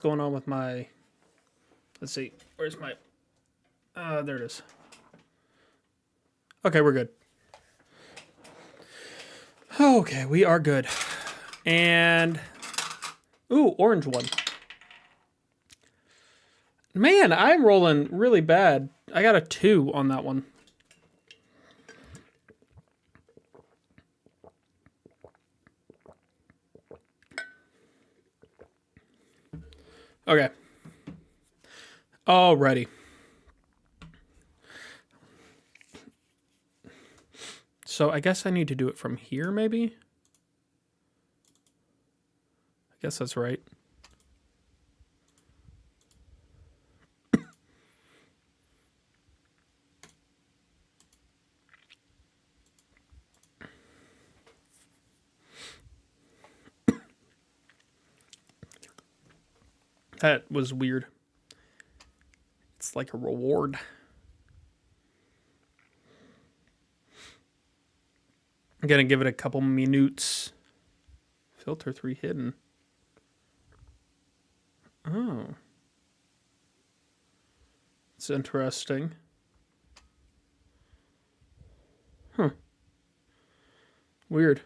going on with my... Let's see. Where's my... there it is. Okay, we're good. Okay, we are good. And... Ooh, orange one. Man, I'm rolling really bad. I got a 2 on that one. Okay. Alrighty. So I guess I need to do it from here, maybe? I guess that's right. That was weird. It's like a reward. I'm gonna give it a couple minutes. Filter 3 hidden. Oh. It's interesting. Huh. Weird.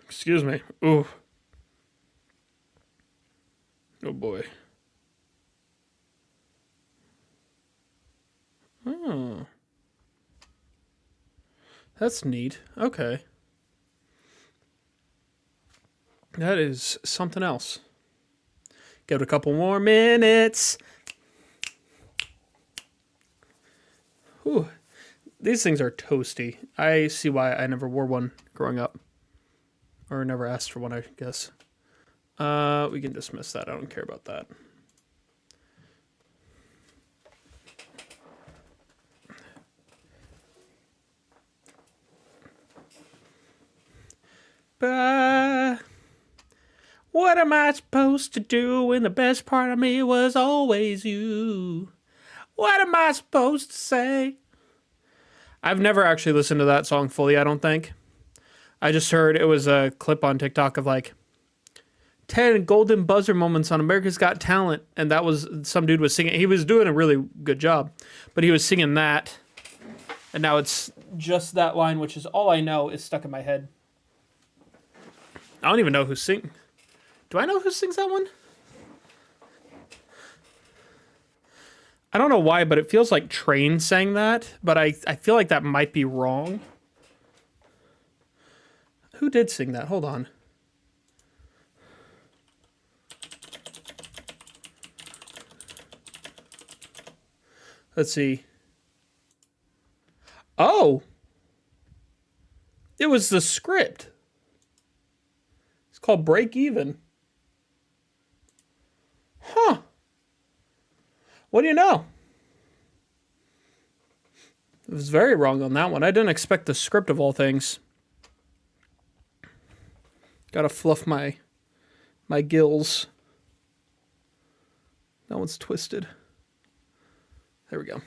Excuse me. Ooh. Oh boy. Oh. That's neat. Okay. That is something else. Give it a couple more minutes. Whew. These things are toasty. I see why I never wore one growing up. Or never asked for one, I guess. We can dismiss that. I don't care about that. But what am I supposed to do when the best part of me was always you? What am I supposed to say? I've never actually listened to that song fully, I don't think. I just heard it was a clip on TikTok of like 10 golden buzzer moments on America's Got Talent, and that was some dude was singing. He was doing a really good job, but he was singing that, and now it's just that line, which is all I know, is stuck in my head. I don't even know who sings. Do I know who sings that one? I don't know why, but it feels like Train sang that, but I feel like that might be wrong. Who did sing that? Hold on. Let's see. Oh! It was the script. It's called Break Even. Huh. What do you know? I was very wrong on that one. I didn't expect the script of all things. Gotta fluff my gills. That one's twisted. There we go.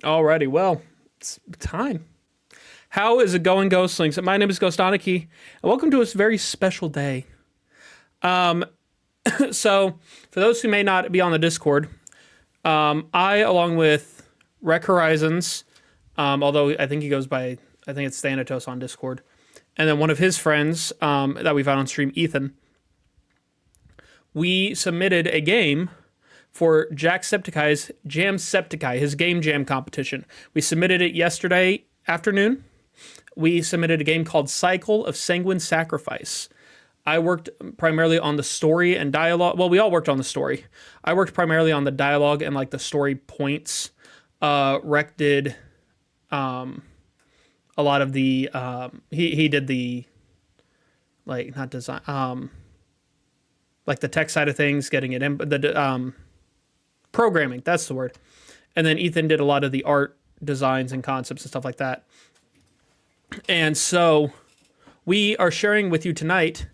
Alrighty, well, it's time. How is it going, Ghostlings? My name is Ghost Aniki, and welcome to this very special day. So, for those who may not be on the Discord, I, along with Rec Horizons, although I think he goes by, I think it's Thanatos on Discord, and then one of his friends that we've had on stream, Ethan, we submitted a game for Jacksepticeye's Jamsepticeye, his game jam competition. We submitted it yesterday afternoon. We submitted a game called Cycle of Sanguine Sacrifice. I worked primarily on the story and dialogue. Well, we all worked on the story. I worked primarily on the dialogue and like the story points. Rec did a lot of the he did the like not design like the tech side of things, getting it in the programming, that's the word. And then Ethan did a lot of the art designs and concepts and stuff like that. And so we are sharing with you tonight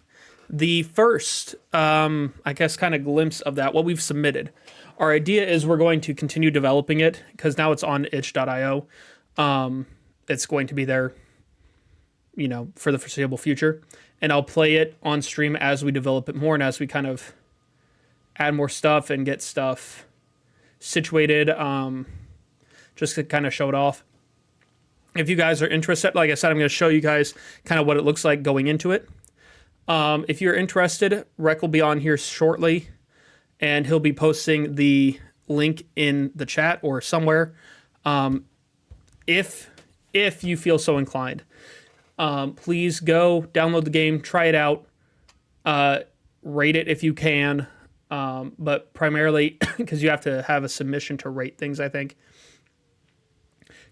the first, I guess, kind of glimpse of that, what we've submitted. Our idea is we're going to continue developing it because now it's on itch.io. It's going to be there for the foreseeable future. And I'll play it on stream as we develop it more and as we kind of add more stuff and get stuff situated, just to kind of show it off. If you guys are interested, like I said, I'm going to show you guys kind of what it looks like going into it. If you're interested, Rec will be on here shortly, and he'll be posting the link in the chat or somewhere. If you feel so inclined, please go download the game, try it out, rate it if you can, but primarily because you have to have a submission to rate things, I think.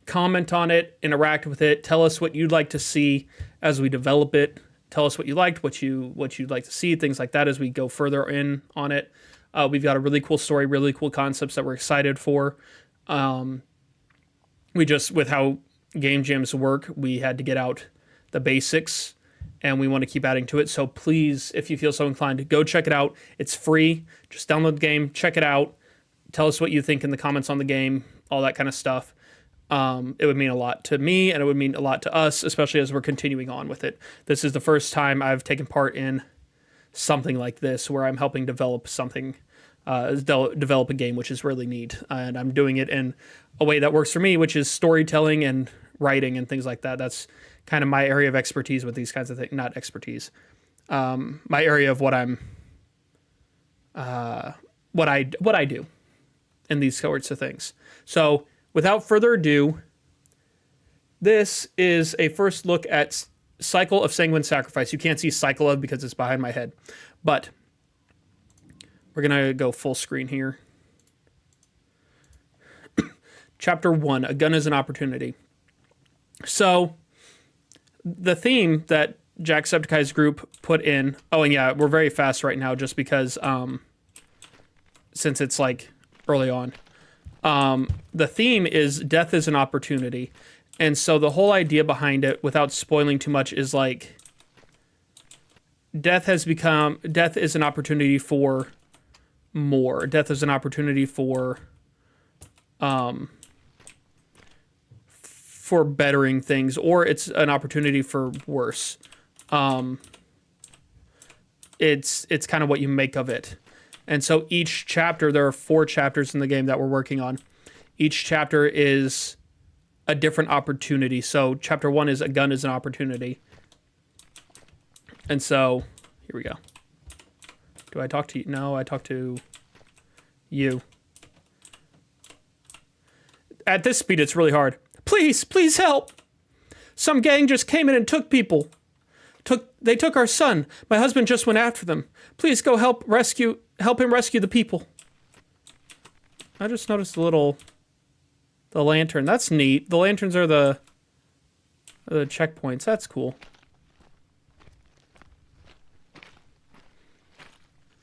Comment on it, interact with it, tell us what you'd like to see as we develop it. Tell us what you liked, what you'd like to see, things like that as we go further in on it. We've got a really cool story, really cool concepts that we're excited for. With how game jams work, we had to get out the basics, and we want to keep adding to it. So please, if you feel so inclined, go check it out. It's free. Just download the game, check it out. Tell us what you think in the comments on the game, all that kind of stuff. It would mean a lot to me, and it would mean a lot to us, especially as we're continuing on with it. This is the first time I've taken part in something like this, where I'm helping develop something, develop a game, which is really neat. And I'm doing it in a way that works for me, which is storytelling and writing and things like that. That's kind of my area of expertise with these kinds of things. Not expertise. My area of what I do in these sorts of things. So, without further ado, this is a first look at Cycle of Sanguine Sacrifice. You can't see Cycle of because it's behind my head. But we're going to go full screen here. Chapter 1, A Gun is an Opportunity. So, the theme that Jacksepticeye's group put in... Oh, and yeah, we're very fast right now just because... since it's like early on. The theme is death is an opportunity. And so the whole idea behind it, without spoiling too much, is like death is an opportunity for more. Death is an opportunity for bettering things, or it's an opportunity for worse. It's kind of what you make of it. And so each chapter, there are 4 chapters in the game that we're working on. Each chapter is a different opportunity. So chapter 1 is A Gun is an Opportunity. And so, here we go. Do I talk to you? No, I talk to you. At this speed, it's really hard. Please, please help. Some gang just came in and took people. They took our son. My husband just went after them. Please go help him rescue the people. I just noticed the lantern. That's neat. The lanterns are the checkpoints. That's cool.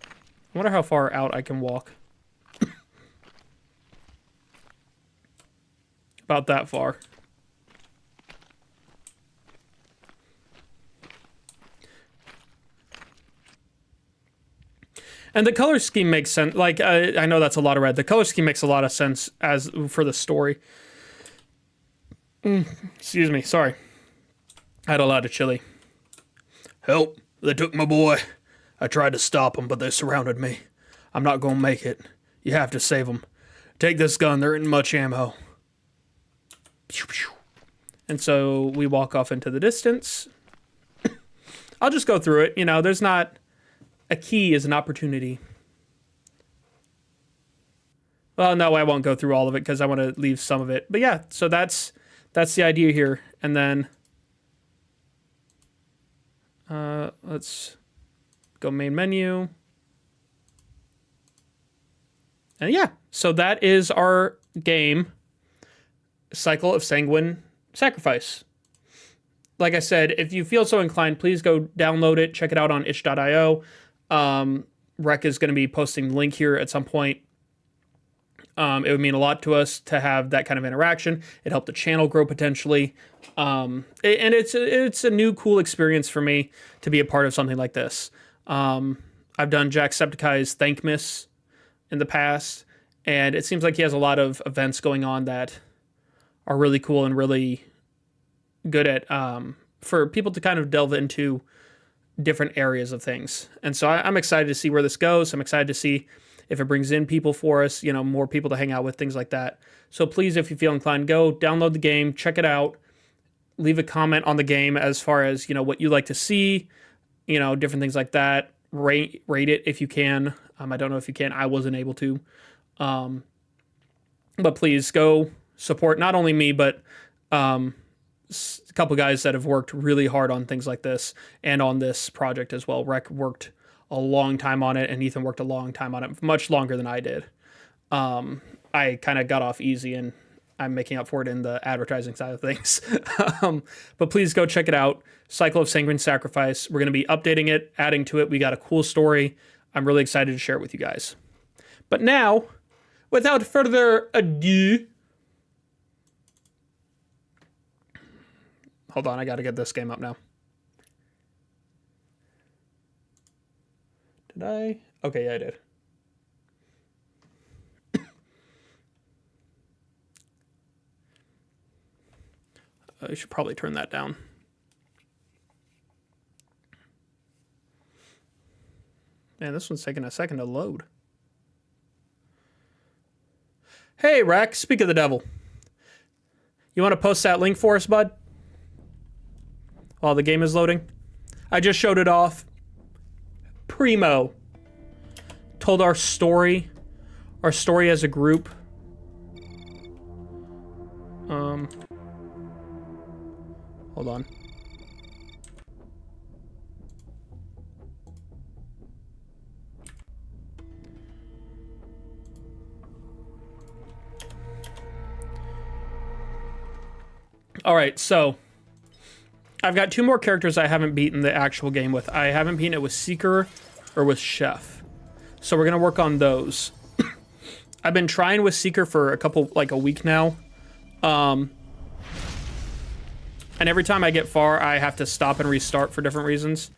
I wonder how far out I can walk. About that far. And the color scheme makes sense. Like, I know that's a lot of red. The color scheme makes a lot of sense as for the story. Excuse me. Sorry. I had a lot of chili. Help. They took my boy. I tried to stop them, but they surrounded me. I'm not going to make it. You have to save them. Take this gun. There isn't much ammo. And so we walk off into the distance. I'll just go through it. You know, there's not... A key is an opportunity. Well, no, I won't go through all of it because I want to leave some of it. But yeah, so that's the idea here. And then let's go main menu. And yeah, so that is our game, Cycle of Sanguine Sacrifice. Like I said, if you feel so inclined, please go download it, check it out on itch.io. Rec is going to be posting the link here at some point. It would mean a lot to us to have that kind of interaction. It helped the channel grow potentially. And it's a new cool experience for me to be a part of something like this. I've done Jacksepticeye's Thankmas in the past, and it seems like he has a lot of events going on that are really cool and really good at for people to kind of delve into different areas of things. And so I'm excited to see where this goes. I'm excited to see if it brings in people for us, more people to hang out with, things like that. So please, if you feel inclined, go download the game, check it out, leave a comment on the game as far as, what you like to see, different things like that. Rate it if you can. I don't know if you can. I wasn't able to. But please go support not only me, but a couple guys that have worked really hard on things like this and on this project as well. Rec worked a long time on it, and Ethan worked a long time on it, much longer than I did. I kind of got off easy, and I'm making up for it in the advertising side of things. But please go check it out. Cycle of Sanguine Sacrifice. We're going to be updating it, adding to it. We got a cool story. I'm really excited to share it with you guys. But now, without further ado, hold on, I got to get this game up now. Did I? Okay, yeah, I did. I should probably turn that down. Man, this one's taking a second to load. Hey, Rack, speak of the devil. You want to post that link for us, bud? While the game is loading? I just showed it off. Primo. Told our story as a group. Hold on. All right, so I've got 2 more characters I haven't beaten the actual game with. I haven't beaten it with Seeker or with Chef. So we're going to work on those. I've been trying with Seeker for a week now. And every time I get far, I have to stop and restart for different reasons.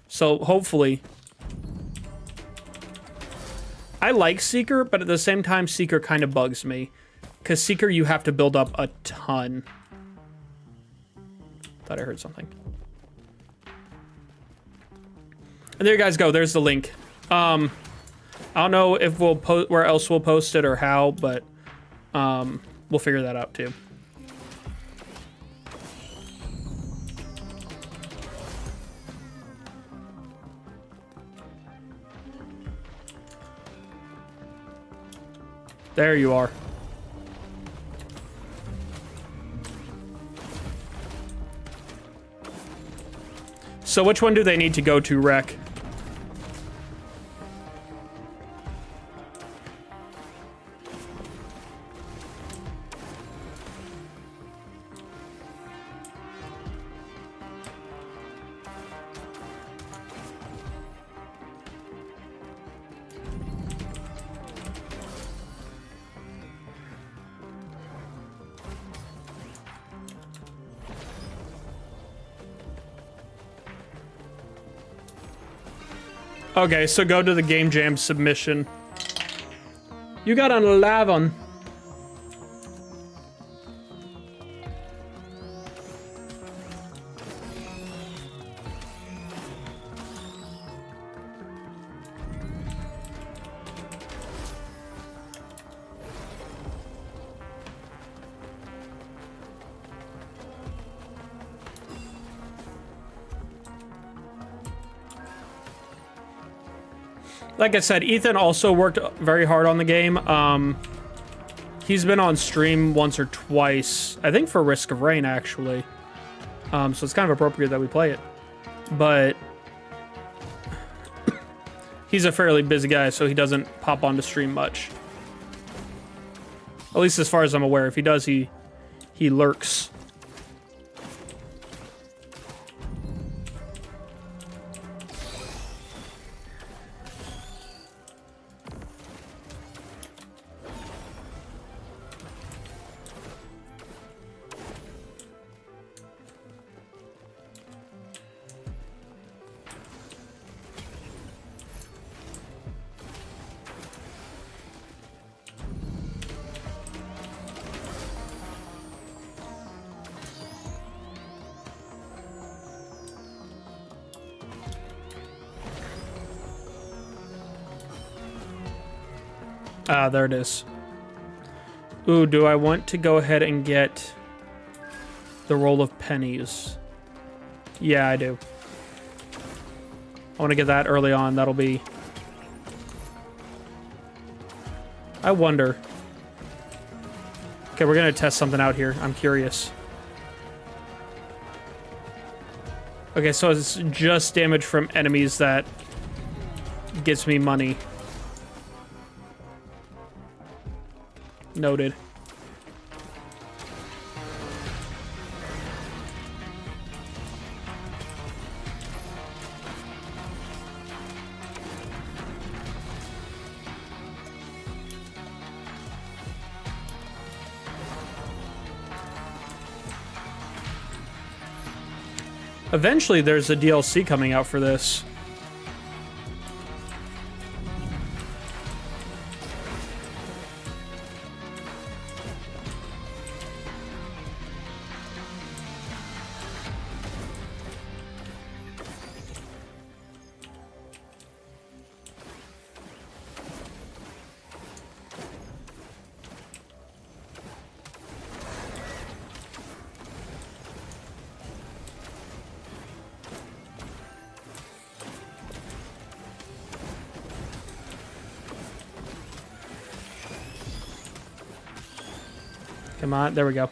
So hopefully... I like Seeker, but at the same time, Seeker kind of bugs me. Because Seeker, you have to build up a ton. Thought I heard something. And there you guys go. There's the link. I don't know if we'll post where else we'll post it or how, but we'll figure that out too. There you are. So which one do they need to go to, Rec? Okay, so go to the Game Jam submission. You got an 11. Like I said, Ethan also worked very hard on the game. He's been on stream once or twice, I think for Risk of Rain, actually. So it's kind of appropriate that we play it. But he's a fairly busy guy, so he doesn't pop onto stream much. At least as far as I'm aware. If he does, he lurks. Ah, there it is. Ooh, do I want to go ahead and get the roll of pennies? Yeah, I do. I want to get that early on. That'll be... I wonder. Okay, we're going to test something out here. I'm curious. Okay, so it's just damage from enemies that gets me money. Noted. Eventually, there's a DLC coming out for this. Come on, there we go.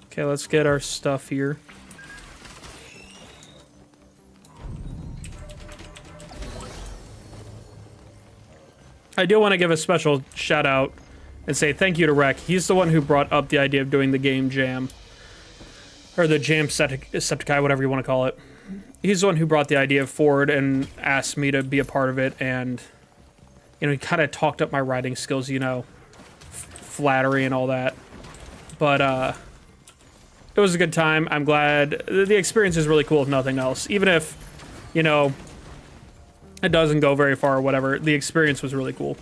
Okay, let's get our stuff here. I do want to give a special shout out and say thank you to Rec. He's the one who brought up the idea of doing the game jam. Or the Jacksepticeye, whatever you want to call it. He's the one who brought the idea forward and asked me to be a part of it, and, you know, he kind of talked up my writing skills, you know, flattery and all that. But, it was a good time. I'm glad. The experience is really cool if nothing else. Even if, you know, it doesn't go very far or whatever, the experience was really cool.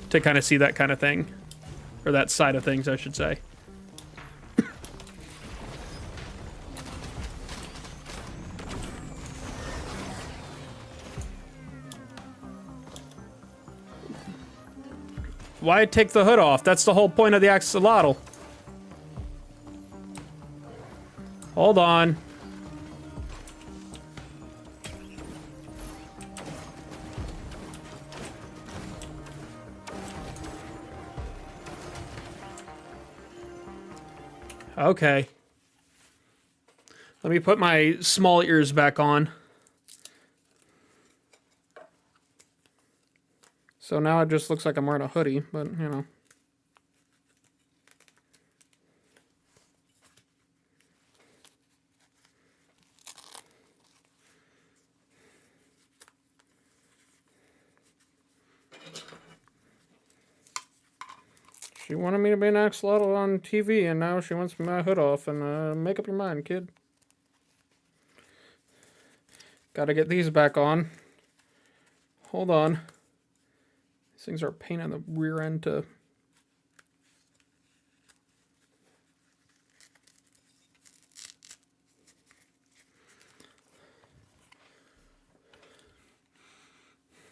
To kind of see that kind of thing. Or that side of things, I should say. Why take the hood off? That's the whole point of the axolotl. Hold on. Okay. Let me put my small ears back on. So now it just looks like I'm wearing a hoodie, but, you know. She wanted me to be an axolotl on TV, and now she wants my hood off, and make up your mind, kid. Gotta get these back on. Hold on. These things are a pain in the rear end to...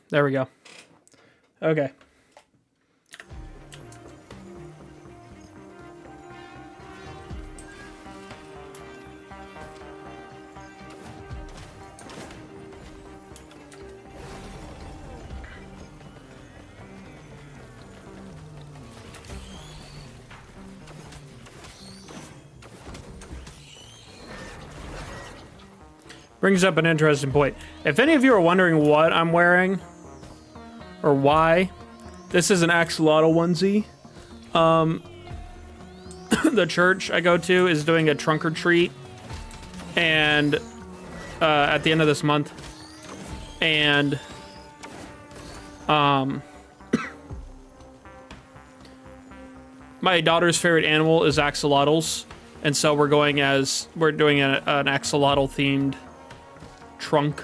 There we go. Okay. Brings up an interesting point. If any of you are wondering what I'm wearing, or why, this is an axolotl onesie. The church I go to is doing a trunk or treat, and at the end of this month, and my daughter's favorite animal is axolotls, and so we're doing an axolotl themed trunk.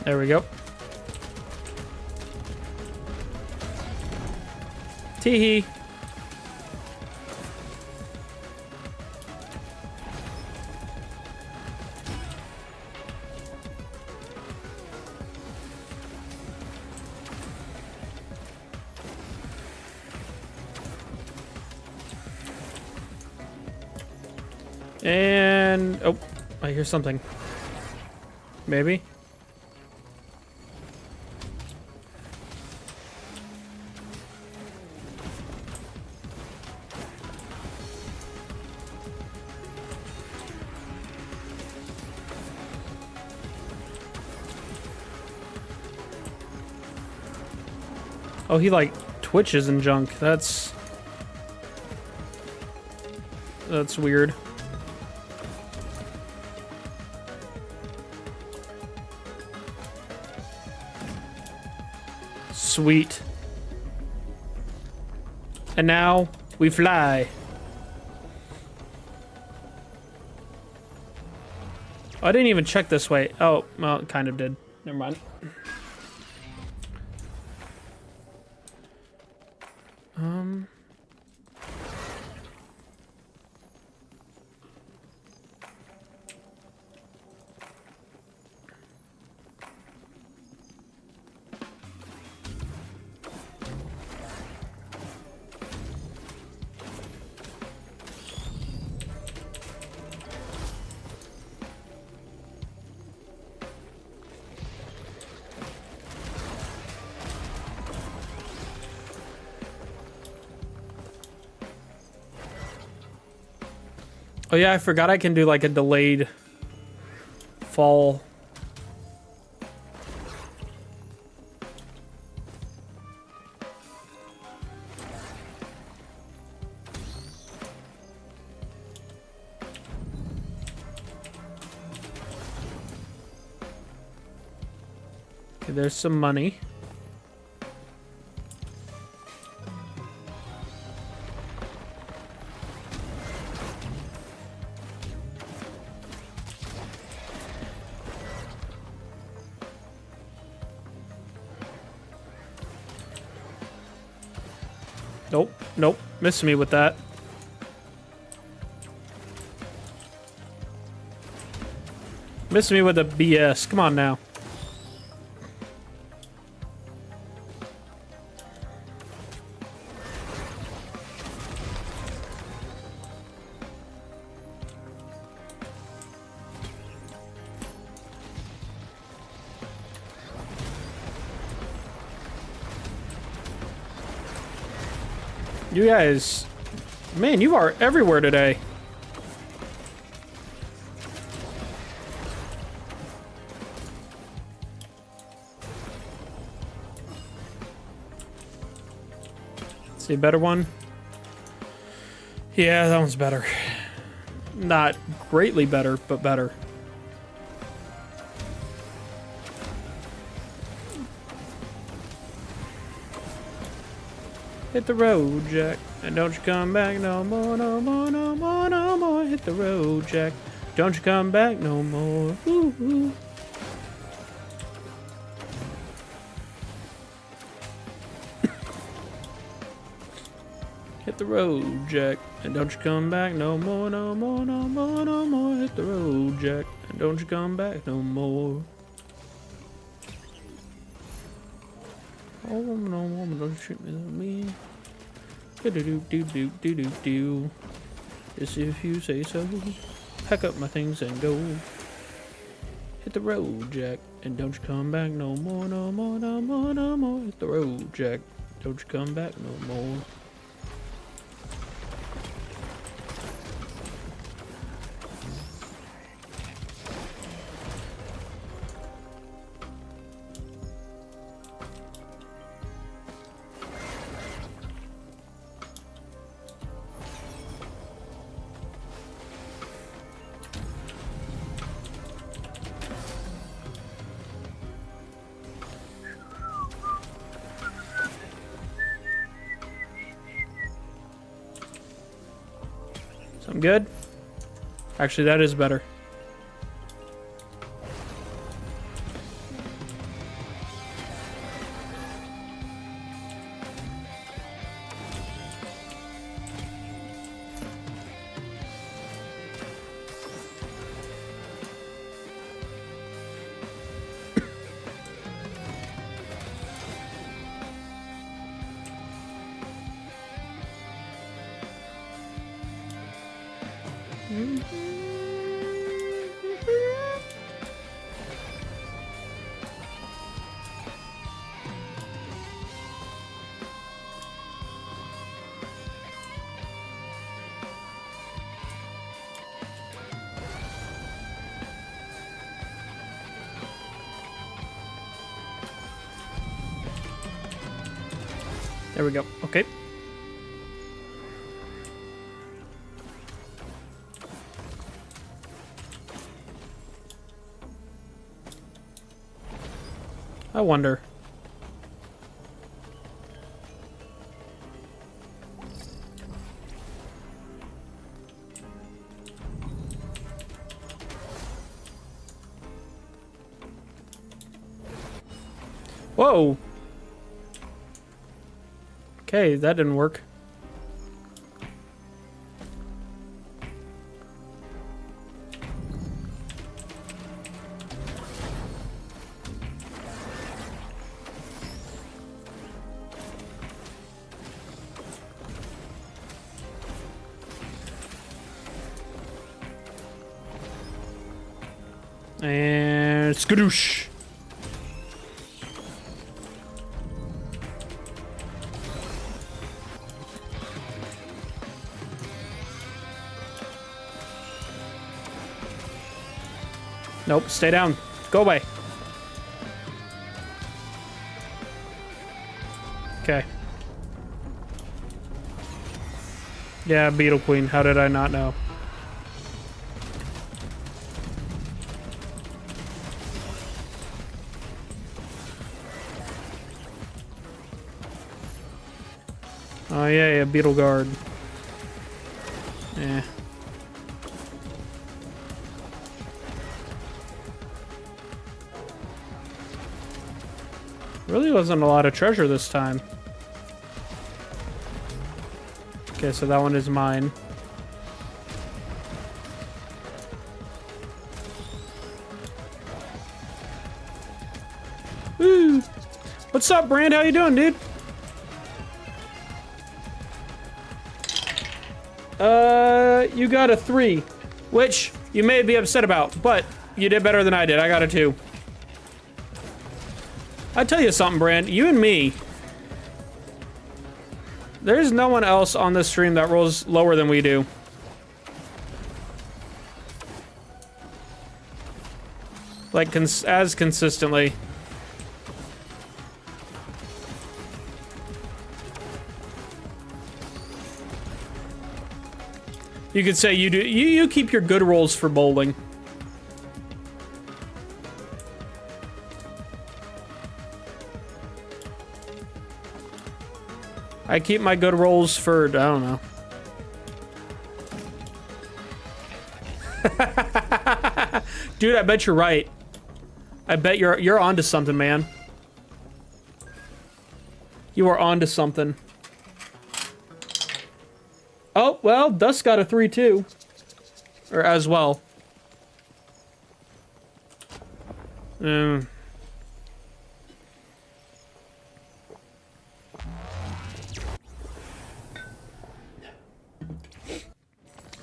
There we go. Teehee. And oh, I hear something. Maybe. Oh, he like twitches and junk. That's weird. Sweet. And now we fly. Oh, I didn't even check this way. Oh, well, it kind of did. Never mind. Oh yeah, I forgot I can do like a delayed fall. Okay, there's some money. Nope, nope, missed me with that. Missed me with the BS. Come on now. You guys, man, you are everywhere today. See a better one? Yeah, that one's better. Not greatly better, but better. Hit the road, Jack, and don't you come back no more, no more, no more, no more. Hit the road, Jack, don't you come back no more. Ooh, ooh. Hit the road, Jack, and don't you come back no more, no more, no more, no more. Hit the road, Jack, and don't you come back no more. Oh, no woman, don't shoot me. Do do do do do do do. Just if you say so. Pack up my things and go. Hit the road, Jack, and don't you come back no more, no more, no more, no more. Hit the road, Jack, don't you come back no more. I'm good. Actually, that is better. There we go. Okay. I wonder. Whoa. Okay, that didn't work. And skadoosh. Nope, stay down. Go away. Okay. Yeah, Beetle Queen. How did I not know? Oh yeah, yeah, Beetle Guard. Eh. Really wasn't a lot of treasure this time. Okay, so that one is mine. Woo! What's up, Brand? How you doing, dude? You got a 3, which you may be upset about, but you did better than I did. I got a 2. I tell you something, Brand. You and me. There's no one else on this stream that rolls lower than we do. Like, as consistently. You could say you do. You keep your good rolls for bowling. I keep my good rolls for, I don't know. Dude, I bet you're right. I bet you're onto something, man. You are onto something. Oh, well, Dust got a 3 too. Or as well.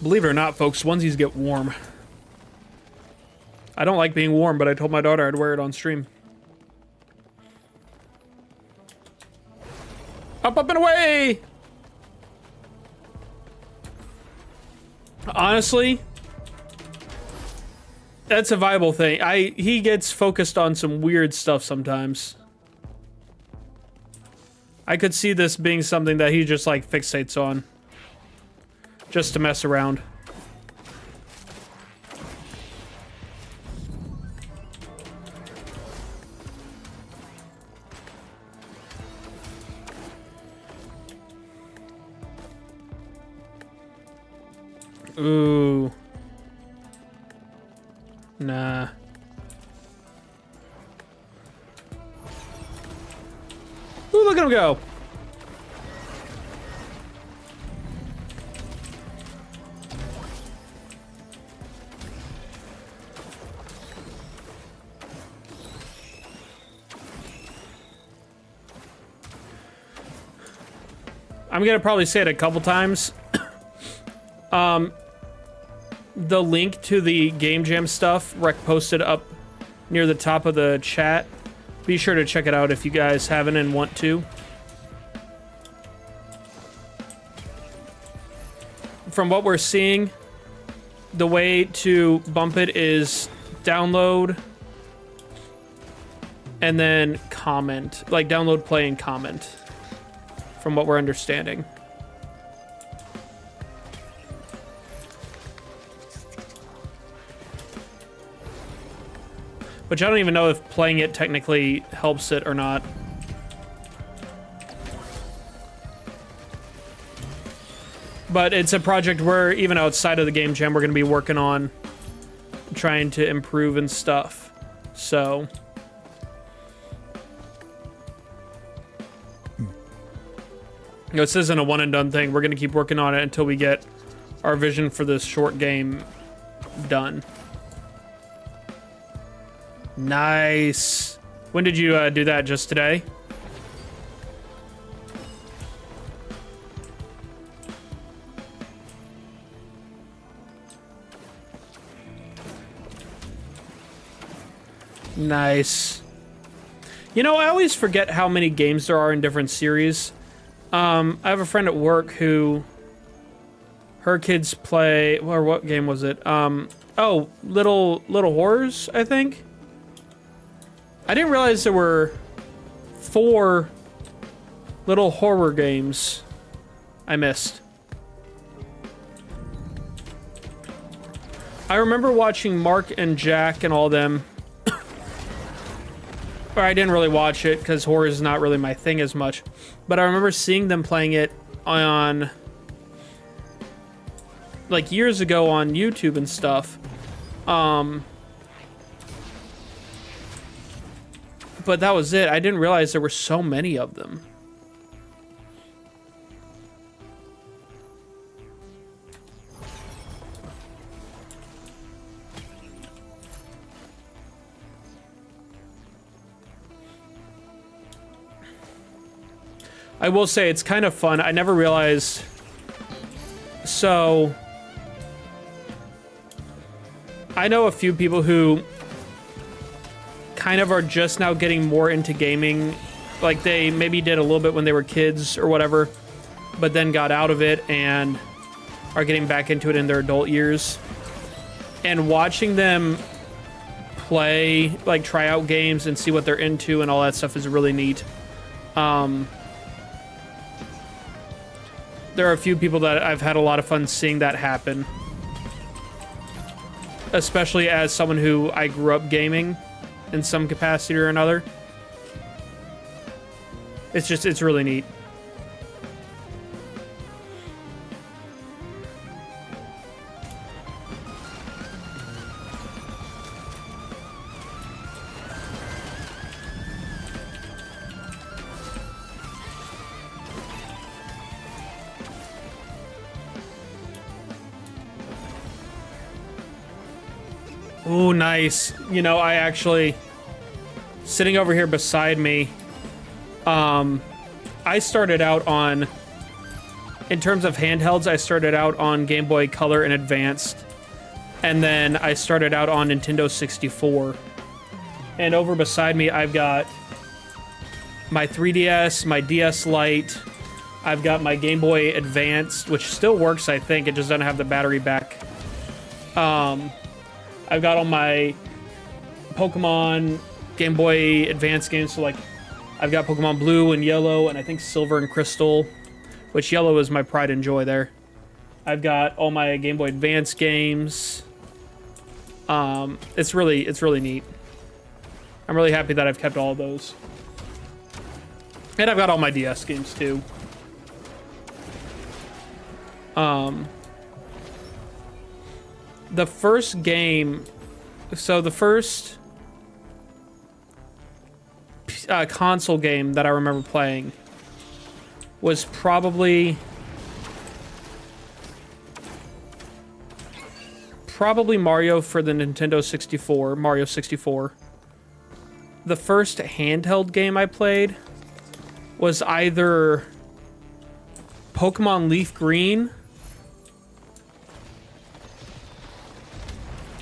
Believe it or not, folks, onesies get warm. I don't like being warm, but I told my daughter I'd wear it on stream. Up, up, and away! Honestly, that's a viable thing. He gets focused on some weird stuff sometimes. I could see this being something that he just, like, fixates on. Just to mess around. Ooh. Nah. Ooh, look at him go. I'm gonna probably say it a couple times. The link to the Game Jam stuff, Rec posted up near the top of the chat. Be sure to check it out if you guys haven't and want to. From what we're seeing, the way to bump it is download and then comment. Like download, play, and comment. From what we're understanding. Which I don't even know if playing it technically helps it or not. But it's a project where even outside of the Game Jam, we're going to be working on trying to improve and stuff. So... You know, this isn't a one and done thing. We're going to keep working on it until we get our vision for this short game done. Nice. When did you do that? Just today? Nice. You know, I always forget how many games there are in different series. I have a friend at work who her kids play, or what game was it? Oh, Little Horrors, I think. I didn't realize there were 4 little horror games I missed. I remember watching Mark and Jack and all them. Or I didn't really watch it because horror is not really my thing as much. But I remember seeing them playing it on, like, years ago on YouTube and stuff. But that was it. I didn't realize there were so many of them. I will say it's kind of fun. I never realized. So I know a few people who kind of are just now getting more into gaming. Like they maybe did a little bit when they were kids or whatever, but then got out of it and are getting back into it in their adult years. And watching them play, like try out games and see what they're into and all that stuff is really neat. There are a few people that I've had a lot of fun seeing that happen. Especially as someone who I grew up gaming in some capacity or another. It's really neat. Ooh, nice. You know, I actually, sitting over here beside me, I started out on, in terms of handhelds, I started out on Game Boy Color and Advanced, and then I started out on Nintendo 64. And over beside me, I've got my 3DS, my DS Lite, I've got my Game Boy Advanced, which still works, I think, it just doesn't have the battery back. I've got all my Pokemon Game Boy Advance games, so like, I've got Pokemon Blue and Yellow, and I think Silver and Crystal, which Yellow is my pride and joy there. I've got all my Game Boy Advance games. It's really neat. I'm really happy that I've kept all of those. And I've got all my DS games too. The first game, so the first console game that I remember playing was probably Mario for the Nintendo 64, Mario 64. The first handheld game I played was either Pokemon Leaf Green,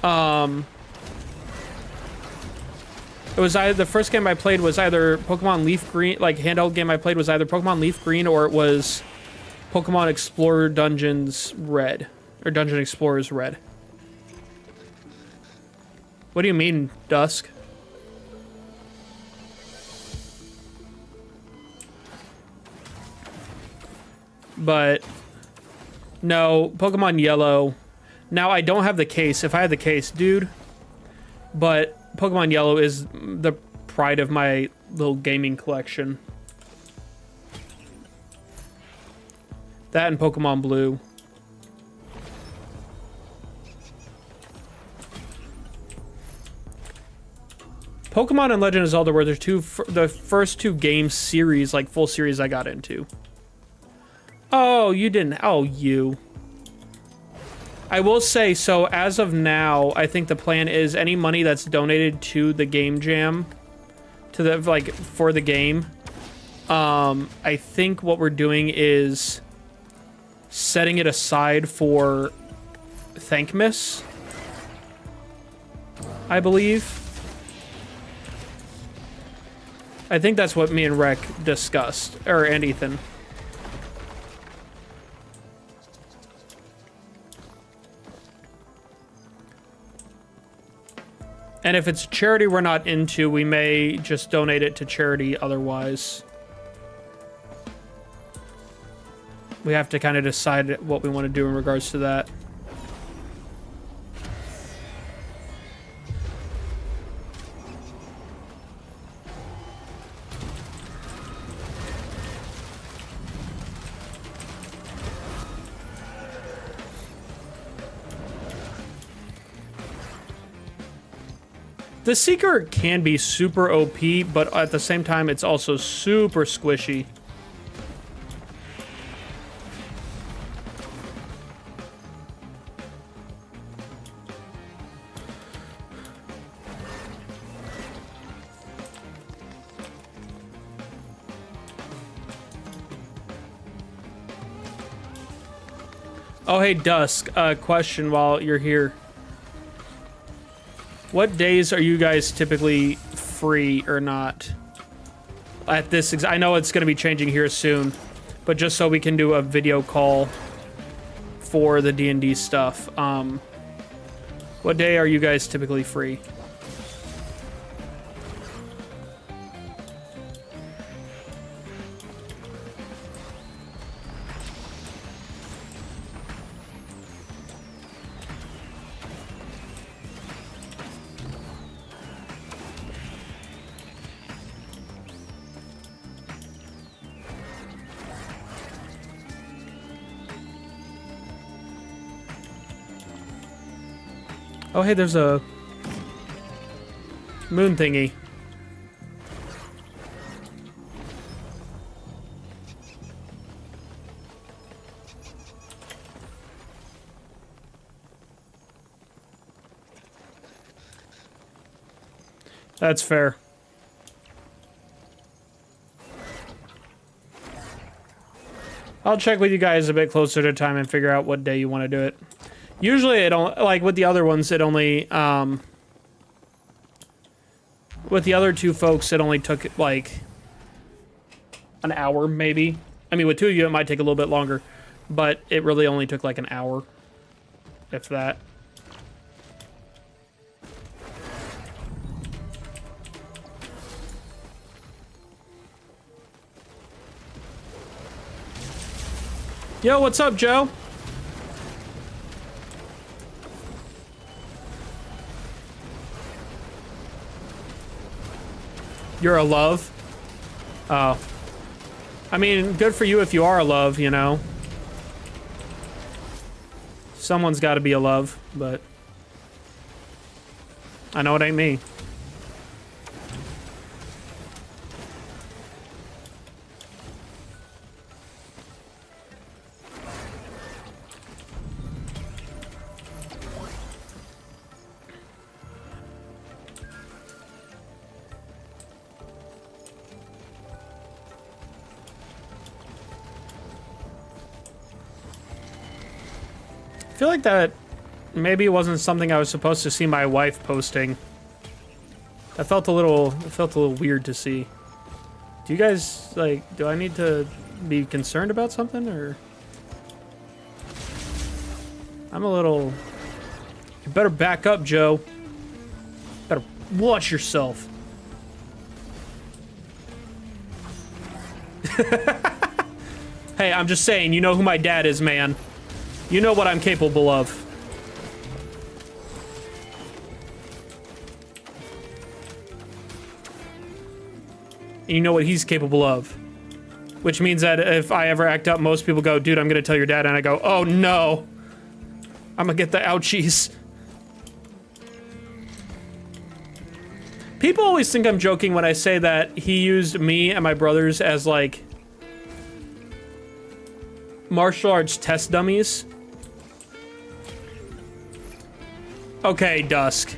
it was either, the first game I played was either Pokemon Leaf Green, like handheld game I played was either Pokemon Leaf Green or it was Pokemon Explorer Dungeons Red, or Dungeon Explorers Red. What do you mean, Dusk? But no, Pokemon Yellow. Now I don't have the case. If I had the case, dude. But Pokemon Yellow is the pride of my little gaming collection. That and Pokemon Blue. Pokemon and Legend of Zelda were the first two game series, like full series I got into. Oh, you didn't. Oh, you. I will say, so as of now, I think the plan is any money that's donated to the Game Jam, to the, like, for the game, I think what we're doing is setting it aside for Thankmas, I believe. I think that's what me and Rec discussed, and Ethan. And if it's charity we're not into, we may just donate it to charity otherwise. We have to kind of decide what we want to do in regards to that. The Seeker can be super OP, but at the same time, it's also super squishy. Oh, hey, Dusk, question while you're here. What days are you guys typically free or not? At this, I know it's going to be changing here soon, but just so we can do a video call for the D&D stuff. What day are you guys typically free? Oh, hey, there's a moon thingy. That's fair. I'll check with you guys a bit closer to time and figure out what day you want to do it. Usually it don't, like with the other ones, it only, with the other two folks, it only took like an hour maybe. I mean, with two of you, it might take a little bit longer, but it really only took like an hour, if that. Yo, what's up, Joe? You're a love? Oh. I mean, good for you if you are a love, you know? Someone's got to be a love, but... I know it ain't me. I feel like that maybe it wasn't something I was supposed to see my wife posting. It felt a little weird to see. Do you guys, like, do I need to be concerned about something, or? I'm a little... You better back up, Joe. Better watch yourself. Hey, I'm just saying, you know who my dad is, man. You know what I'm capable of. And you know what he's capable of. Which means that if I ever act up, most people go, dude, I'm gonna tell your dad, and I go, oh no. I'm gonna get the ouchies. People always think I'm joking when I say that he used me and my brothers as, like, martial arts test dummies. Okay, Dusk.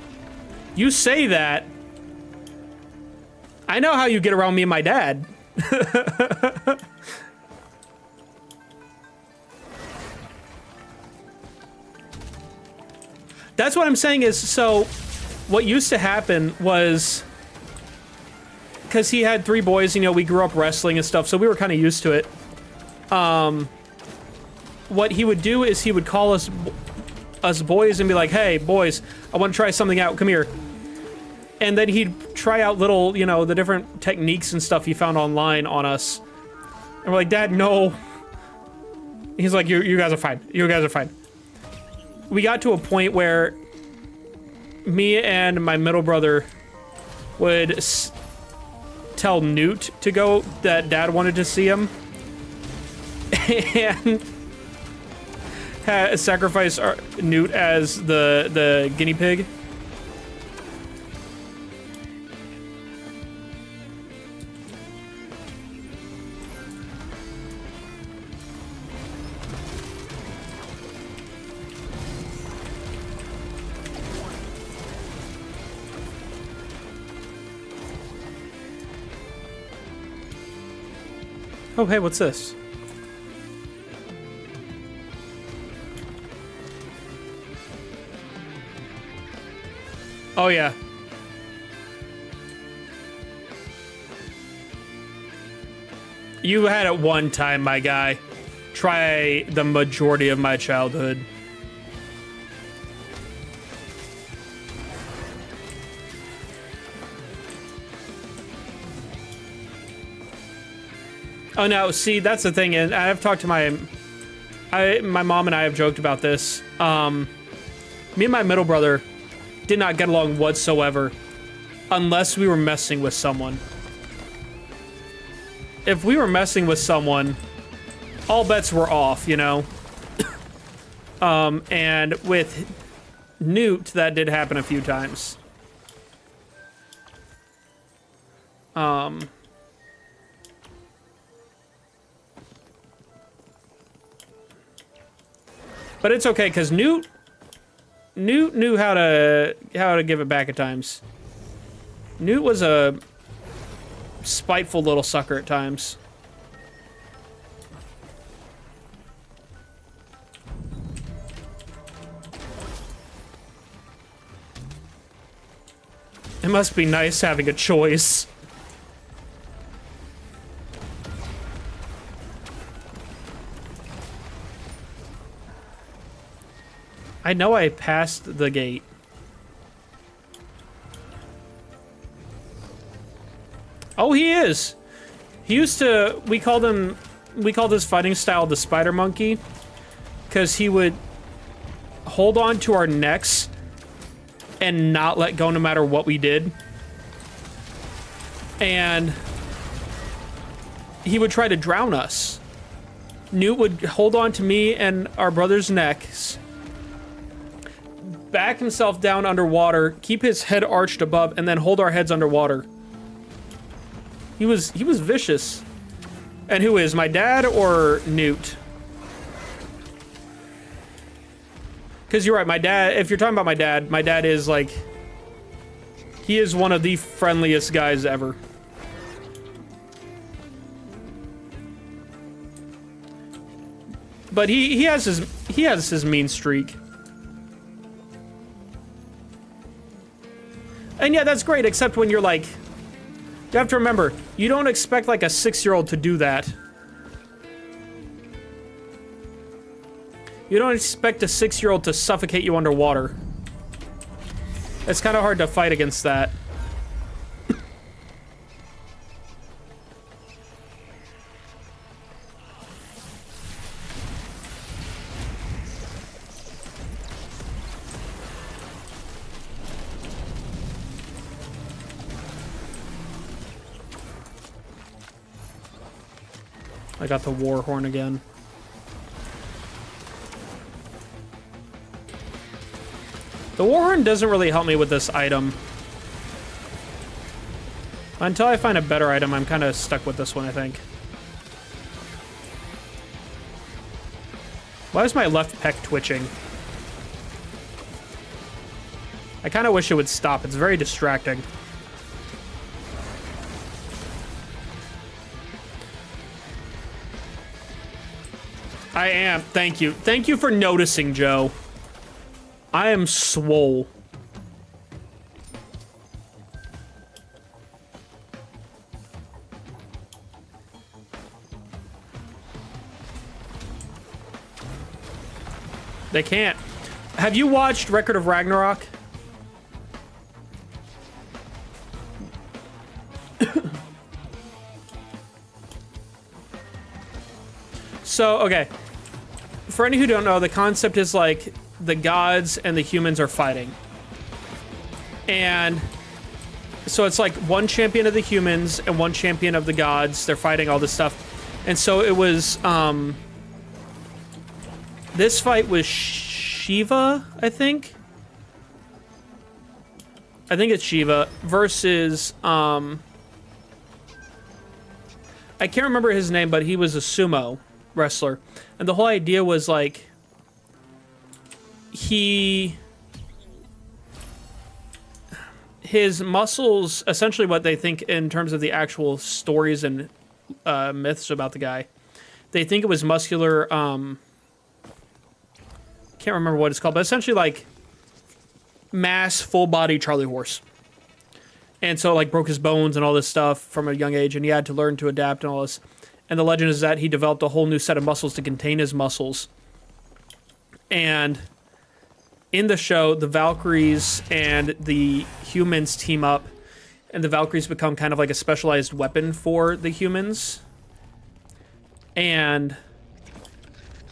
You say that. I know how you get around me and my dad. That's what I'm saying is, so what used to happen was, because he had 3 boys, you know, we grew up wrestling and stuff, so we were kind of used to it. What he would do is he would call us boys and be like, hey, boys, I want to try something out. Come here. And then he'd try out little, you know, the different techniques and stuff he found online on us. And we're like, Dad, no. He's like, you guys are fine. You guys are fine. We got to a point where me and my middle brother would tell Newt to go, that Dad wanted to see him. And sacrifice Newt as the guinea pig. Oh, hey, what's this? Oh, yeah. You had it one time, my guy. Try the majority of my childhood. Oh, no, see, that's the thing, and I've talked to my mom and I have joked about this. Me and my middle brother did not get along whatsoever unless we were messing with someone. If we were messing with someone, all bets were off, you know? And with Newt, that did happen a few times. But it's okay, because Newt knew how to give it back at times. Newt was a spiteful little sucker at times. It must be nice having a choice. I know I passed the gate. Oh, he is. He used to, we called his fighting style the spider monkey, because he would hold on to our necks and not let go no matter what we did. And he would try to drown us. Newt would hold on to me and our brother's necks, back himself down underwater, keep his head arched above, and then hold our heads underwater. He was vicious. And who is, my dad or Newt? Because you're right, my dad, if you're talking about my dad is like, he is one of the friendliest guys ever. But he has his mean streak. And yeah, that's great, except when you're like, you have to remember, you don't expect like a 6-year-old to do that. You don't expect a 6-year-old to suffocate you underwater. It's kind of hard to fight against that. I got the war horn again. The war horn doesn't really help me with this item. Until I find a better item, I'm kind of stuck with this one, I think. Why is my left pec twitching? I kind of wish it would stop. It's very distracting. I am. Thank you. Thank you for noticing, Joe. I am swole. They can't. Have you watched Record of Ragnarok? So, okay. For any who don't know, the concept is like the gods and the humans are fighting. And so it's like one champion of the humans and one champion of the gods. They're fighting all this stuff. And so it was, this fight was Shiva, I think. I think it's Shiva versus, I can't remember his name, but he was a sumo wrestler. And the whole idea was like, his muscles, essentially what they think in terms of the actual stories and myths about the guy, they think it was muscular, can't remember what it's called, but essentially like mass, full body Charlie horse. And so like broke his bones and all this stuff from a young age, and he had to learn to adapt and all this. And the legend is that he developed a whole new set of muscles to contain his muscles. And in the show, the Valkyries and the humans team up, and the Valkyries become kind of like a specialized weapon for the humans. And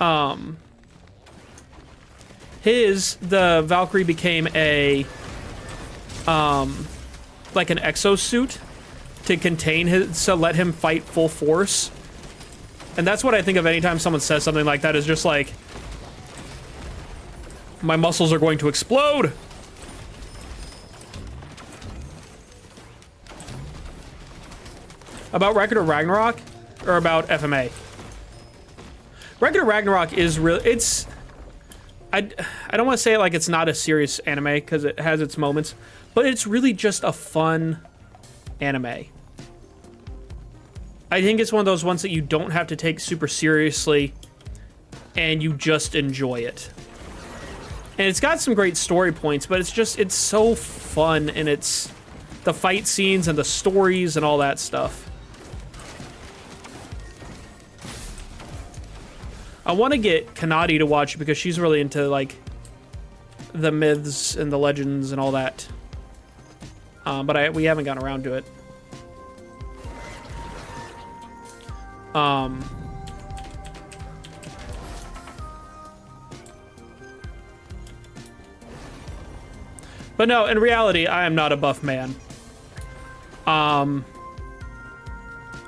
the Valkyrie became a like an exosuit to contain his, to let him fight full force. And that's what I think of anytime someone says something like that, is just like, my muscles are going to explode. About Record of Ragnarok or about FMA? Record of Ragnarok is real. It's, I don't want to say it like it's not a serious anime, because it has its moments, but it's really just a fun anime. I think it's one of those ones that you don't have to take super seriously, and you just enjoy it. And it's got some great story points, but it's so fun, and it's the fight scenes and the stories and all that stuff. I want to get Kanadi to watch, because she's really into like the myths and the legends and all that. But we haven't gotten around to it. But no, in reality, I am not a buff man. I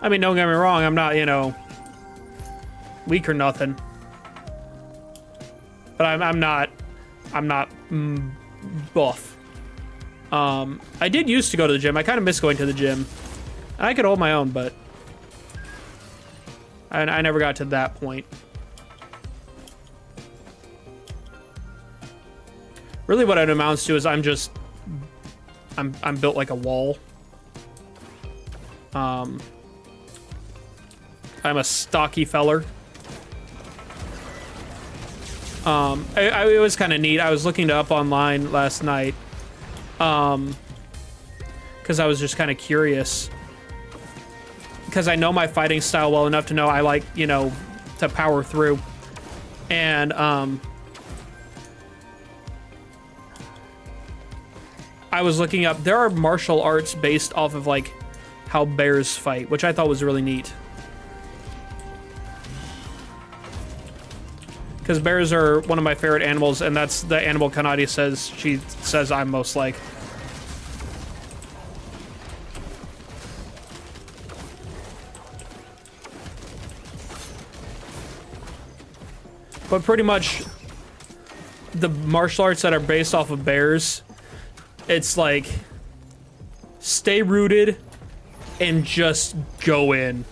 mean, don't get me wrong, I'm not, you know, weak or nothing. But I'm not buff. I did used to go to the gym. I kind of miss going to the gym. I could hold my own, but I never got to that point. Really what it amounts to is I'm built like a wall. I'm a stocky feller. It was kind of neat. I was looking up online last night. Because I was just kind of curious. Because I know my fighting style well enough to know I like, you know, to power through. And, I was looking up, there are martial arts based off of, like, how bears fight, which I thought was really neat. Because bears are one of my favorite animals, and that's the animal Kanadi says she says I'm most like. But pretty much the martial arts that are based off of bears, it's like stay rooted and just go in.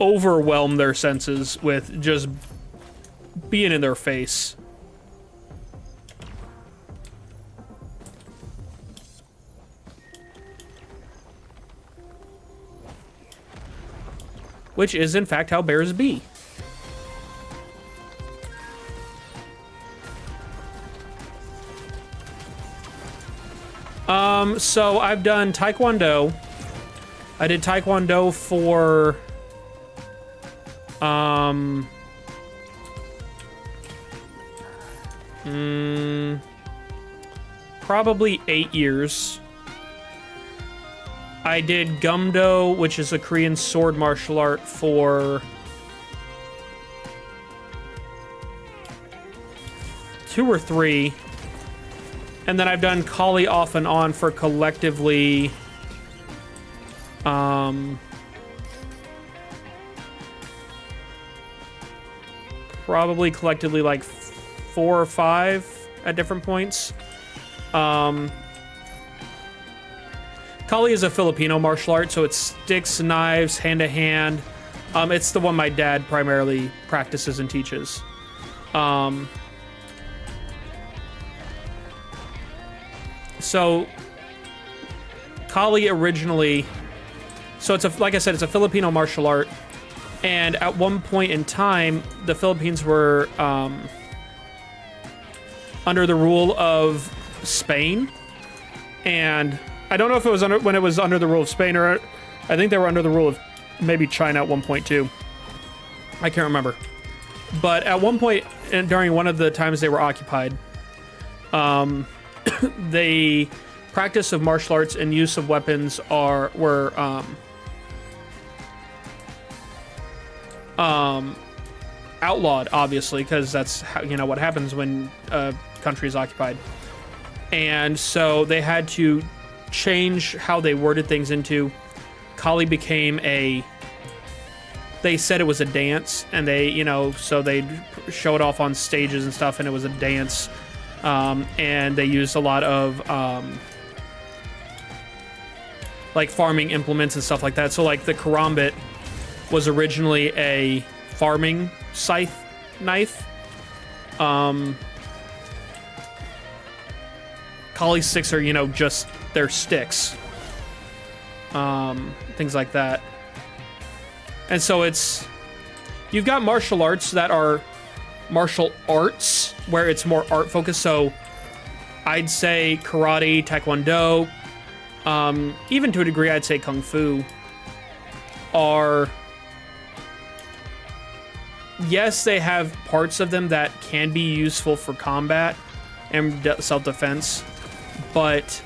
Overwhelm their senses with just being in their face. Which is in fact how bears be. So I've done Taekwondo. I did Taekwondo for, probably 8 years. I did Gumdo, which is a Korean sword martial art, for 2 or 3. And then I've done Kali off and on for collectively, probably collectively like 4 or 5 at different points. Kali is a Filipino martial art, so it's sticks, knives, hand-to-hand. It's the one my dad primarily practices and teaches. So, Kali originally, so it's like I said, it's a Filipino martial art, and at one point in time, the Philippines were under the rule of Spain, and I don't know if it was when it was under the rule of Spain, or I think they were under the rule of maybe China at one point too. I can't remember, but at one point during one of the times they were occupied, the practice of martial arts and use of weapons were outlawed, obviously, because that's how, you know, what happens when a country is occupied. And so they had to change how they worded things into Kali became they said it was a dance, and they, you know, so they'd show it off on stages and stuff, and it was a dance. And they used a lot of like farming implements and stuff like that. So like the karambit was originally a farming scythe knife. Kali sticks are, you know, just they're sticks. Things like that. And so you've got martial arts that are martial arts where it's more art focused. So I'd say karate, taekwondo, even to a degree I'd say kung fu are, yes, they have parts of them that can be useful for combat and self-defense, but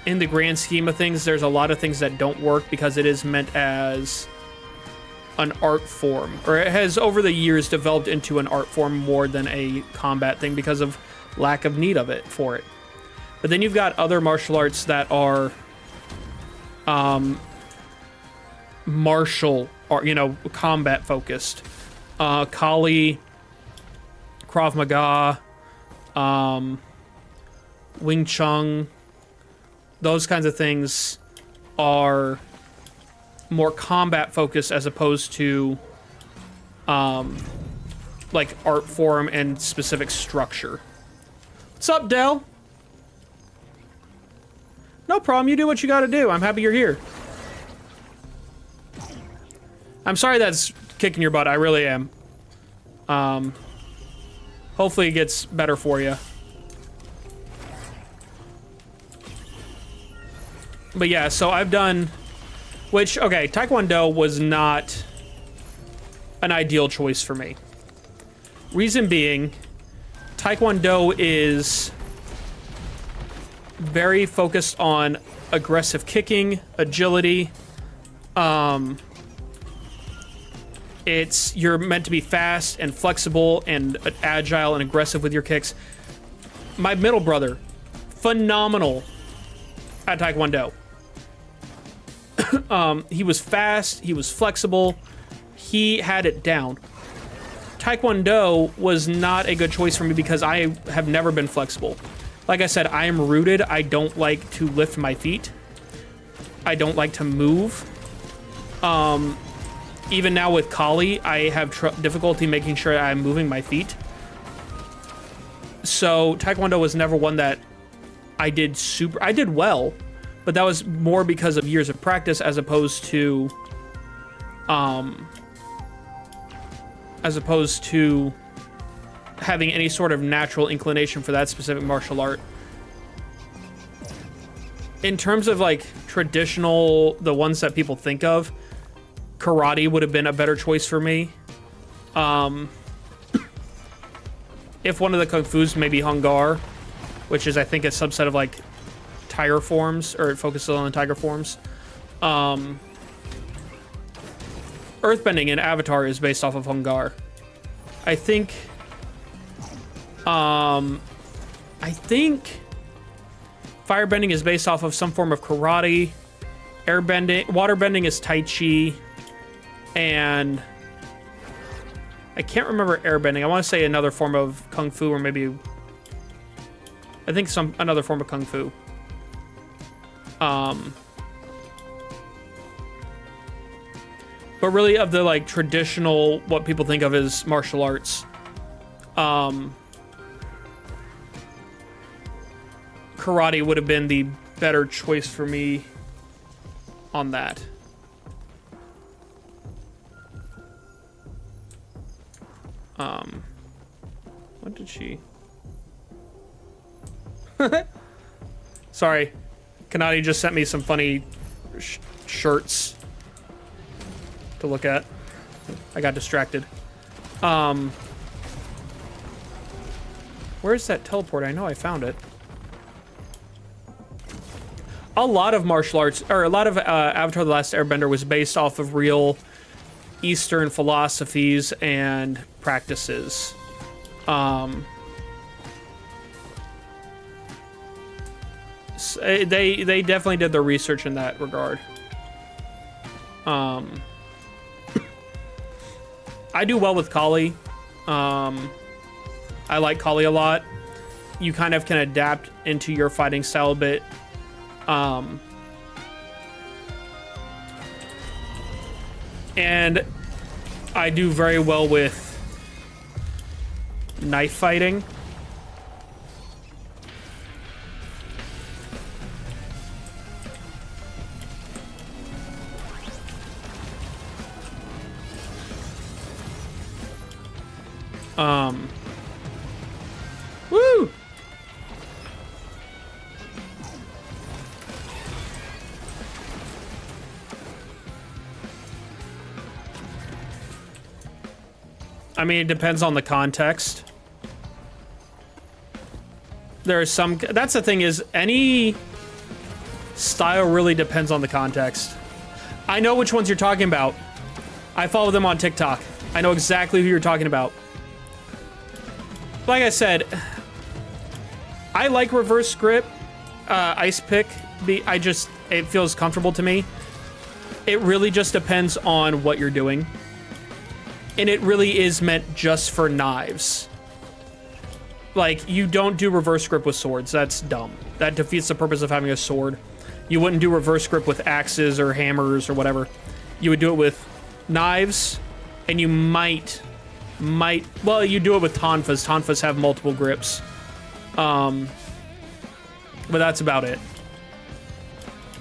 in the grand scheme of things, there's a lot of things that don't work because it is meant as an art form, or it has over the years developed into an art form more than a combat thing because of lack of need of it for it. But then you've got other martial arts that are martial or, you know, combat focused. Kali, Krav Maga, Wing Chun, those kinds of things are more combat focused as opposed to like art form and specific structure. What's up, Dell? No problem, you do what you gotta do. I'm happy you're here. I'm sorry that's kicking your butt, I really am. Hopefully it gets better for you. But yeah, so I've done, which, okay, Taekwondo was not an ideal choice for me. Reason being, Taekwondo is very focused on aggressive kicking, agility. You're meant to be fast and flexible and agile and aggressive with your kicks. My middle brother, phenomenal at Taekwondo. He was fast, he was flexible, he had it down. Taekwondo was not a good choice for me because I have never been flexible. Like I said, I am rooted. I don't like to lift my feet. I don't like to move. Even now with Kali, I have difficulty making sure I'm moving my feet. So Taekwondo was never one that I did well, but that was more because of years of practice as opposed to having any sort of natural inclination for that specific martial art. In terms of like traditional, the ones that people think of, karate would have been a better choice for me. If one of the kung fu's, maybe Hung Gar, which is I think a subset of like tiger forms, or it focuses on the tiger forms. Earthbending in Avatar is based off of Hung Gar. I think firebending is based off of some form of karate. Waterbending is Tai Chi, and I can't remember airbending. I want to say another form of kung fu, or maybe I think another form of kung fu. But really, of the like traditional, what people think of as martial arts, karate would have been the better choice for me on that. What did she? Sorry, Kanadi just sent me some funny shirts to look at. I got distracted. Where's that teleport? I know I found it. A lot of martial arts, or a lot of Avatar: The Last Airbender was based off of real Eastern philosophies and practices. They definitely did their research in that regard. I do well with Kali. I like Kali a lot. You kind of can adapt into your fighting style a bit. And I do very well with knife fighting. Woo! I mean, it depends on the context. There are some, that's the thing, is any style really depends on the context. I know which ones you're talking about. I follow them on TikTok. I know exactly who you're talking about. Like I said, I like reverse grip, ice pick. It feels comfortable to me. It really just depends on what you're doing. And it really is meant just for knives. Like, you don't do reverse grip with swords. That's dumb. That defeats the purpose of having a sword. You wouldn't do reverse grip with axes or hammers or whatever. You would do it with knives, and you might, well, you do it with tonfas. Tonfas have multiple grips. But that's about it.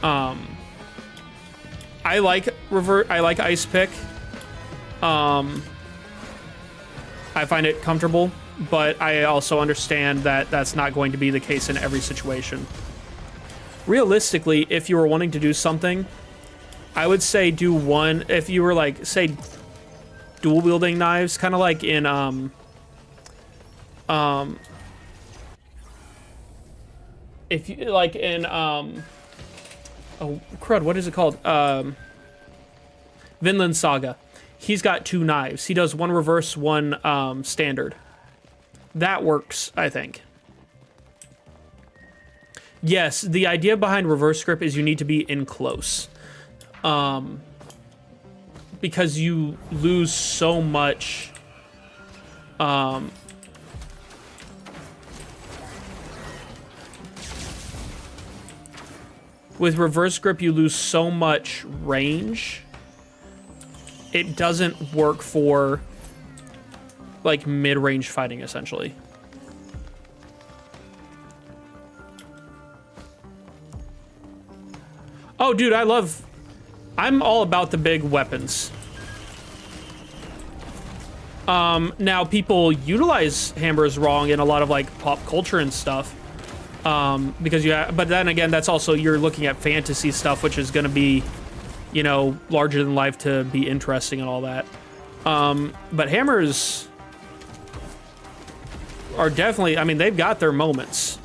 I like ice pick. I find it comfortable, but I also understand that that's not going to be the case in every situation. Realistically, if you were wanting to do something, I would say do one, if you were like, say, dual wielding knives, kind of like in, if you, like in, oh, crud, what is it called? Vinland Saga. He's got 2 knives. He does one reverse, one standard. That works, I think. Yes, the idea behind reverse grip is you need to be in close. Because you lose so much... with reverse grip, you lose so much range. It doesn't work for, like, mid-range fighting, essentially. Oh, dude, I'm all about the big weapons. Now, people utilize hammers wrong in a lot of, like, pop culture and stuff. Because but then again, that's also, you're looking at fantasy stuff, which is going to be, you know, larger than life to be interesting and all that. But hammers are definitely, I mean, they've got their moments.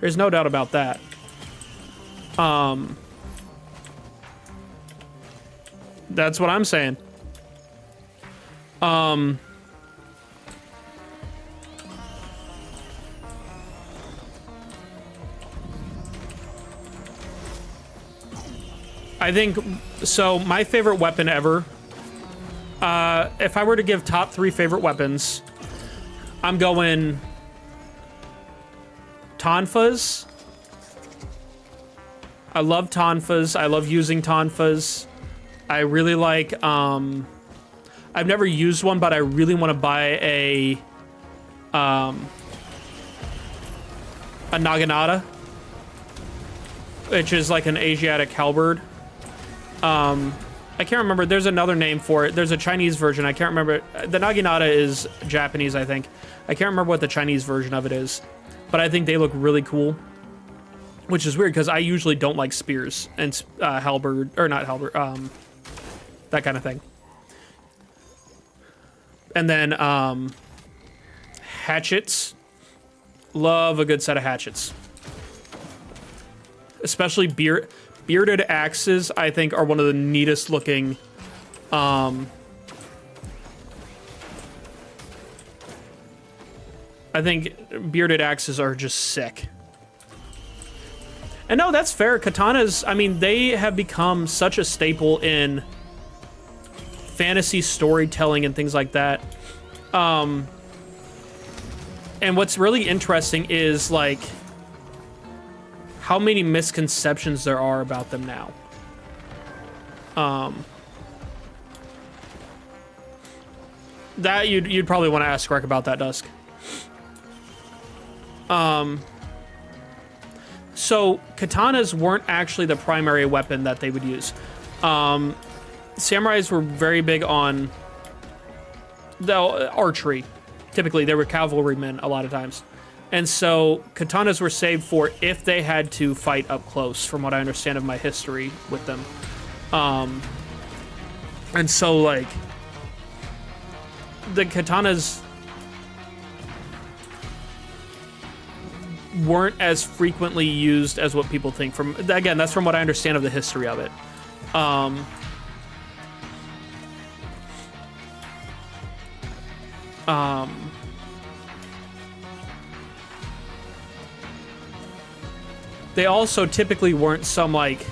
There's no doubt about that. That's what I'm saying. I think, so my favorite weapon ever, if I were to give top 3 favorite weapons, I'm going tonfas. I love tonfas. I love using tonfas. I really like, I've never used one, but I really want to buy a naginata, which is like an Asiatic halberd. I can't remember. There's another name for it. There's a Chinese version. I can't remember. The naginata is Japanese, I think. I can't remember what the Chinese version of it is, but I think they look really cool, which is weird because I usually don't like spears and halberd, or not halberd, that kind of thing. And then hatchets. Love a good set of hatchets. Especially bearded axes, I think, are one of the neatest looking. I think bearded axes are just sick. And no, that's fair. Katanas, I mean, they have become such a staple in fantasy storytelling and things like that. And what's really interesting is, like, how many misconceptions there are about them now. That you'd probably want to ask Greg about that, Dusk. So katanas weren't actually the primary weapon that they would use. Samurais were very big on the archery. Typically, they were cavalrymen a lot of times. And so katanas were saved for if they had to fight up close, from what I understand of my history with them. And so, like, the katanas weren't as frequently used as what people think. From, again, that's from what I understand of the history of it. They also typically weren't some, like,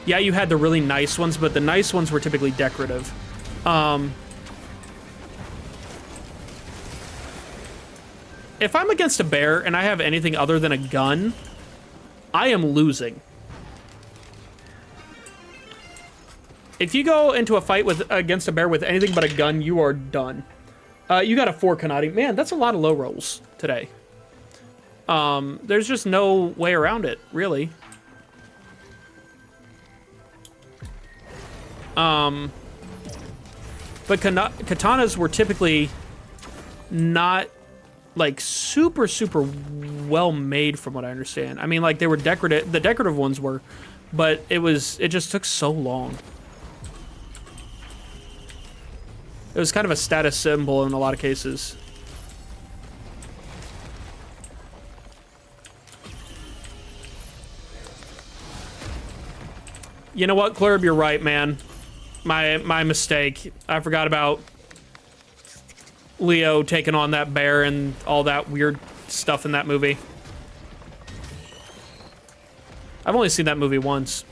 yeah, you had the really nice ones, but the nice ones were typically decorative. If I'm against a bear and I have anything other than a gun, I am losing. If you go into a fight against a bear with anything but a gun, you are done. You got a 4 Kanati. Man, that's a lot of low rolls today. There's just no way around it, really. But katanas were typically not, like, super well made from what I understand. I mean, like, they were decorative. The decorative ones were, but it just took so long. It was kind of a status symbol in a lot of cases. You know what, Clurb, you're right, man. My mistake. I forgot about Leo taking on that bear and all that weird stuff in that movie. I've only seen that movie once.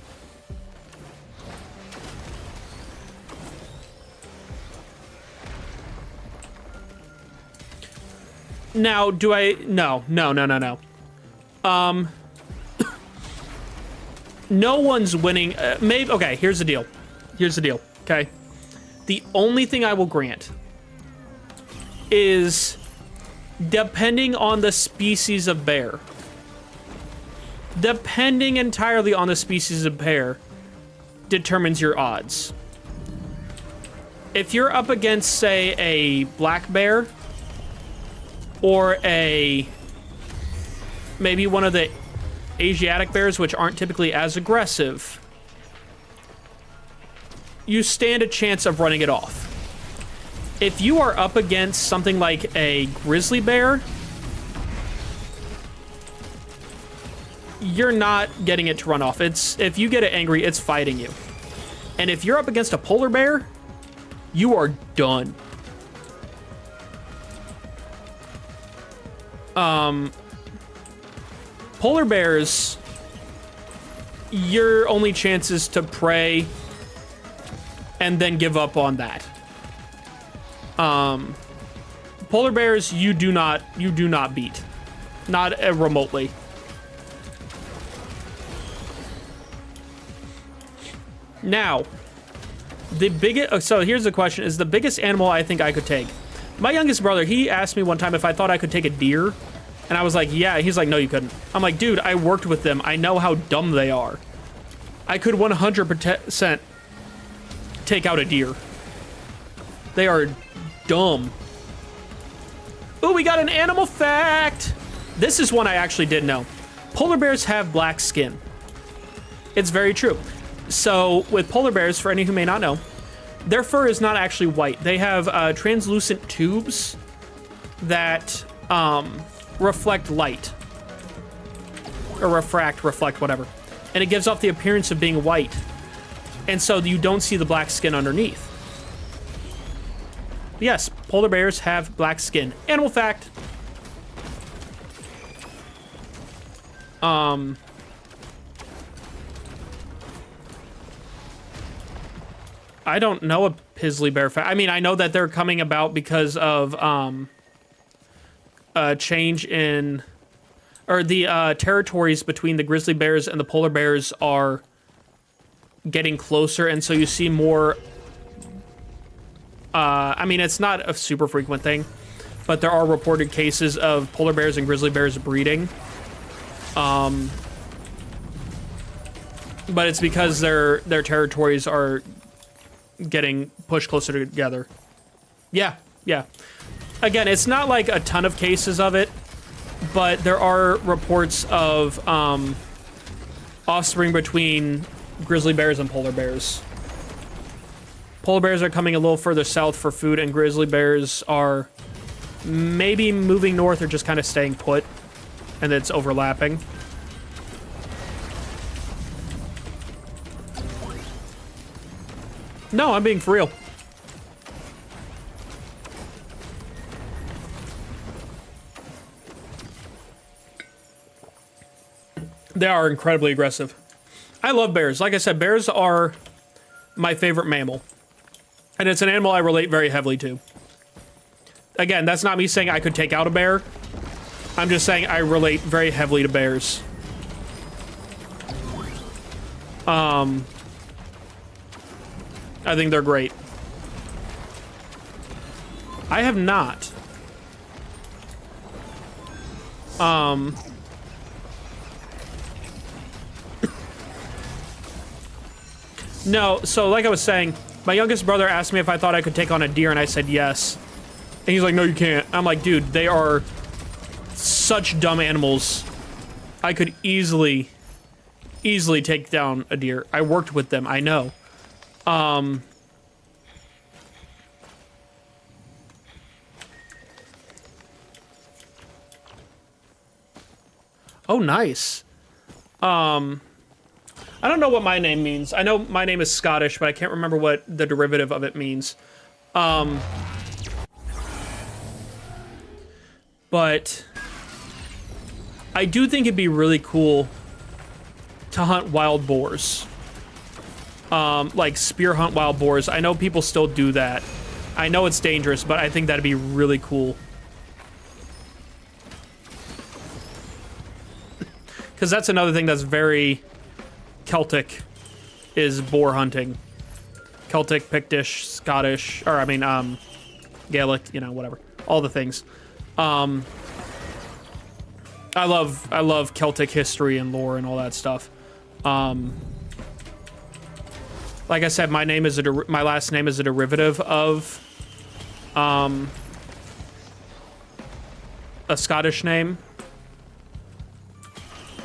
Now, do I... No. No one's winning. Maybe... Okay, here's the deal. Okay? The only thing I will grant is, depending on the species of bear, depending entirely on the species of bear, determines your odds. If you're up against, say, a black bear, or maybe one of the Asiatic bears, which aren't typically as aggressive, you stand a chance of running it off. If you are up against something like a grizzly bear, you're not getting it to run off. If you get it angry, it's fighting you. And if you're up against a polar bear, you are done. Polar bears, your only chance is to prey and then give up on that. Polar bears, you do not beat. Not remotely. Now, the biggest... So here's the question. Is the biggest animal I think I could take? My youngest brother, he asked me one time if I thought I could take a deer. And I was like, yeah. He's like, no, you couldn't. I'm like, dude, I worked with them. I know how dumb they are. I could 100% take out a deer. They are dumb. Ooh, we got an animal fact. This is one I actually did know. Polar bears have black skin. It's very true. So with polar bears, for any who may not know, their fur is not actually white. They have translucent tubes that reflect light. Or reflect, whatever. And it gives off the appearance of being white. And so you don't see the black skin underneath. Yes, polar bears have black skin. Animal fact. I don't know a Pizzly bear fact. I mean, I know that they're coming about because of a change in, or the territories between the grizzly bears and the polar bears are getting closer, and so you see more. I mean, it's not a super frequent thing, but there are reported cases of polar bears and grizzly bears breeding. But it's because their territories are getting pushed closer together. Yeah. Again, it's not like a ton of cases of it, but there are reports of offspring between grizzly bears and polar bears. Polar bears are coming a little further south for food, and grizzly bears are maybe moving north or just kind of staying put, and it's overlapping. No, I'm being for real. They are incredibly aggressive. I love bears. Like I said, bears are my favorite mammal. And it's an animal I relate very heavily to. Again, that's not me saying I could take out a bear. I'm just saying I relate very heavily to bears. I think they're great. I have not. No, so like I was saying, my youngest brother asked me if I thought I could take on a deer, and I said yes. And he's like, no, you can't. I'm like, dude, they are such dumb animals. I could easily take down a deer. I worked with them, I know. Oh, nice. I don't know what my name means. I know my name is Scottish, but I can't remember what the derivative of it means. But I do think it'd be really cool to hunt wild boars. Like spear hunt wild boars. I know people still do that. I know it's dangerous, but I think that'd be really cool. Because that's another thing that's very Celtic, is boar hunting. Celtic, Pictish, Scottish, or I mean, Gaelic, you know, whatever. All the things. I love Celtic history and lore and all that stuff. Like I said, my last name is a derivative of a Scottish name.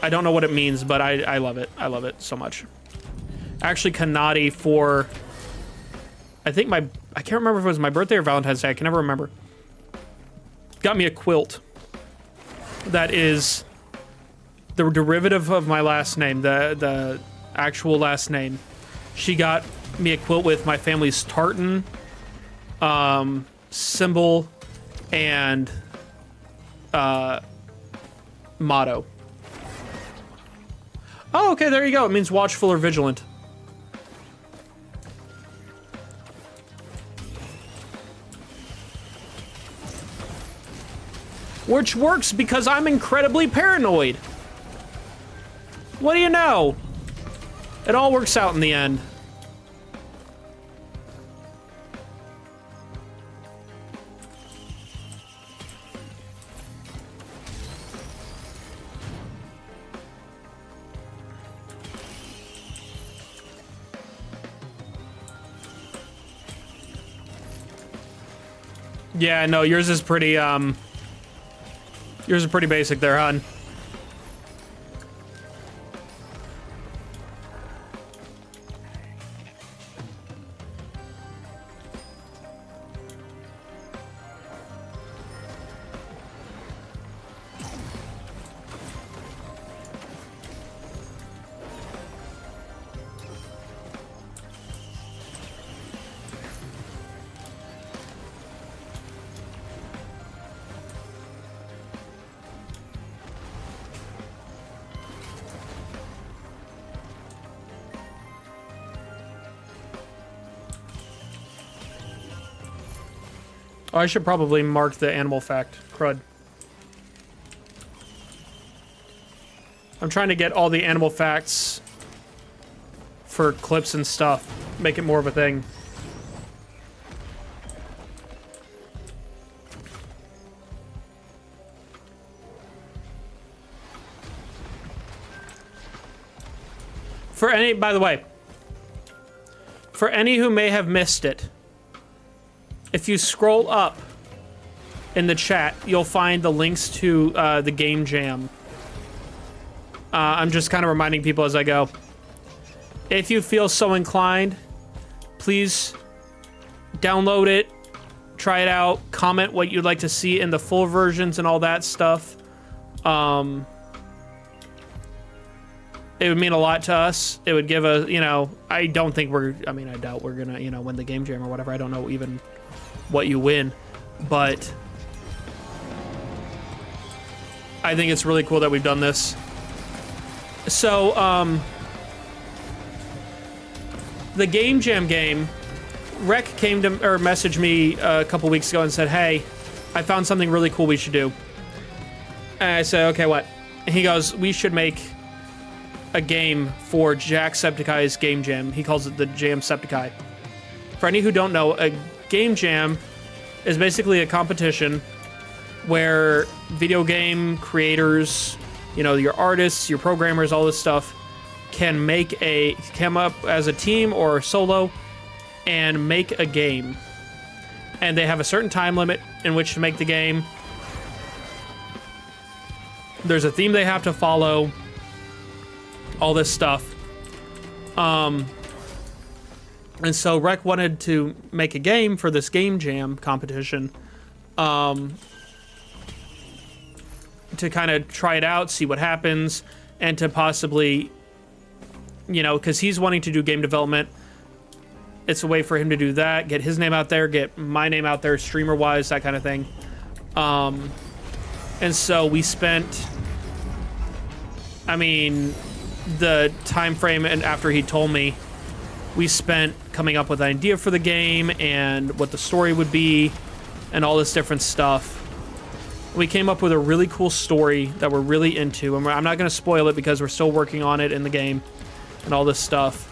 I don't know what it means, but I love it. I love it so much. Actually, Kanadi for, I can't remember if it was my birthday or Valentine's Day. I can never remember. Got me a quilt that is the derivative of my last name, the actual last name. She got me a quilt with my family's tartan, symbol, and motto. Oh, okay, there you go. It means watchful or vigilant. Which works because I'm incredibly paranoid. What do you know? It all works out in the end. Yeah, no, yours is pretty basic there, hon. Oh, I should probably mark the animal fact. Crud. I'm trying to get all the animal facts for clips and stuff. Make it more of a thing. For any, by the way, for any who may have missed it, if you scroll up in the chat, you'll find the links to the game jam. I'm just kind of reminding people as I go. If you feel so inclined, please download it, try it out, comment what you'd like to see in the full versions and all that stuff. It would mean a lot to us. It would give a, you know, I doubt we're gonna, you know, win the game jam or whatever. I don't know even what you win, but I think it's really cool that we've done this. So, the Game Jam game, Rec came to, or messaged me a couple weeks ago and said, hey, I found something really cool we should do. And I said, okay, what? And he goes, we should make a game for Jacksepticeye's Game Jam. He calls it the Jamsepticeye. For any who don't know, a Game Jam is basically a competition where video game creators, you know, your artists, your programmers, all this stuff, can come up as a team or solo and make a game. And they have a certain time limit in which to make the game. There's a theme they have to follow. All this stuff. And so Rec wanted to make a game for this Game Jam competition. To kind of try it out, see what happens, and to possibly, you know, because he's wanting to do game development. It's a way for him to do that, get his name out there, get my name out there, streamer-wise, that kind of thing. And so we spent, I mean, the time frame, and after he told me, we spent coming up with an idea for the game and what the story would be and all this different stuff. We came up with a really cool story that we're really into, and I'm not going to spoil it because we're still working on it in the game and all this stuff.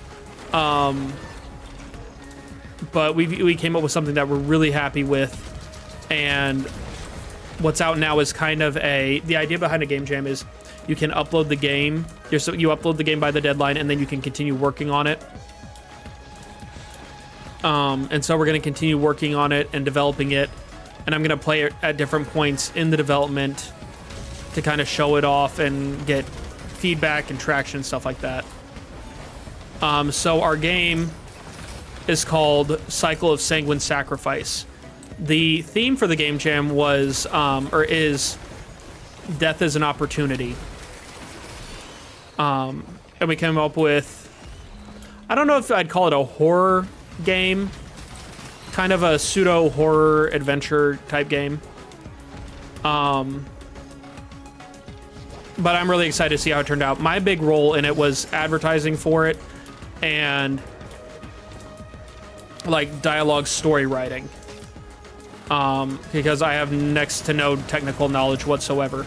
But we came up with something that we're really happy with, and what's out now is kind of the idea behind a Game Jam is you can upload the game. You upload the game by the deadline, and then you can continue working on it. And so we're going to continue working on it and developing it, and I'm going to play it at different points in the development to kind of show it off and get feedback and traction and stuff like that. So our game is called Cycle of Sanguine Sacrifice. The theme for the Game Jam was, or is, Death is an Opportunity. And we came up with, I don't know if I'd call it a horror game, kind of a pseudo horror adventure type game. But I'm really excited to see how it turned out. My big role in it was advertising for it and like dialogue story writing. Because I have next to no technical knowledge whatsoever.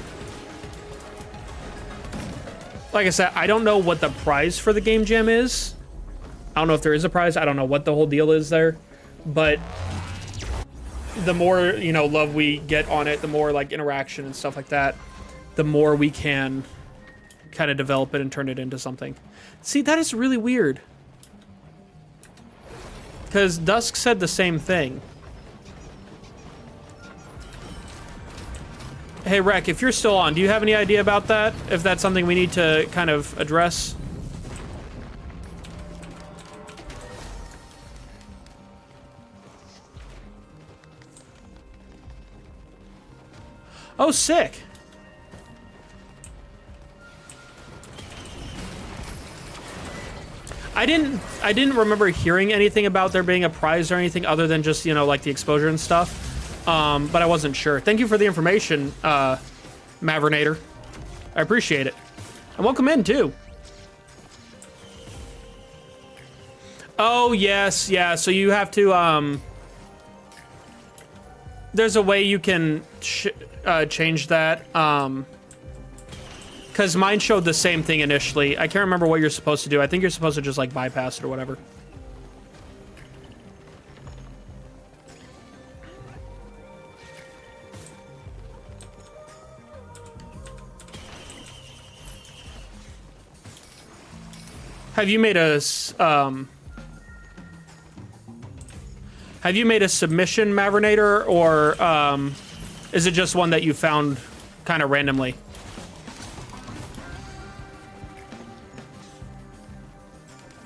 Like I said, I don't know what the prize for the Game Jam is. I don't know if there is a prize. I don't know what the whole deal is there. But the more, you know, love we get on it, the more like interaction and stuff like that, the more we can kind of develop it and turn it into something. See, that is really weird. Because Dusk said the same thing. Hey, Rec, if you're still on, do you have any idea about that? If that's something we need to kind of address? Oh, sick. I didn't remember hearing anything about there being a prize or anything other than just, you know, like the exposure and stuff. But I wasn't sure. Thank you for the information, Mavernator. I appreciate it. And welcome in, too. Oh, yes, yeah. So you have to, there's a way you can change that. Because mine showed the same thing initially. I can't remember what you're supposed to do. I think you're supposed to just, like, bypass it or whatever. Have you made a submission, Mavernator, or is it just one that you found kind of randomly?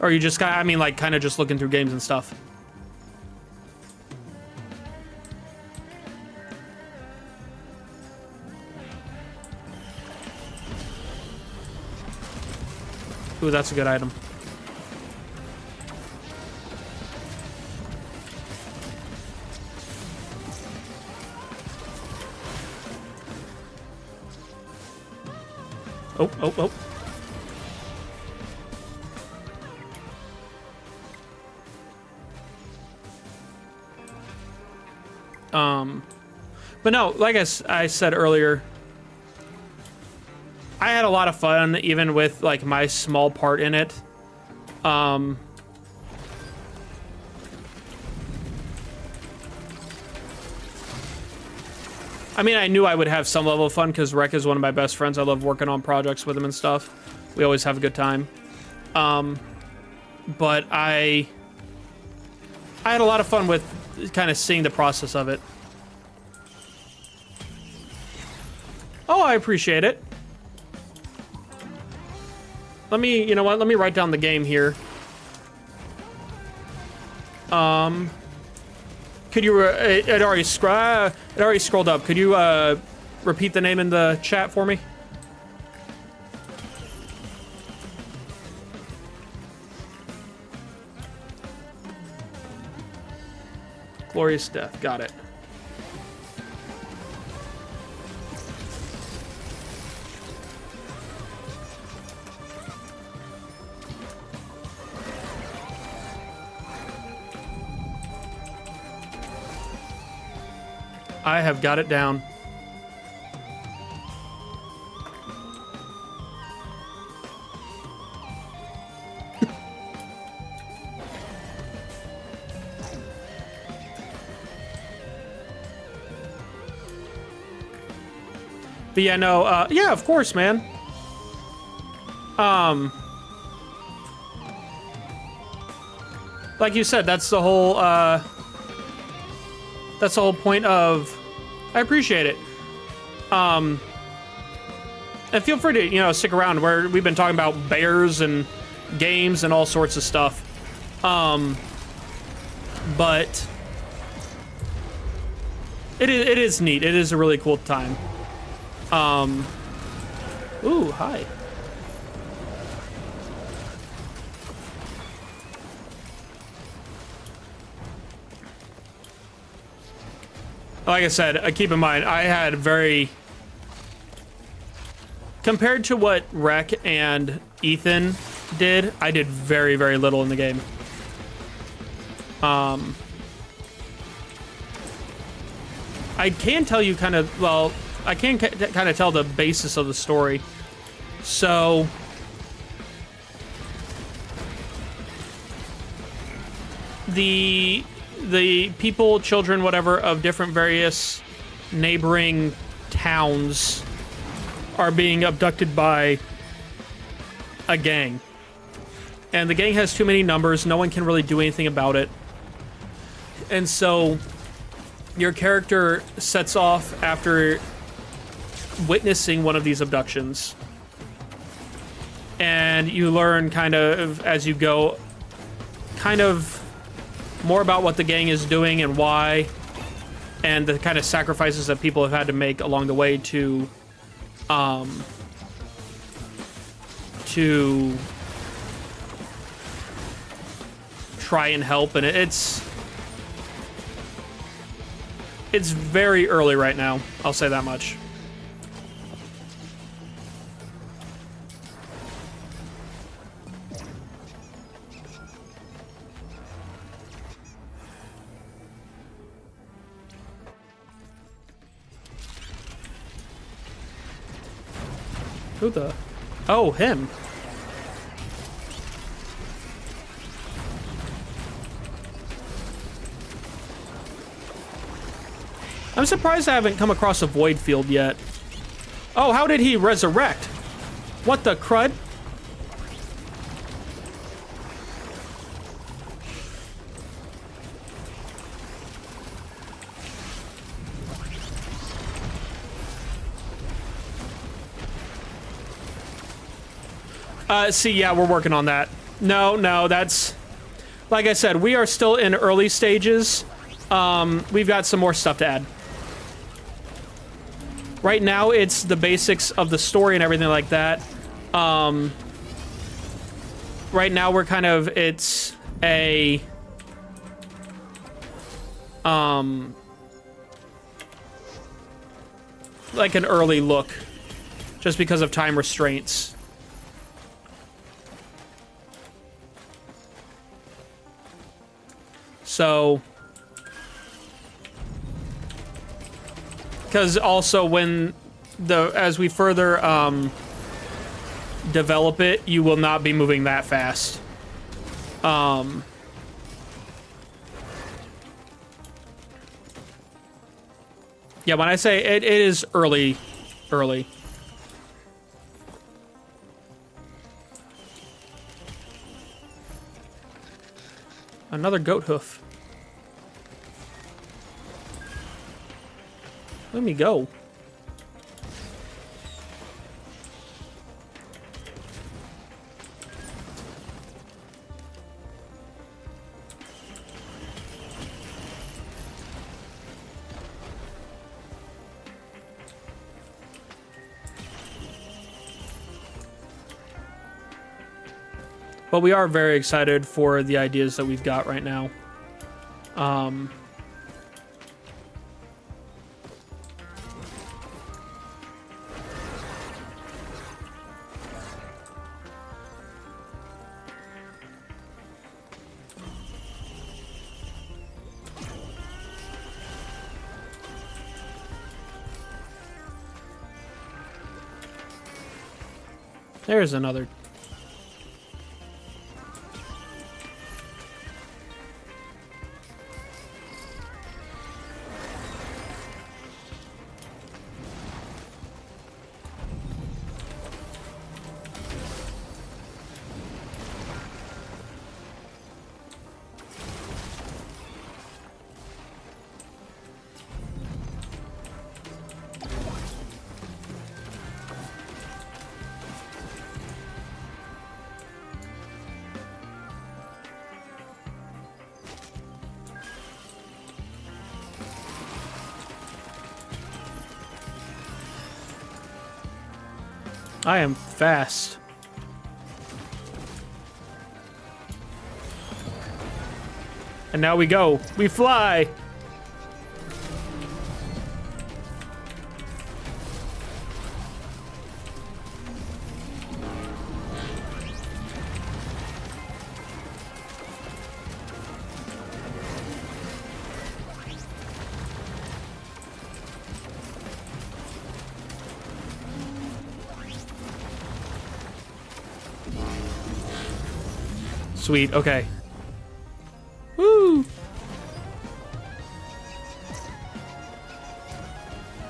Or you just got, I mean, like, kind of just looking through games and stuff? Ooh, that's a good item. Oh, oh, oh. But no, like I said earlier, I had a lot of fun, even with like my small part in it. I mean, I knew I would have some level of fun because Rek is one of my best friends. I love working on projects with him and stuff. We always have a good time. But I had a lot of fun with kind of seeing the process of it. Oh, I appreciate it. Let me, you know what? Let me write down the game here. Could you, it already scrolled up. Could you, repeat the name in the chat for me? Glorious Death, got it. I have got it down. But yeah, no, yeah, of course, man. Like you said, that's the whole point of, I appreciate it. And feel free to, you know, stick around where we've been talking about bears and games and all sorts of stuff. But it is neat. It is a really cool time. Ooh, hi. Like I said, keep in mind, I had compared to what Rek and Ethan did, I did very, very little in the game. I can tell you kind of, well, I can kind of tell the basis of the story. So, the people, children, whatever, of different various neighboring towns are being abducted by a gang. And the gang has too many numbers. No one can really do anything about it. And so your character sets off after witnessing one of these abductions. And you learn kind of, as you go, kind of more about what the gang is doing and why, and the kind of sacrifices that people have had to make along the way to try and help. And it's very early right now, I'll say that much. Who the? Oh, him. I'm surprised I haven't come across a void field yet. Oh, how did he resurrect? What the crud? See, yeah, we're working on that. No, that's... Like I said, we are still in early stages. We've got some more stuff to add. Right now, it's the basics of the story and everything like that. Right now, we're kind of... It's a... like an early look. Just because of time restraints. So, because also when as we further develop it, you will not be moving that fast. Yeah, when I say it is early. Another goat hoof. Let me go. But we are very excited for the ideas that we've got right now. There's another. I am fast. And now we go. We fly. Sweet, okay. Woo!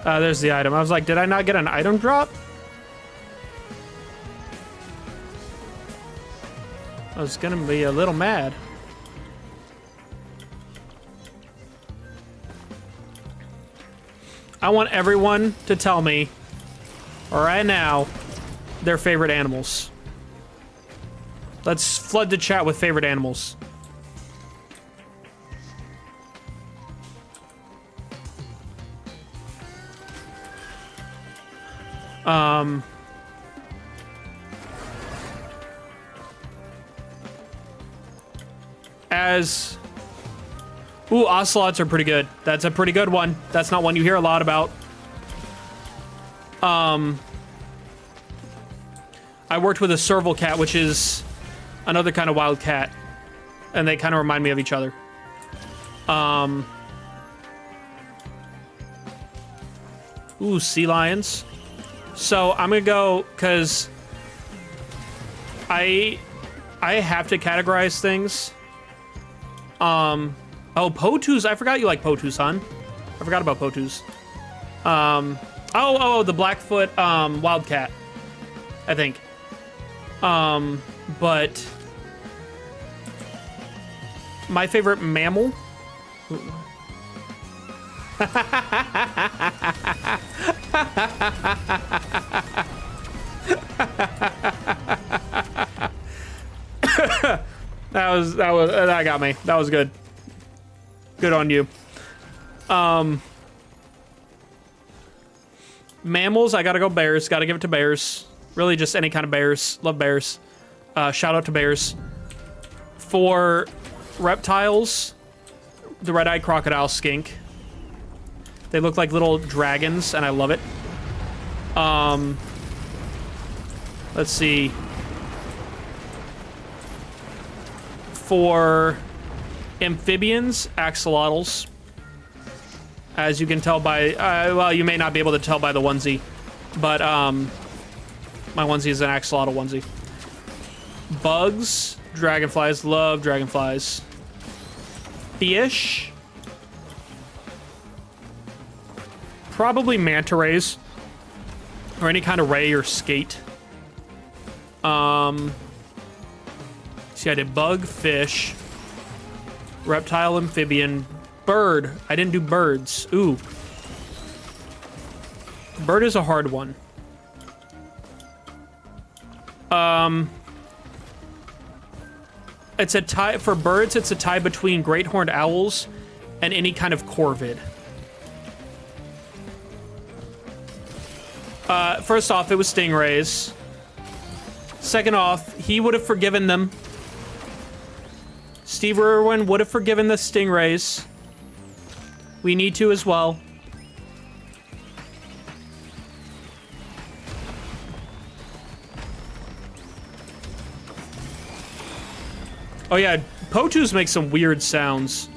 There's the item. I was like, did I not get an item drop? I was gonna be a little mad. I want everyone to tell me right now their favorite animals. Let's flood the chat with favorite animals. Ooh, ocelots are pretty good. That's a pretty good one. That's not one you hear a lot about. I worked with a serval cat, which is another kind of wild cat, and they kind of remind me of each other. Ooh, sea lions. So I'm gonna go because I have to categorize things. Oh, Potus. I forgot you like Potus, hon. I forgot about Potus. Oh, the Blackfoot wildcat, I think. But my favorite mammal. That got me. That was good. Good on you. Mammals, I gotta go bears. Gotta give it to bears. Really just any kind of bears. Love bears. Shout out to bears. For reptiles, the red-eyed crocodile skink. They look like little dragons, and I love it. Let's see. For amphibians, axolotls. As you can tell by, well, you may not be able to tell by the onesie, but, My onesie is an axolotl onesie. Bugs, dragonflies, love dragonflies. Fish. Probably manta rays. Or any kind of ray or skate. See, I did bug, fish, reptile, amphibian, bird. I didn't do birds. Ooh. Bird is a hard one. It's a tie for birds. It's a tie between great horned owls and any kind of corvid. First off, it was stingrays. Second off, he would have forgiven them. Steve Irwin would have forgiven the stingrays. We need to as well. Oh yeah, Potus make some weird sounds.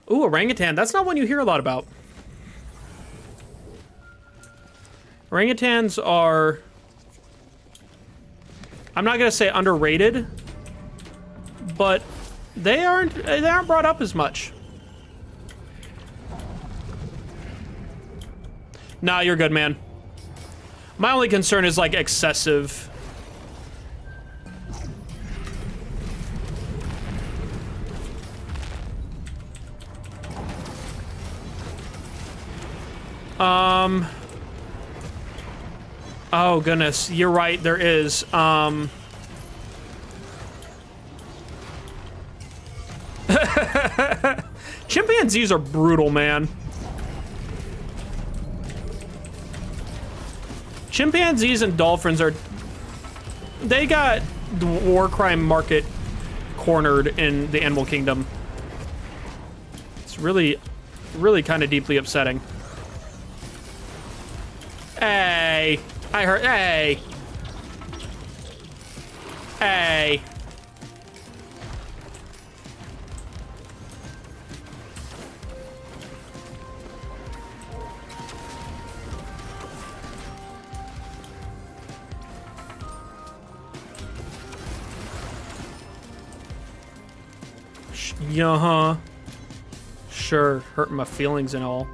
Ooh, orangutan. That's not one you hear a lot about. Orangutans are... I'm not gonna say underrated, but they aren't brought up as much. Nah, you're good, man. My only concern is like excessive. Oh goodness, you're right, there is. Chimpanzees are brutal, man. Chimpanzees and dolphins are... They got the war crime market cornered in the animal kingdom. It's really, really kind of deeply upsetting. Hey, I heard, hey. Hey. Yeah, sure, hurting my feelings and all.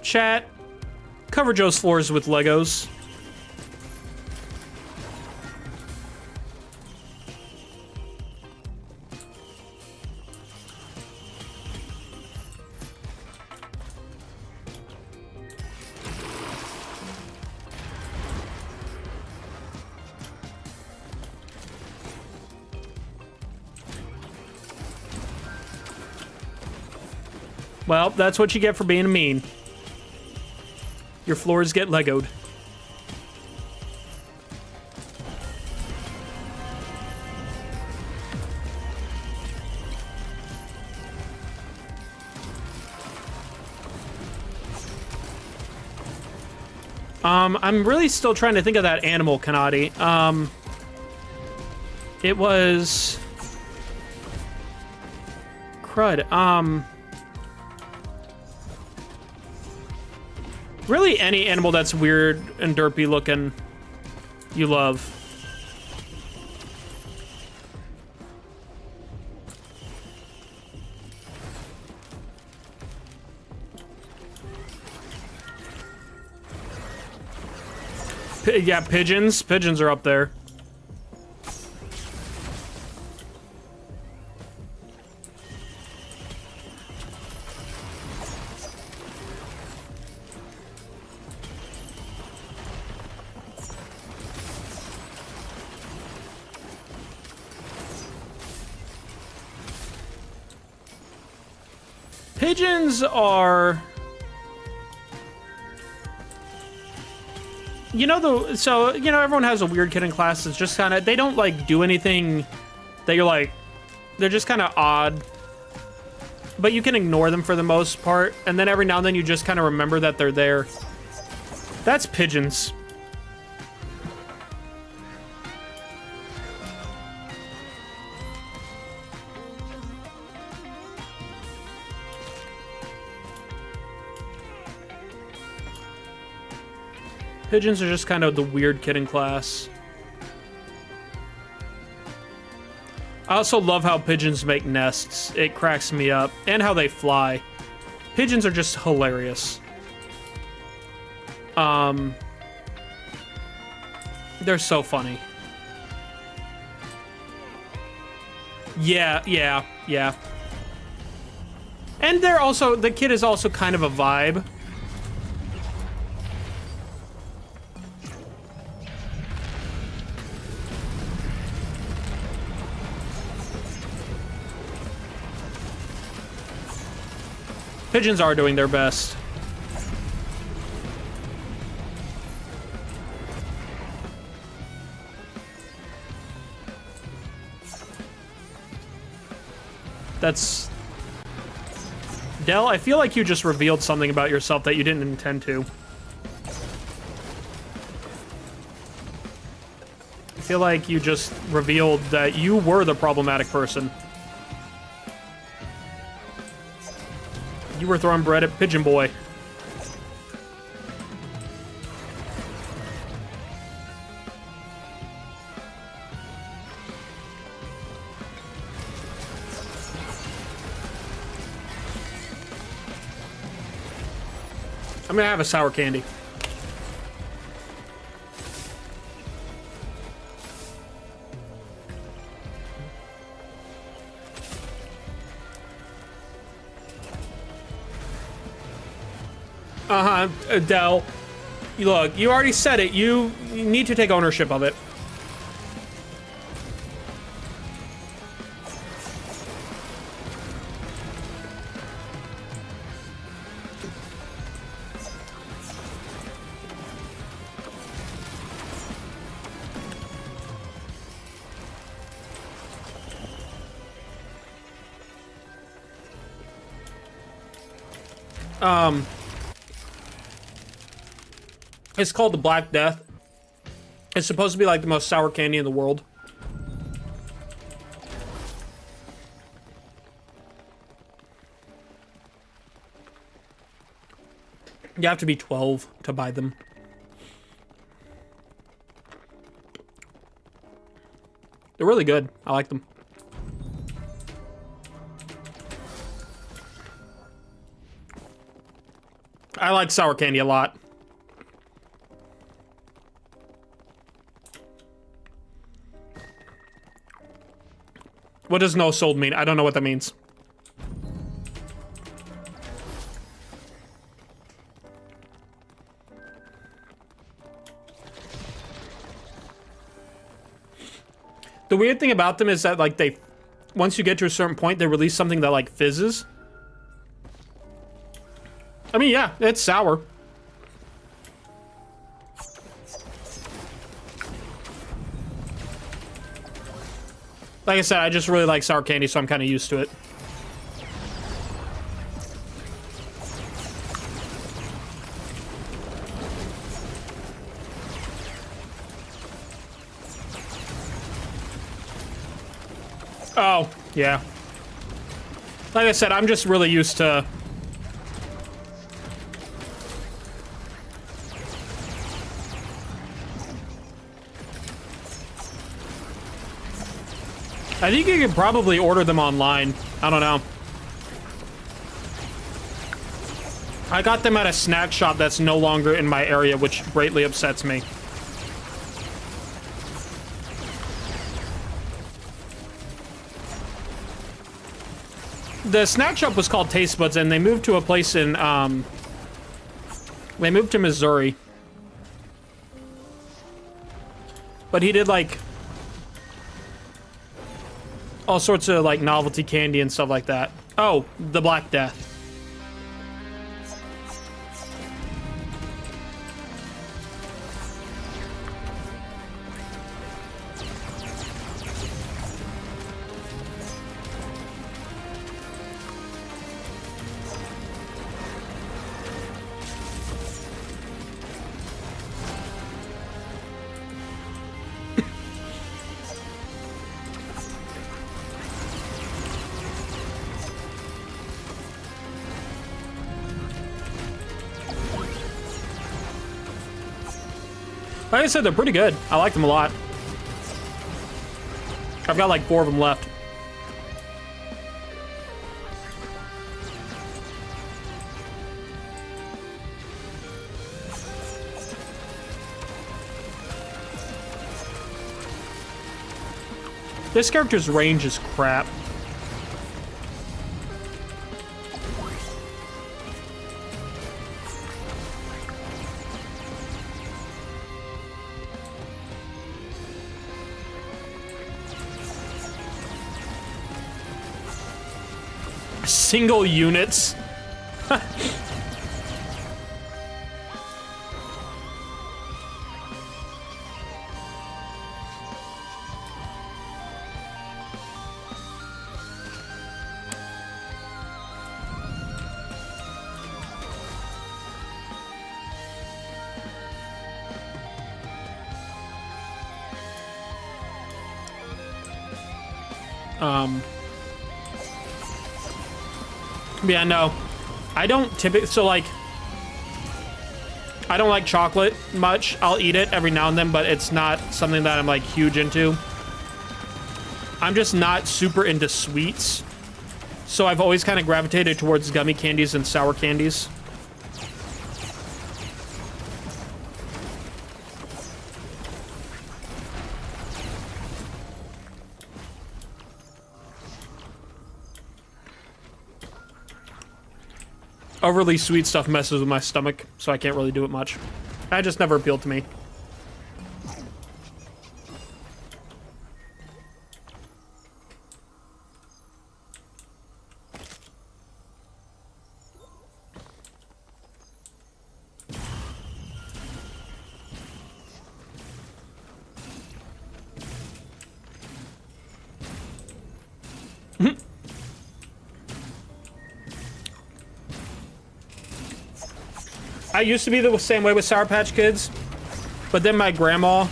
Chat, cover Joe's floors with Legos. Well, that's what you get for being mean. Your floors get Legoed. I'm really still trying to think of that animal, Kanadi. It was... Crud, really any animal that's weird and derpy looking, you love. Yeah, pigeons. Pigeons are up there. Pigeons are... You know, everyone has a weird kid in class. It's just kind of, they don't, like, do anything that you're like, they're just kind of odd. but you can ignore them for the most part, and then every now and then you just kind of remember that they're there. That's pigeons. Pigeons are just kind of the weird kid in class. I also love how pigeons make nests. It cracks me up. And how they fly. Pigeons are just hilarious. They're so funny. Yeah. And they're also, the kid is also kind of a vibe. Pigeons are doing their best. That's... Dell, I feel like you just revealed something about yourself that you didn't intend to. I feel like you just revealed that you were the problematic person. You were throwing bread at Pigeon Boy. I'm gonna have a sour candy. Adele. Look, you already said it. You need to take ownership of it. It's called the Black Death. It's supposed to be like the most sour candy in the world. You have to be 12 to buy them. They're really good. I like them. I like sour candy a lot. What does no sold mean? I don't know what that means. The weird thing about them is that, like, they... Once you get to a certain point, they release something that, like, fizzes. I mean, yeah, it's sour. Like I said, I just really like sour candy, so I'm kind of used to it. Oh, yeah. Like I said, I'm just really used to... I think you could probably order them online. I don't know. I got them at a snack shop that's no longer in my area, which greatly upsets me. The snack shop was called Taste Buds, and they moved to a place in, they moved to Missouri. But he did, like, all sorts of, like, novelty candy and stuff like that. Oh, the Black Death. Like I said, they're pretty good. I like them a lot. I've got like 4 of them left. This character's range is crap. Single units. Yeah, no. I don't typically, so like, I don't like chocolate much. I'll eat it every now and then, but it's not something that I'm like huge into. I'm just not super into sweets. So I've always kind of gravitated towards gummy candies and sour candies. Overly sweet stuff messes with my stomach, so I can't really do it much. That just never appealed to me. I used to be the same way with Sour Patch Kids, but then my grandma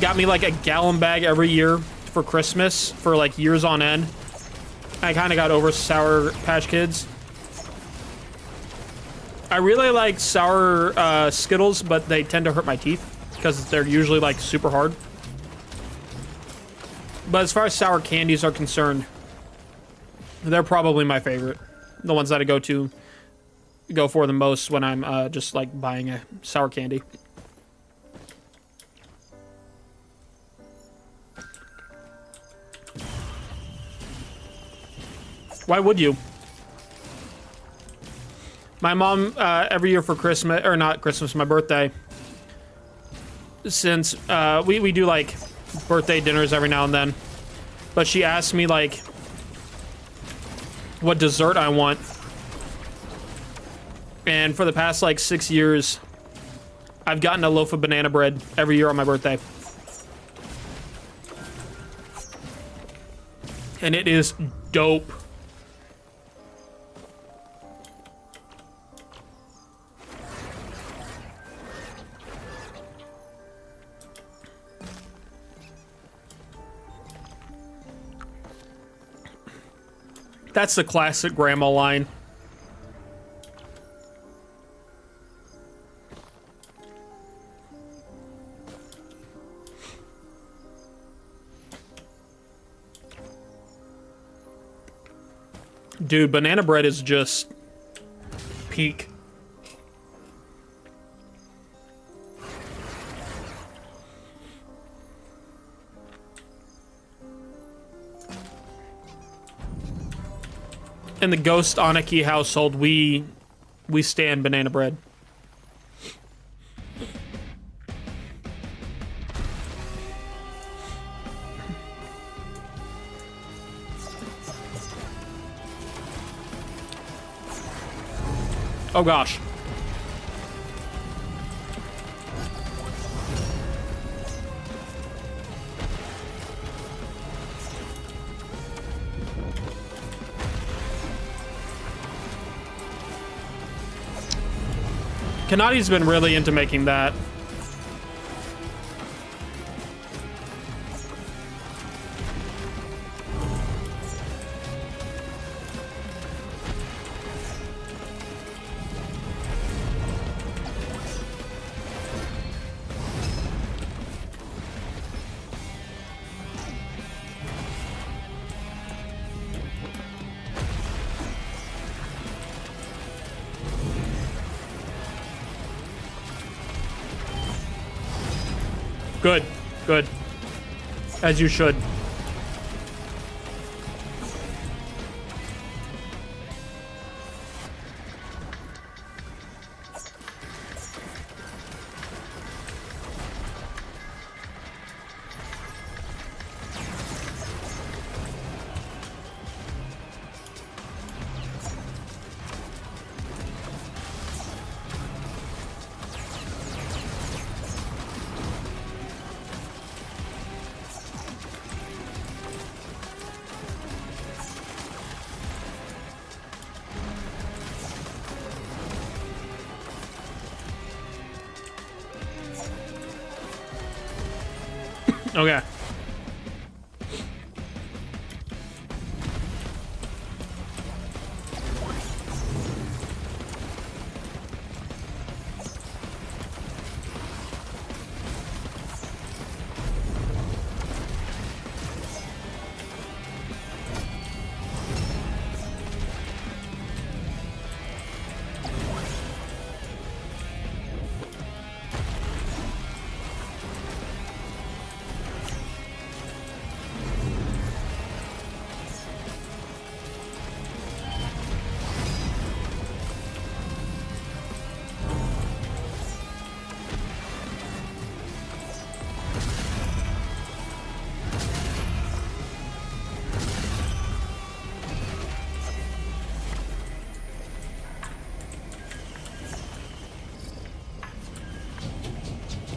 got me like a gallon bag every year for Christmas for like years on end. I kind of got over Sour Patch Kids. I really like sour Skittles, but they tend to hurt my teeth because they're usually like super hard. But as far as sour candies are concerned, they're probably my favorite. The ones that I go for the most when I'm just like buying a sour candy. Why would you? My mom, every year for Christmas, or not Christmas, my birthday, since we do like birthday dinners every now and then, but she asked me like what dessert I want. And for the past like 6 years, I've gotten a loaf of banana bread every year on my birthday. And it is dope. That's the classic grandma line. Dude, banana bread is just peak. In the Ghost Aniki household, we stand banana bread. Oh gosh. Kanati's been really into making that. Good. Good. As you should. Okay.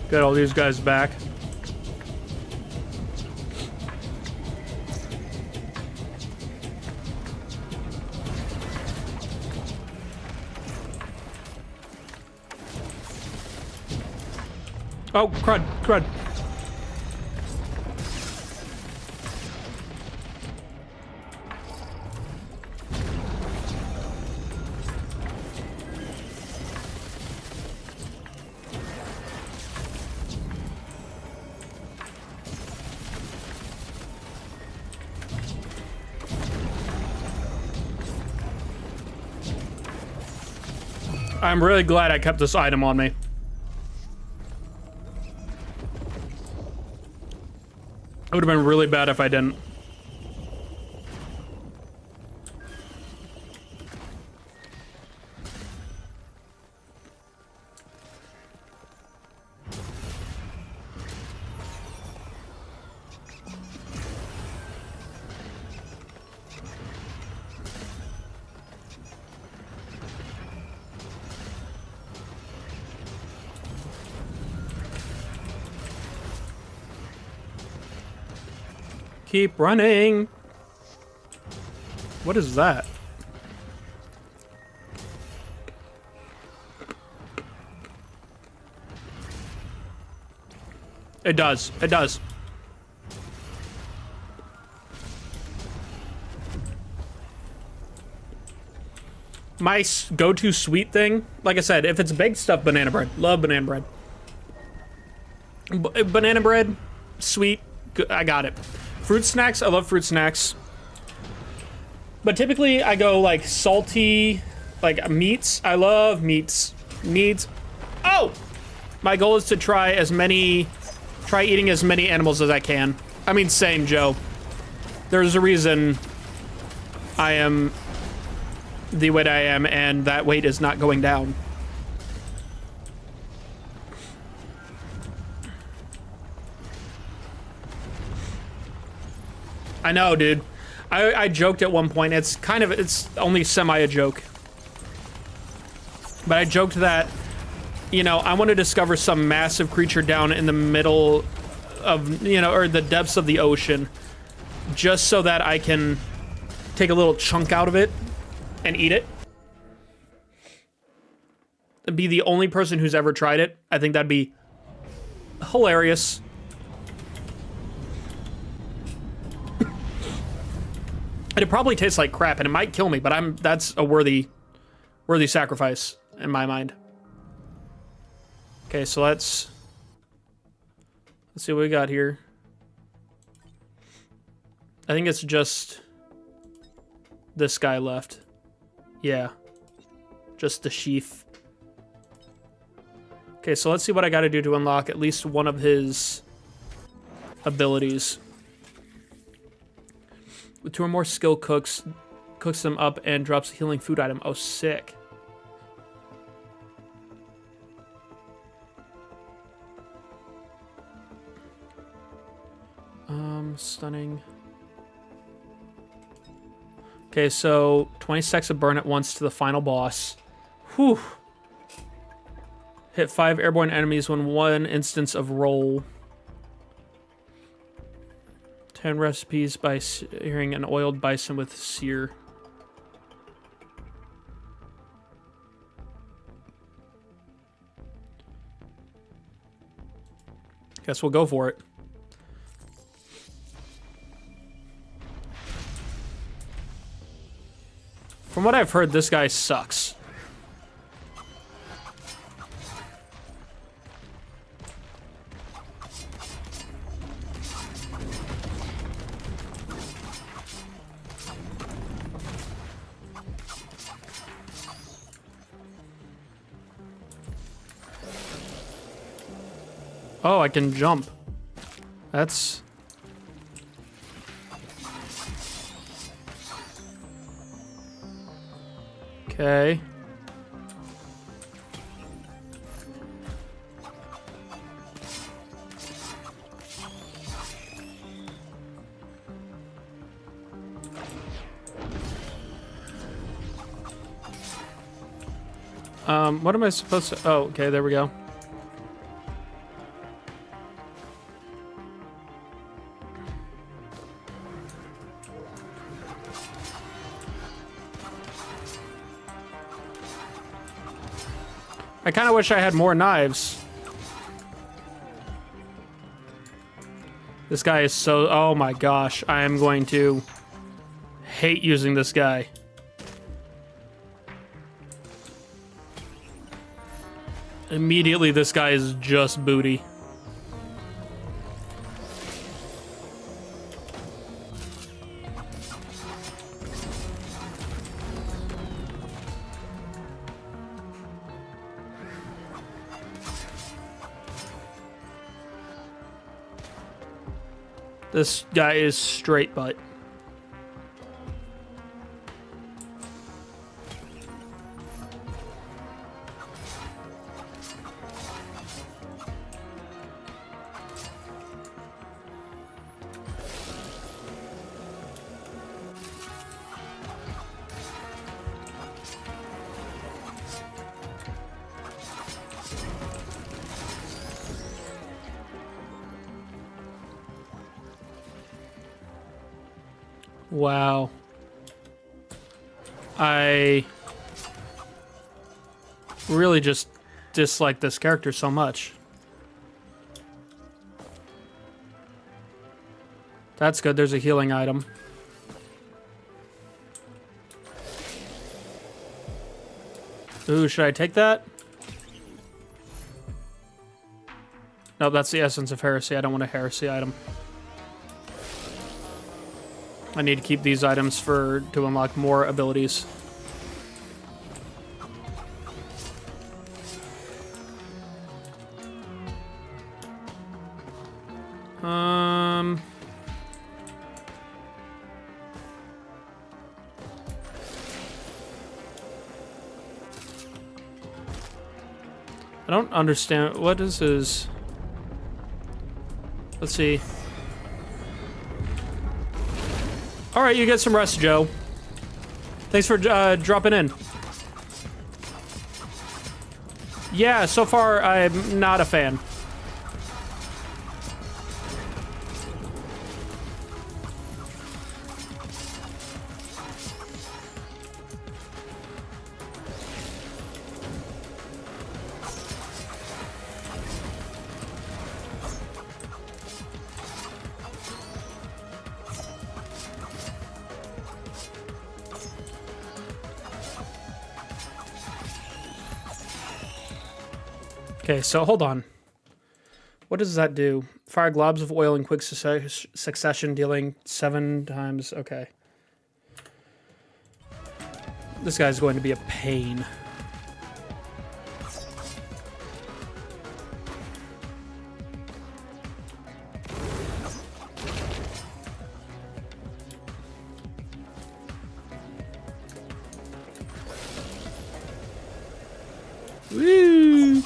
Get all these guys back. Oh, crud, crud. I'm really glad I kept this item on me. It would have been really bad if I didn't. Keep running. What is that? It does. It does. My go-to sweet thing, like I said, if it's baked stuff, banana bread. Love banana bread. Banana bread, sweet, I got it. Fruit snacks, I love fruit snacks. But typically I go like salty, like meats. I love meats. Meats. Oh! My goal is to try eating as many animals as I can. I mean, same, Joe. There's a reason I am the weight I am, and that weight is not going down. I know, dude. I joked at one point. It's only semi a joke. But I joked that, you know, I want to discover some massive creature down in the middle of, you know, or the depths of the ocean, just so that I can take a little chunk out of it and eat it. Be the only person who's ever tried it. I think that'd be hilarious. It probably tastes like crap, and it might kill me, but that's a worthy sacrifice in my mind. Okay, so let's see what we got here. I think it's just this guy left. Yeah, just the sheath. Okay, so let's see what I got to do to unlock at least one of his abilities. With 2 or more skill cooks them up and drops a healing food item. Oh, sick. Stunning. Okay, so 20 stacks of burn at once to the final boss. Whew. Hit 5 airborne enemies when 1 instance of roll. 10 recipes by searing an oiled bison with sear. Guess we'll go for it. From what I've heard, this guy sucks. Oh, I can jump. That's... Okay. What am I supposed to... Oh, okay, there we go. I kind of wish I had more knives. This guy is so... Oh my gosh. I am going to hate using this guy. Immediately, this guy is just booty. This guy is straight butt. Wow. I really just dislike this character so much. That's good. There's a healing item. Ooh, should I take that? No, that's the essence of heresy. I don't want a heresy item. I need to keep these items to unlock more abilities. I don't understand. What is his... Let's see. All right, you get some rest, Joe. Thanks for dropping in. Yeah, so far I'm not a fan. Okay, so hold on. What does that do? Fire globs of oil in quick succession, dealing 7 times. Okay. This guy's going to be a pain. Woo!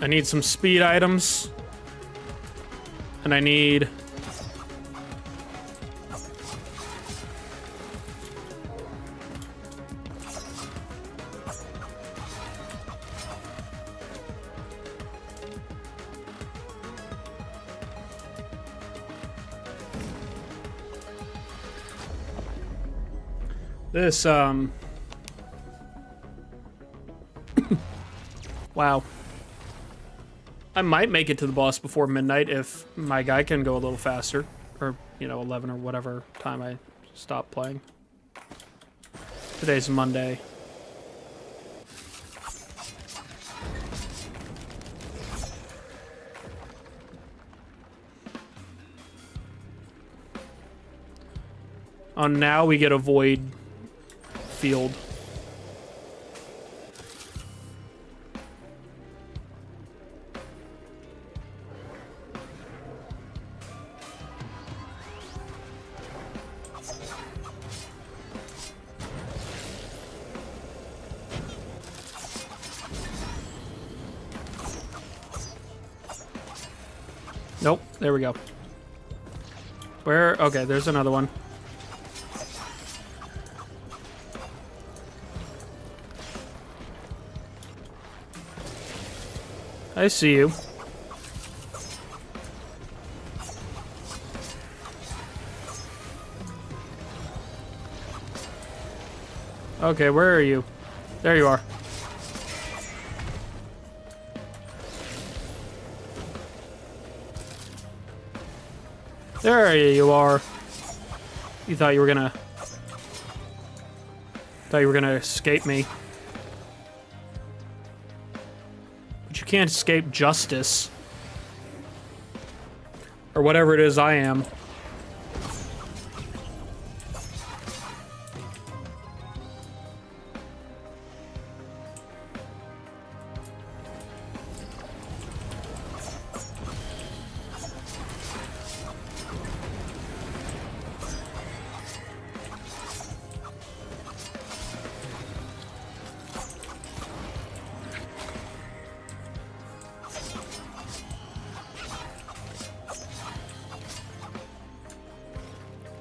I need some speed items. And I need... This, wow. I might make it to the boss before midnight if my guy can go a little faster. Or, you know, 11 or whatever time I stop playing. Today's Monday. Oh, now we get a void field. Nope, there we go. Where? Okay, there's another one. I see you. Okay, where are you? There you are. There you are. You thought you were gonna... escape me. But you can't escape justice. Or whatever it is I am.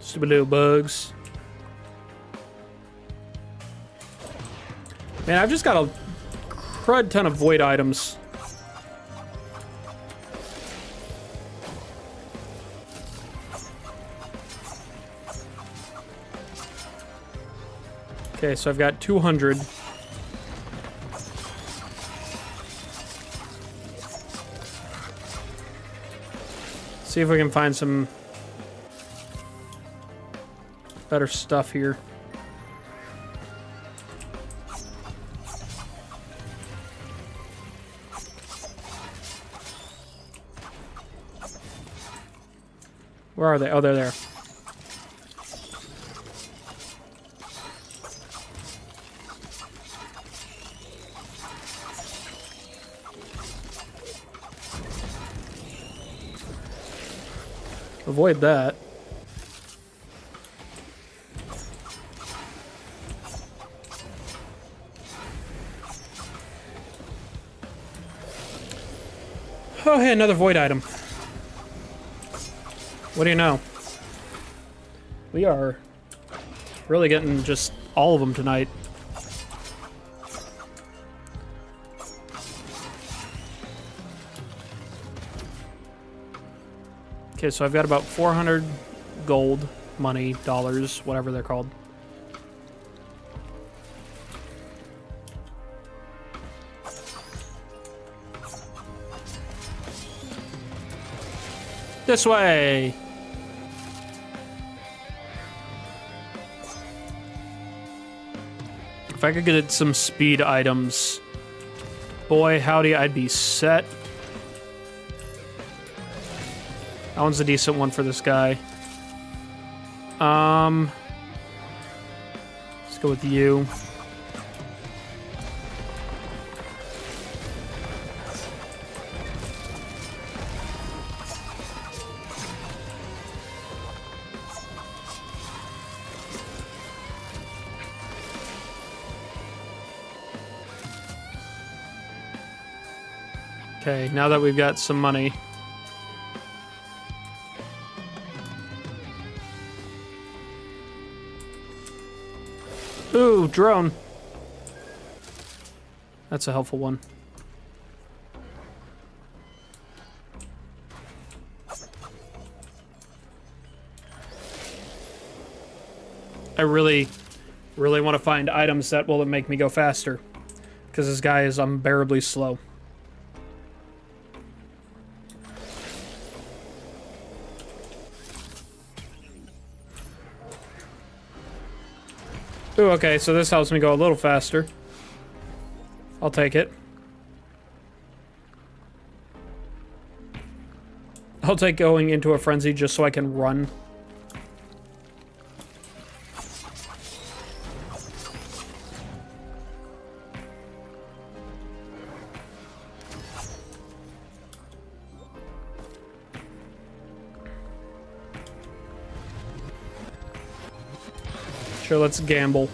Stupid little bugs. Man, I've just got a crud ton of void items. Okay, so I've got 200. See if we can find some better stuff here. Where are they? Oh, they're there. Avoid that. Oh, hey, another void item. What do you know? We are really getting just all of them tonight. Okay, so I've got about 400 gold, money, dollars, whatever they're called. This way! If I could get some speed items, boy, howdy, I'd be set. That one's a decent one for this guy. Let's go with you. Okay, now that we've got some money. Ooh, drone. That's a helpful one. I really want to find items that will make me go faster, because this guy is unbearably slow. Ooh, okay, so this helps me go a little faster. I'll take it. I'll take going into a frenzy just so I can run. Sure, let's gamble.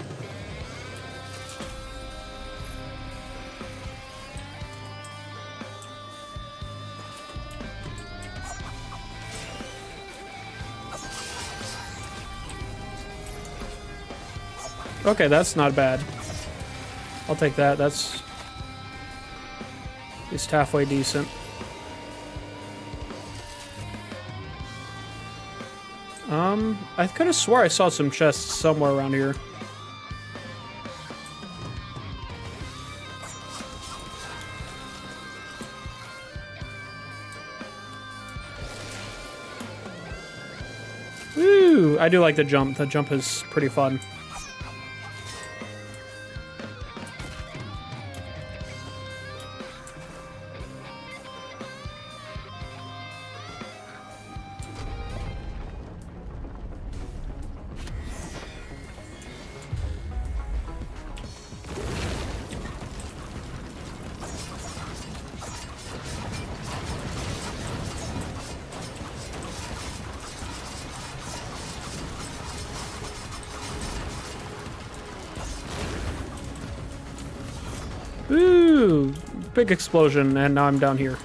Okay, that's not bad. I'll take that. That's at least halfway decent. I could have swore I saw some chests somewhere around here. Woo! I do like the jump. The jump is pretty fun. Ooh, big explosion, and now I'm down here.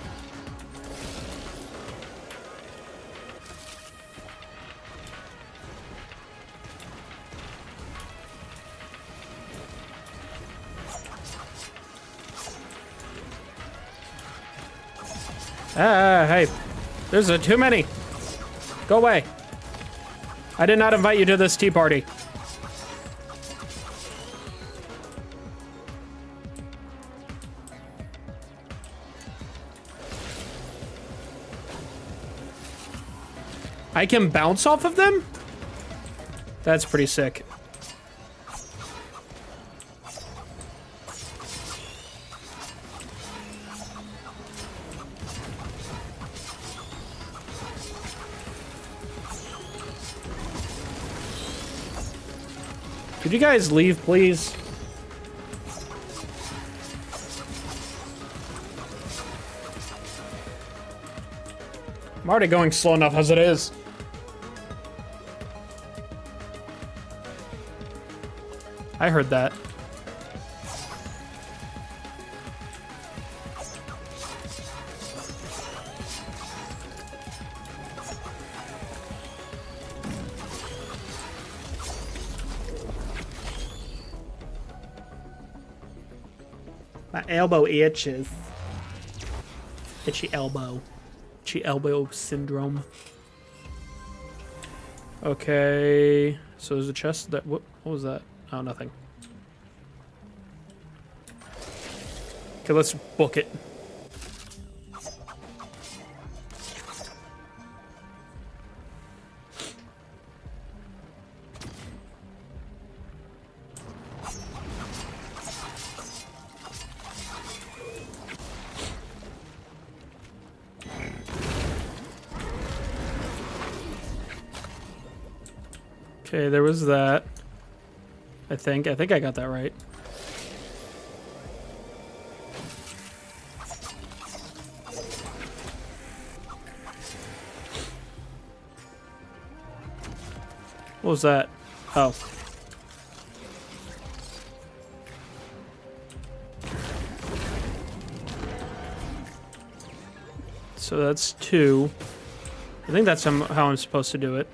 Hey, there's too many. Go away. I did not invite you to this tea party. I can bounce off of them? That's pretty sick. Could you guys leave, please? I'm already going slow enough as it is. I heard that. My elbow itches. Itchy elbow. Itchy elbow syndrome. Okay. So there's a chest that... What was that? Oh, nothing. Okay, let's book it. Okay, there was that. I think I got that right. What was that? Oh. So that's 2. I think that's how I'm supposed to do it.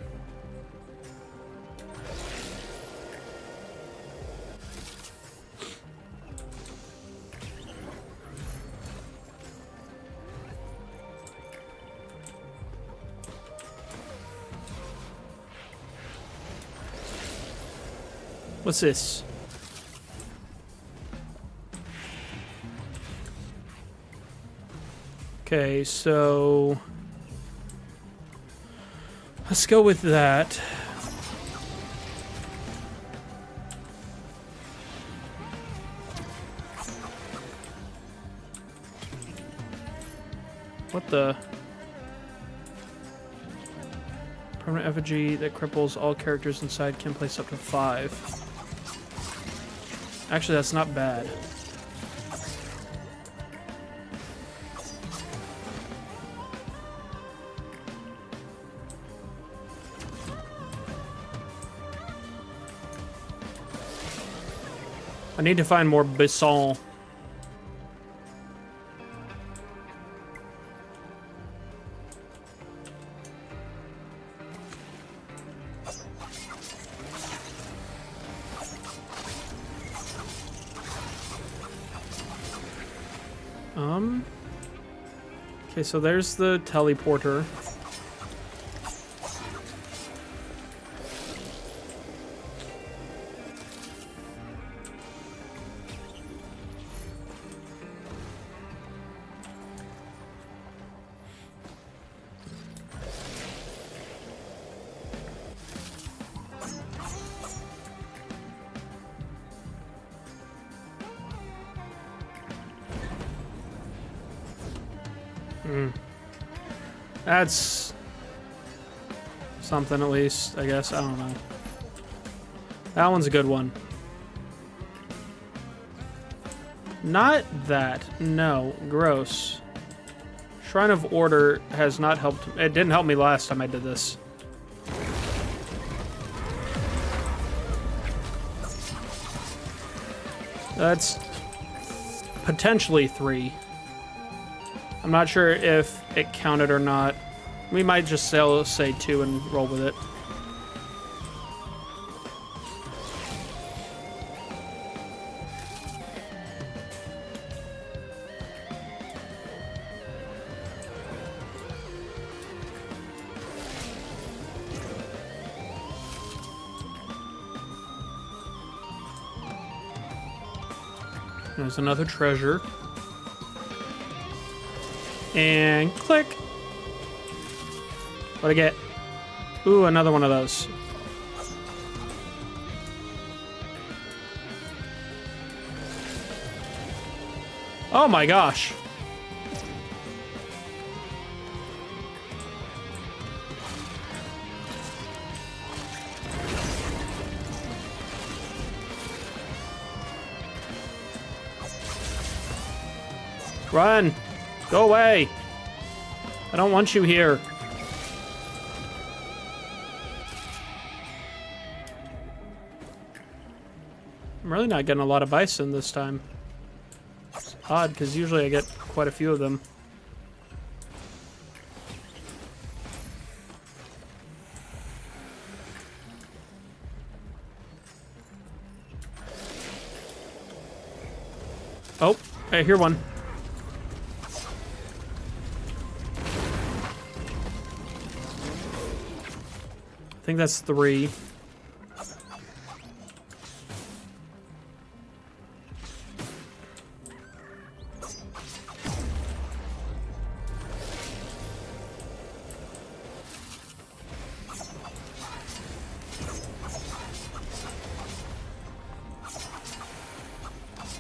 What's this? Okay, so let's go with that. What the? Permanent effigy that cripples all characters inside can place up to 5. Actually, that's not bad. I need to find more basalt. Okay, so there's the teleporter. That's something at least, I guess. I don't know. That one's a good one. Not that. No. Gross. Shrine of Order has not helped. It didn't help me last time I did this. That's potentially 3. I'm not sure if it counted or not. We might just say 2 and roll with it. There's another treasure. And click. What'd I get? Ooh, another one of those. Oh my gosh. Run! Go away! I don't want you here. I'm really not getting a lot of bison this time. It's odd, because usually I get quite a few of them. Oh, I hear one. I think that's 3.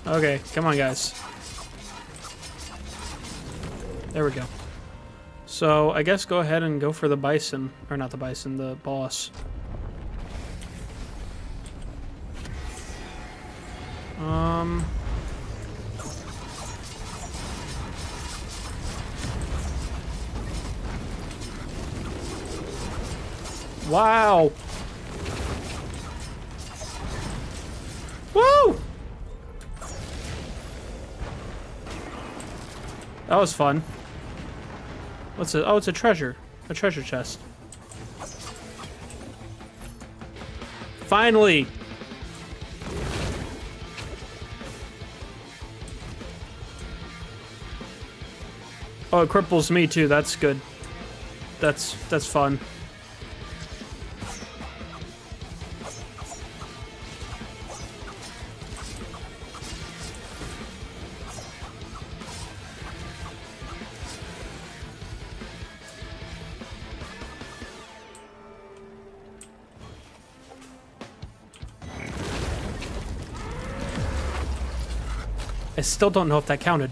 Okay, come on, guys. There we go. So, I guess go ahead and go for the bison. Or not the bison, the boss. Wow! Woo! That was fun. What's it? Oh, it's a treasure. A treasure chest. Finally! Oh, it cripples me too. That's good. That's fun. I still don't know if that counted.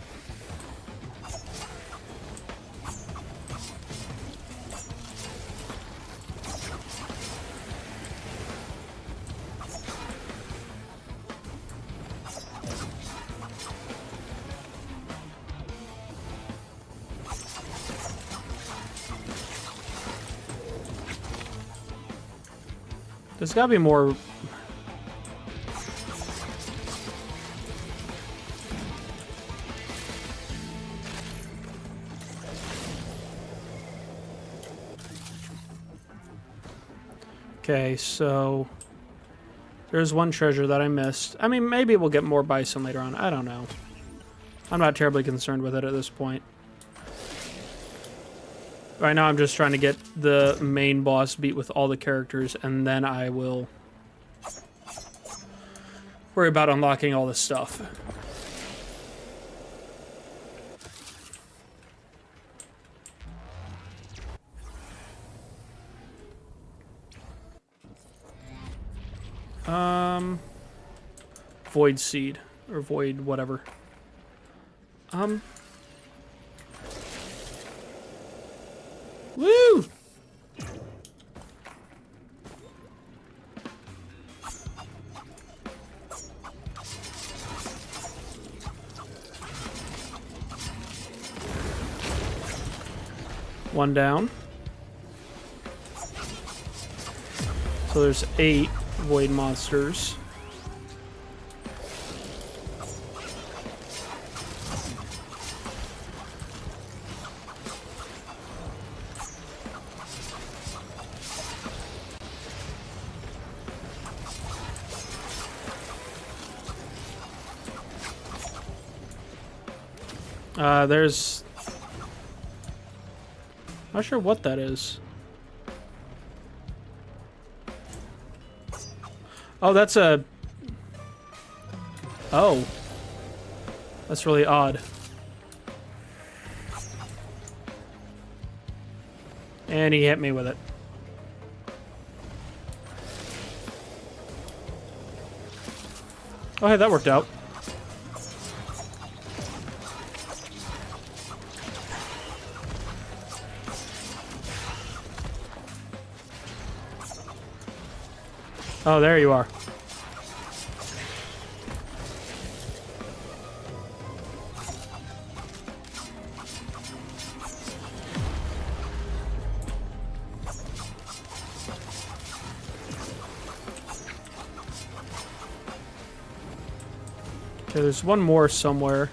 There's gotta be more. Okay, so there's one treasure that I missed. I mean, maybe we'll get more bison later on. I don't know. I'm not terribly concerned with it at this point. Right now, I'm just trying to get the main boss beat with all the characters, and then I will worry about unlocking all this stuff. Void seed or void whatever. Woo! One down. So there's 8 void monsters. There's... Not sure what that is. Oh, that's a... Oh. That's really odd. And he hit me with it. Oh, hey, that worked out. Oh, there you are. Okay, there's one more somewhere.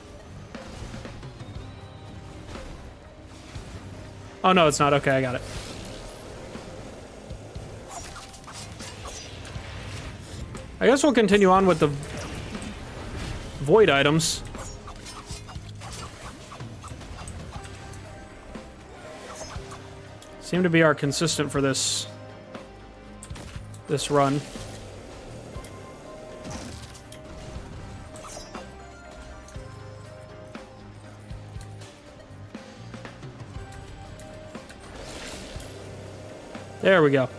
Oh, no, it's not. Okay, I got it. I guess we'll continue on with the void items. Seem to be our consistent for this run. There we go.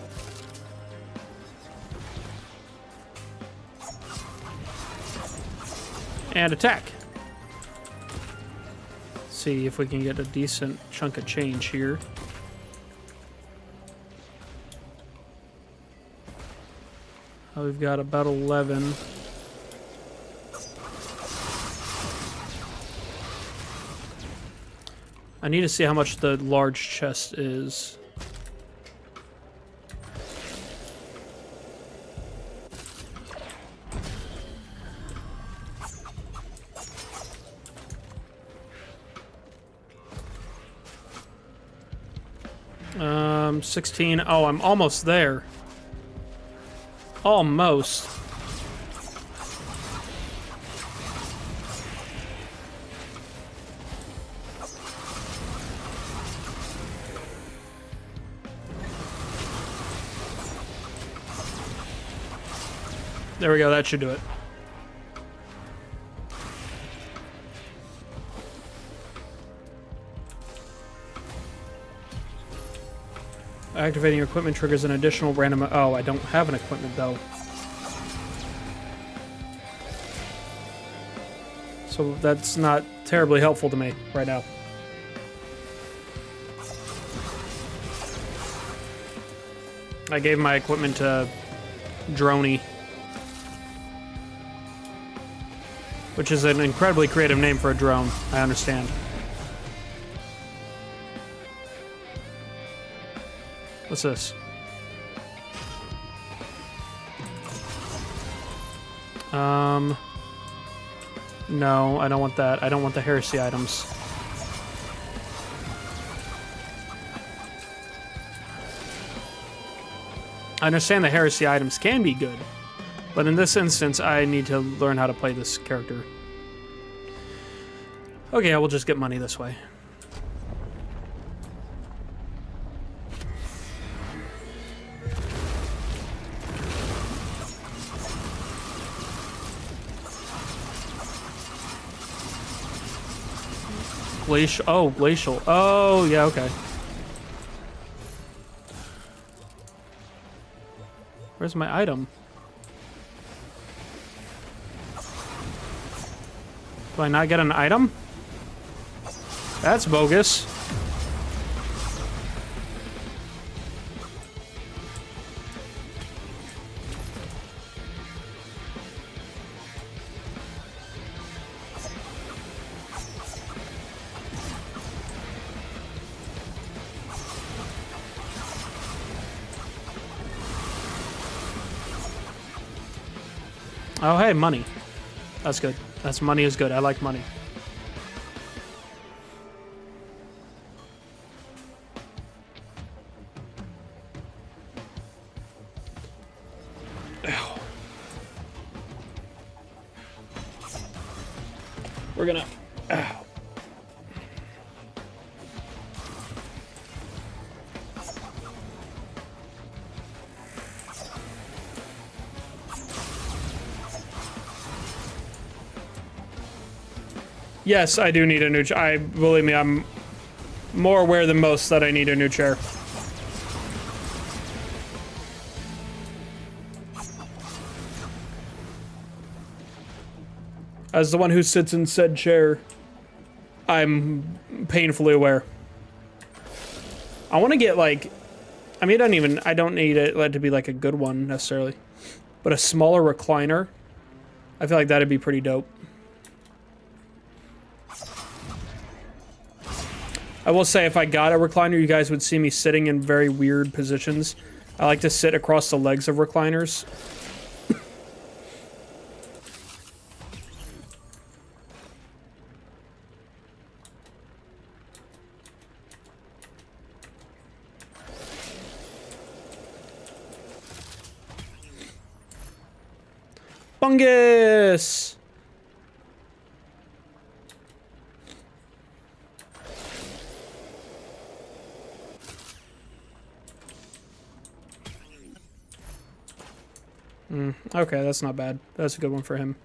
And attack. See if we can get a decent chunk of change here. Oh, we've got about 11. I need to see how much the large chest is. 16. Oh, I'm almost there. Almost. There we go, that should do it. Activating your equipment triggers an additional random... Oh, I don't have an equipment, though. So that's not terribly helpful to me right now. I gave my equipment to Droney, which is an incredibly creative name for a drone, I understand. What's this? No, I don't want that. I don't want the heresy items. I understand the heresy items can be good, but in this instance, I need to learn how to play this character. Okay, I will just get money this way. Glacial. Oh, glacial. Oh, yeah, okay. Where's my item? Do I not get an item? That's bogus. Oh, hey, money. That's good. That's money is good. I like money. Ow. We're gonna... Ow. Yes, I do need a new chair. Believe me, I'm more aware than most that I need a new chair. As the one who sits in said chair, I'm painfully aware. I want to get like, I mean, I don't need it to be like a good one necessarily, but a smaller recliner. I feel like that'd be pretty dope. I will say, if I got a recliner, you guys would see me sitting in very weird positions. I like to sit across the legs of recliners. Fungus! Okay, that's not bad. That's a good one for him.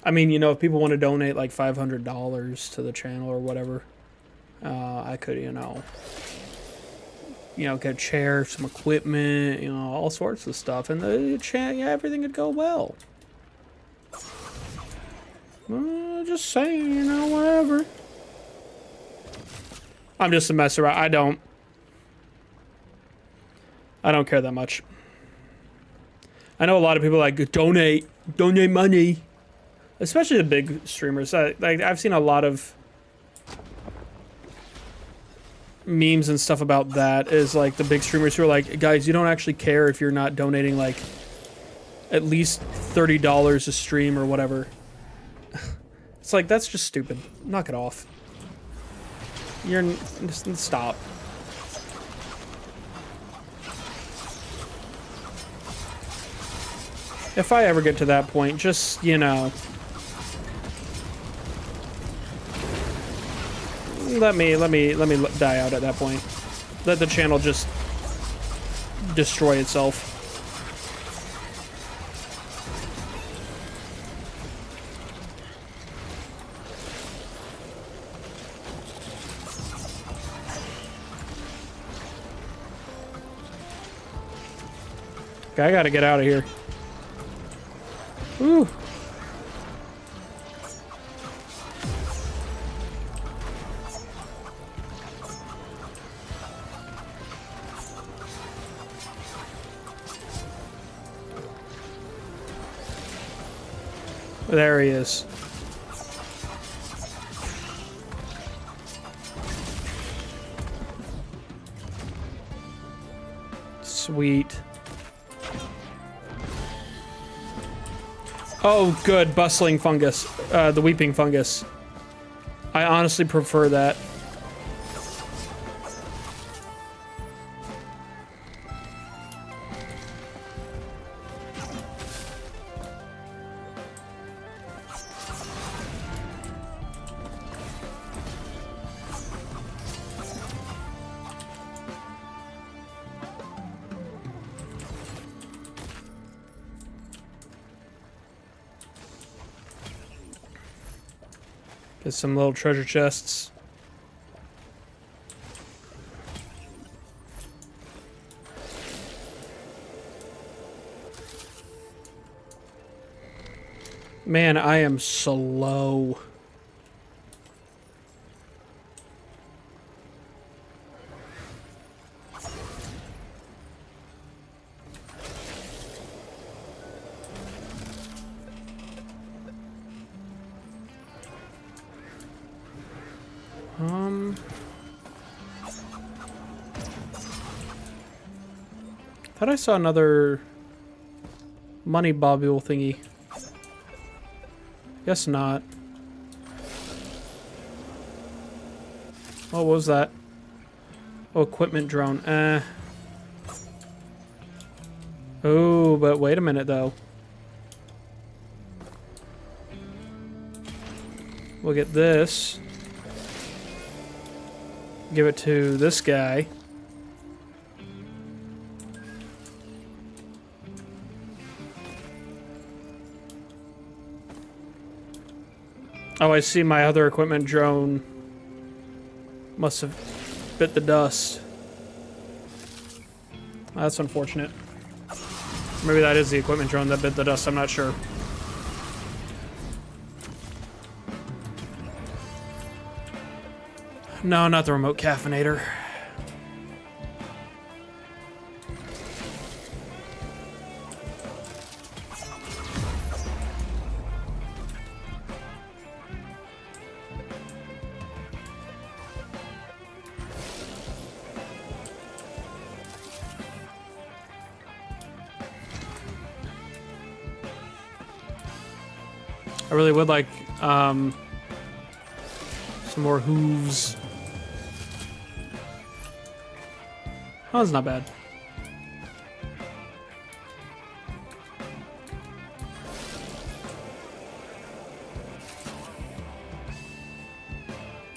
I mean, you know, if people want to donate like $500 to the channel or whatever, I could, you know, get a chair, some equipment, you know, all sorts of stuff, and the yeah, everything would go well. Just saying, you know, whatever. I'm just a mess around. I don't care that much. I know a lot of people like donate money, especially the big streamers. Like I've seen a lot of memes and stuff about that. Is like the big streamers who are like, guys, you don't actually care if you're not donating like at least $30 a stream or whatever. It's like, that's just stupid. Knock it off. Just stop. If I ever get to that point, just, you know, let me die out at that point. Let the channel just destroy itself. Okay, I gotta get out of here. Woo. There he is. Sweet. Oh, good. Bustling fungus. The weeping fungus. I honestly prefer that. Get some little treasure chests. Man, I am slow. Thought I saw another money bobule thingy. Guess not. What was that? Oh, equipment drone. Oh, but wait a minute though. We'll get this. Give it to this guy. Oh, I see my other equipment drone must have bit the dust. That's unfortunate. Maybe that is the equipment drone that bit the dust, I'm not sure. No, not the remote caffeinator. I really would like some more hooves. Oh, that's not bad.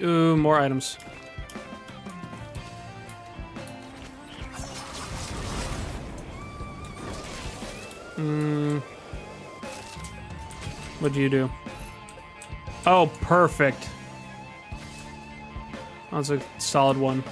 Ooh, more items. What do you do? Oh, perfect. That's a solid one.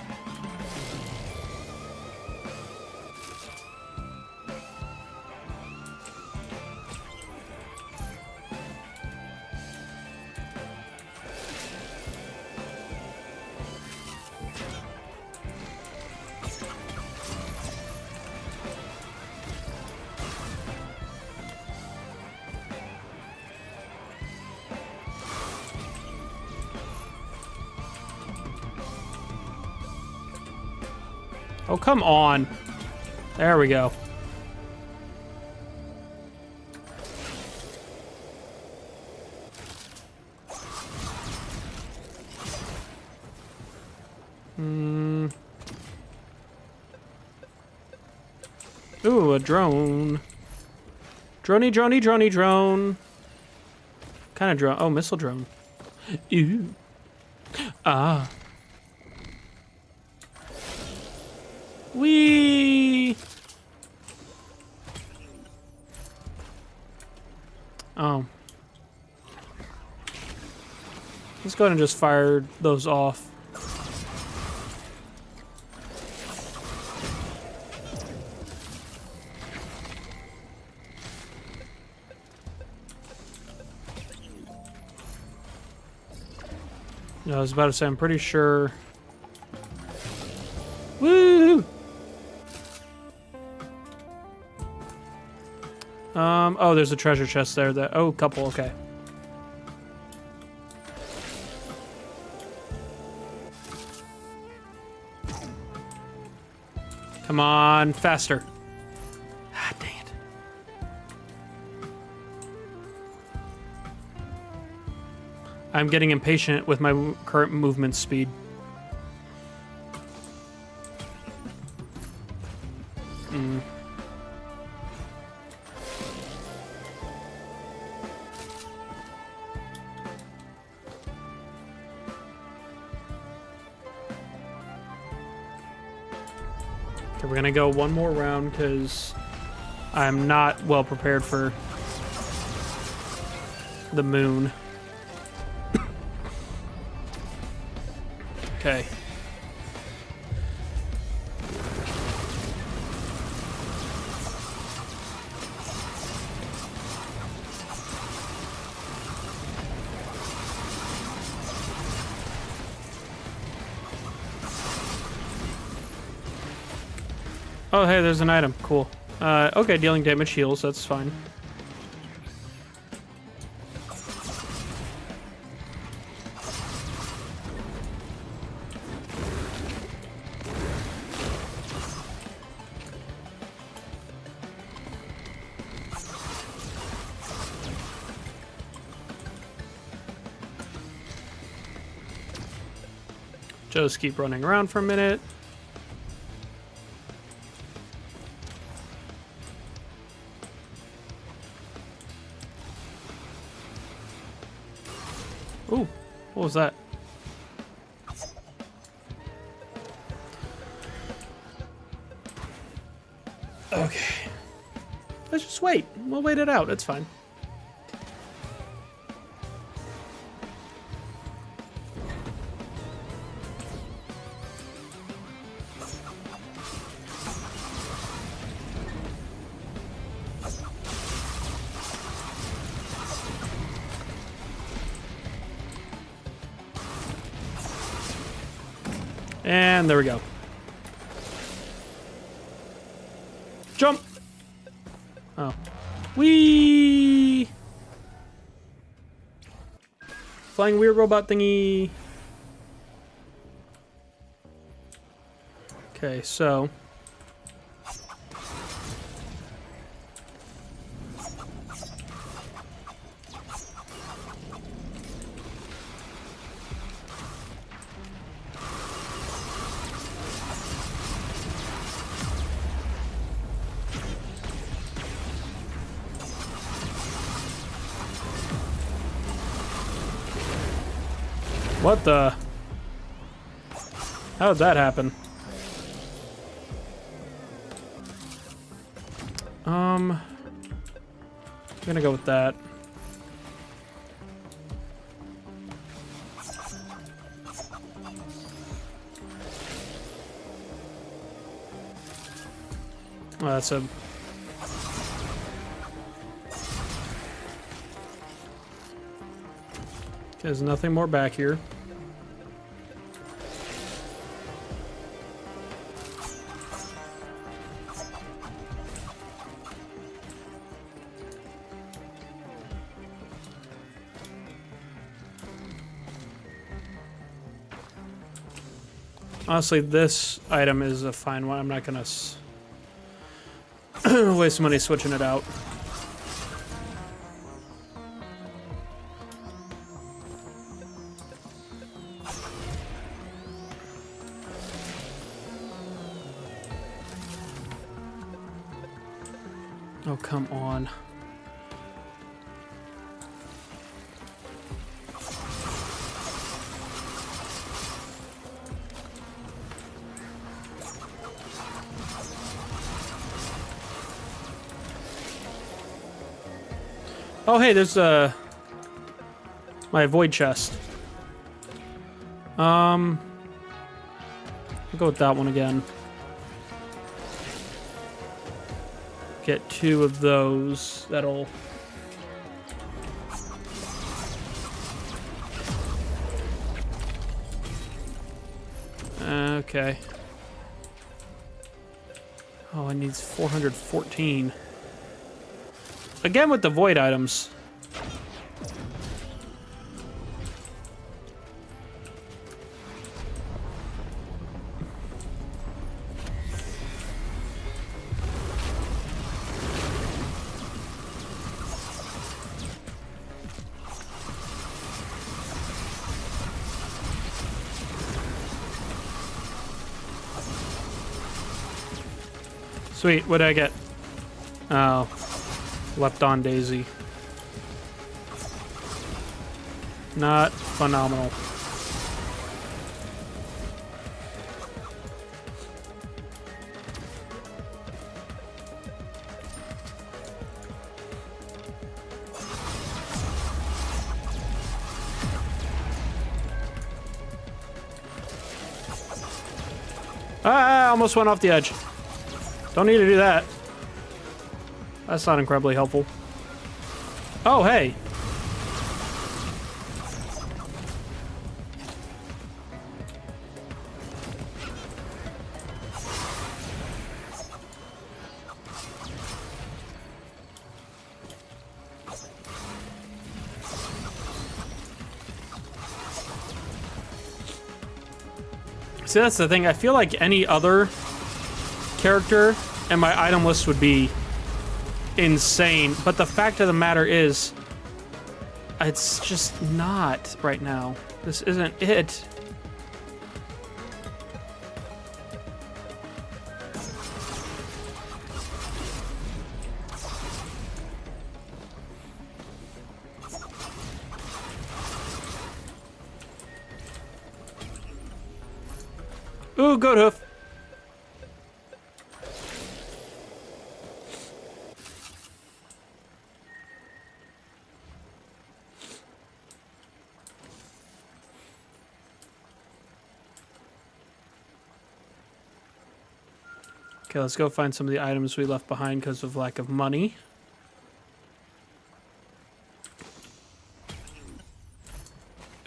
Oh, come on. There we go. Ooh, a drone. Droney, droney, droney, drone. Kind of drone. Oh, missile drone. Ew. Ah. Whee! Oh. Let's go ahead and just fire those off. I was about to say, I'm pretty sure. Woo! Oh, there's a treasure chest there. Oh, couple, okay. Come on, faster. Ah, dang it. I'm getting impatient with my current movement speed. Okay, we're gonna go one more round because I'm not well prepared for the moon. Okay. Oh, hey, there's an item. Cool. Okay, dealing damage heals. That's fine. Just keep running around for a minute. Ooh, what was that? Okay. Let's just wait. We'll wait it out. It's fine. And there we go. Jump! Oh. Whee! Flying weird robot thingy. Okay, so. What the? How did that happen? I'm gonna go with that. Oh, that's a... There's nothing more back here. Honestly, this item is a fine one. I'm not gonna waste money switching it out. Oh, come on. Oh, hey, there's my void chest. I'll go with that one again. Get 2 of those. That'll... Okay. Oh, it needs 414. Again with the void items. Sweet, what did I get? Oh, leapt on Daisy. Not phenomenal. I almost went off the edge. Don't need to do that. That's not incredibly helpful. Oh, hey. See, that's the thing. I feel like any other character and my item list would be insane, but the fact of the matter is it's just not right now. This isn't it. Ooh, goat hoof. Okay, let's go find some of the items we left behind because of lack of money.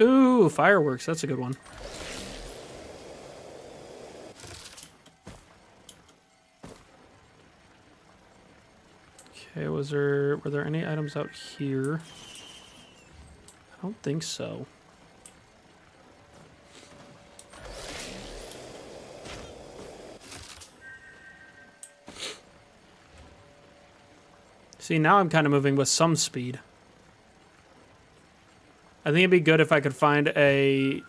Ooh, fireworks. That's a good one. Okay, were there any items out here? I don't think so. See, now I'm kind of moving with some speed. I think it'd be good if I could find a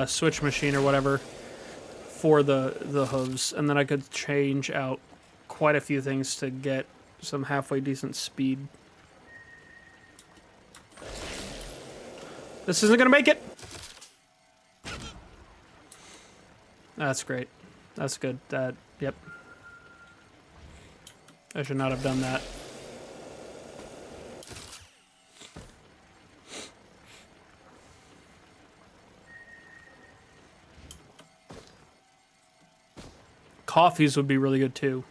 switch machine or whatever for the hooves, and then I could change out quite a few things to get some halfway decent speed. This isn't gonna make it! That's great. That's good. Yep. I should not have done that. Coffees would be really good too.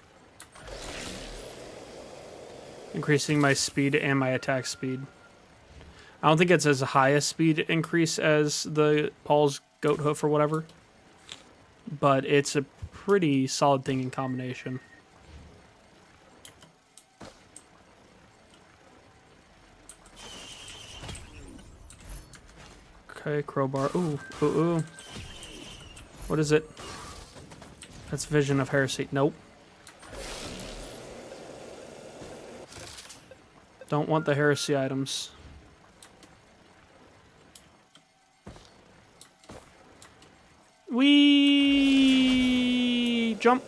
Increasing my speed and my attack speed. I don't think it's as high a speed increase as the Paul's goat hoof or whatever, but it's a pretty solid thing in combination. Okay, crowbar. Ooh, ooh, ooh. What is it? That's Vision of Heresy. Nope. Don't want the Heresy items. Whee! Jump.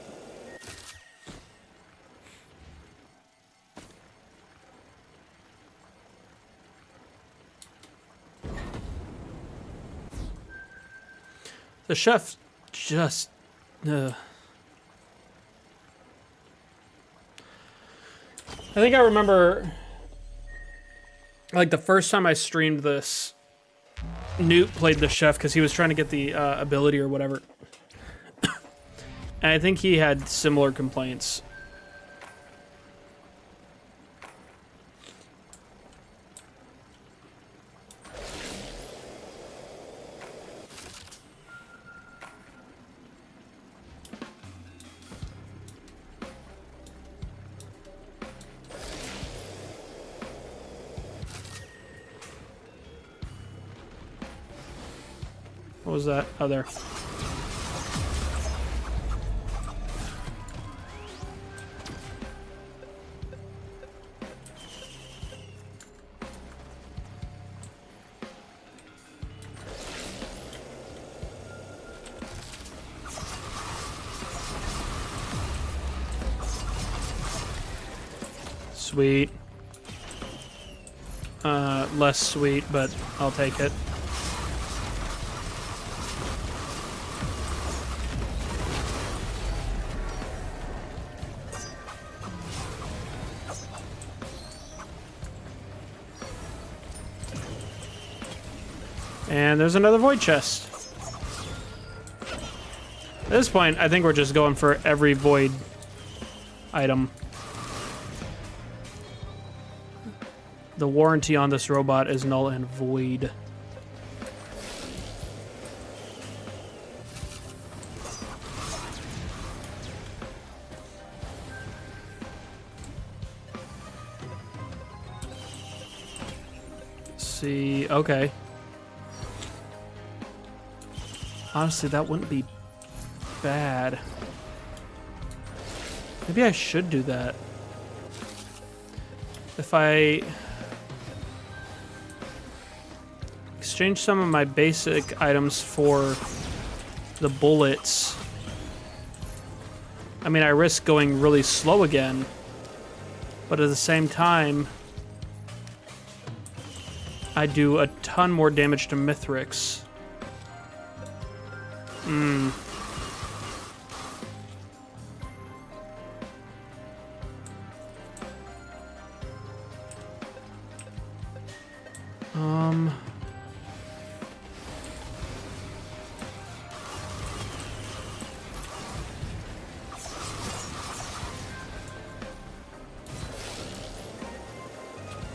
The chef just... I think I remember... Like, the first time I streamed this, Newt played the chef because he was trying to get the ability or whatever. And I think he had similar complaints. What was that? Oh, there. Sweet. Less sweet, but I'll take it. And there's another void chest. At this point, I think we're just going for every void item. The warranty on this robot is null and void. See, okay. Honestly, that wouldn't be bad. Maybe I should do that. If I exchange some of my basic items for the bullets, I mean, I risk going really slow again, but at the same time, I do a ton more damage to Mithrix.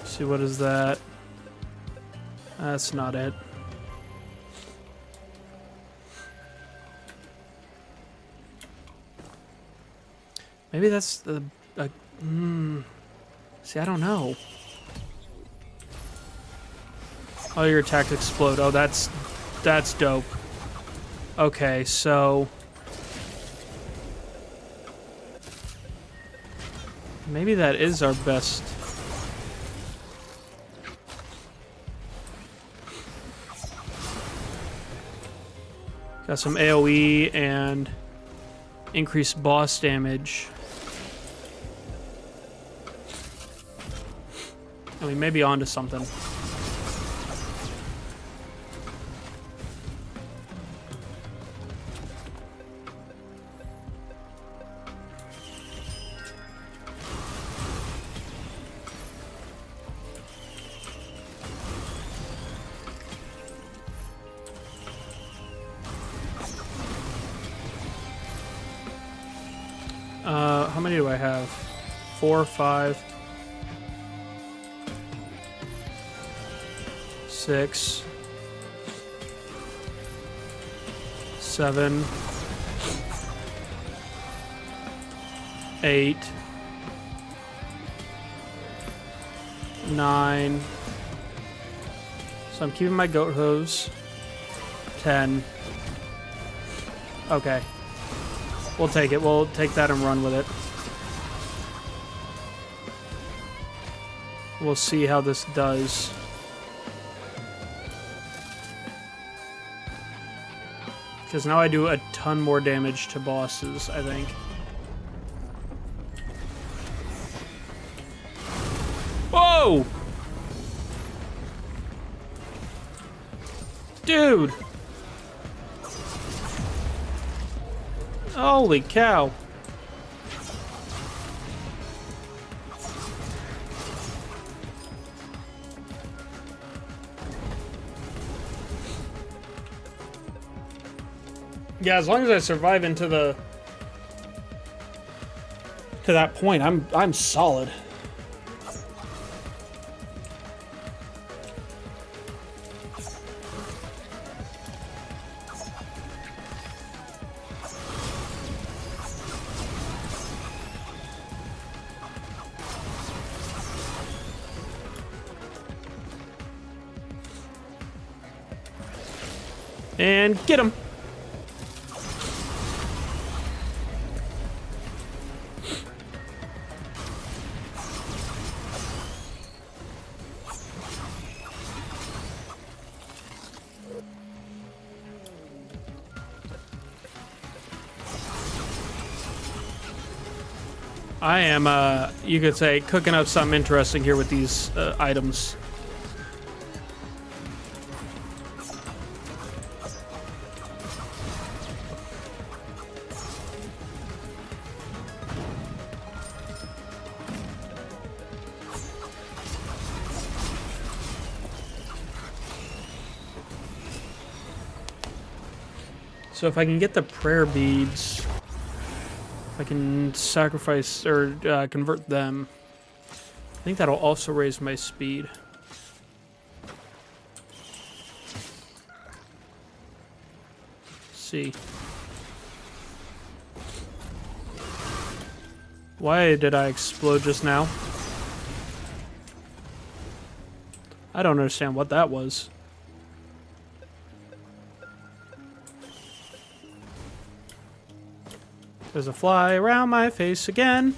See, what is that? That's not it. Maybe that's the... See, I don't know. Oh, your attacks explode. Oh, that's dope. Okay, so... maybe that is our best... Got some AoE and increased boss damage. I mean, maybe onto something. How many do I have? 4, 5, 6, 7, 8, 9. So I'm keeping my goat hooves. 10. Okay. We'll take it. We'll take that and run with it. We'll see how this does. Because now I do a ton more damage to bosses, I think. Whoa! Holy cow. Yeah, as long as I survive into that point, I'm solid. And get him. I am, you could say, cooking up something interesting here with these items. So if I can get the prayer beads, I can sacrifice or convert them. I think that'll also raise my speed. Let's see. Why did I explode just now? I don't understand what that was. There's a fly around my face again.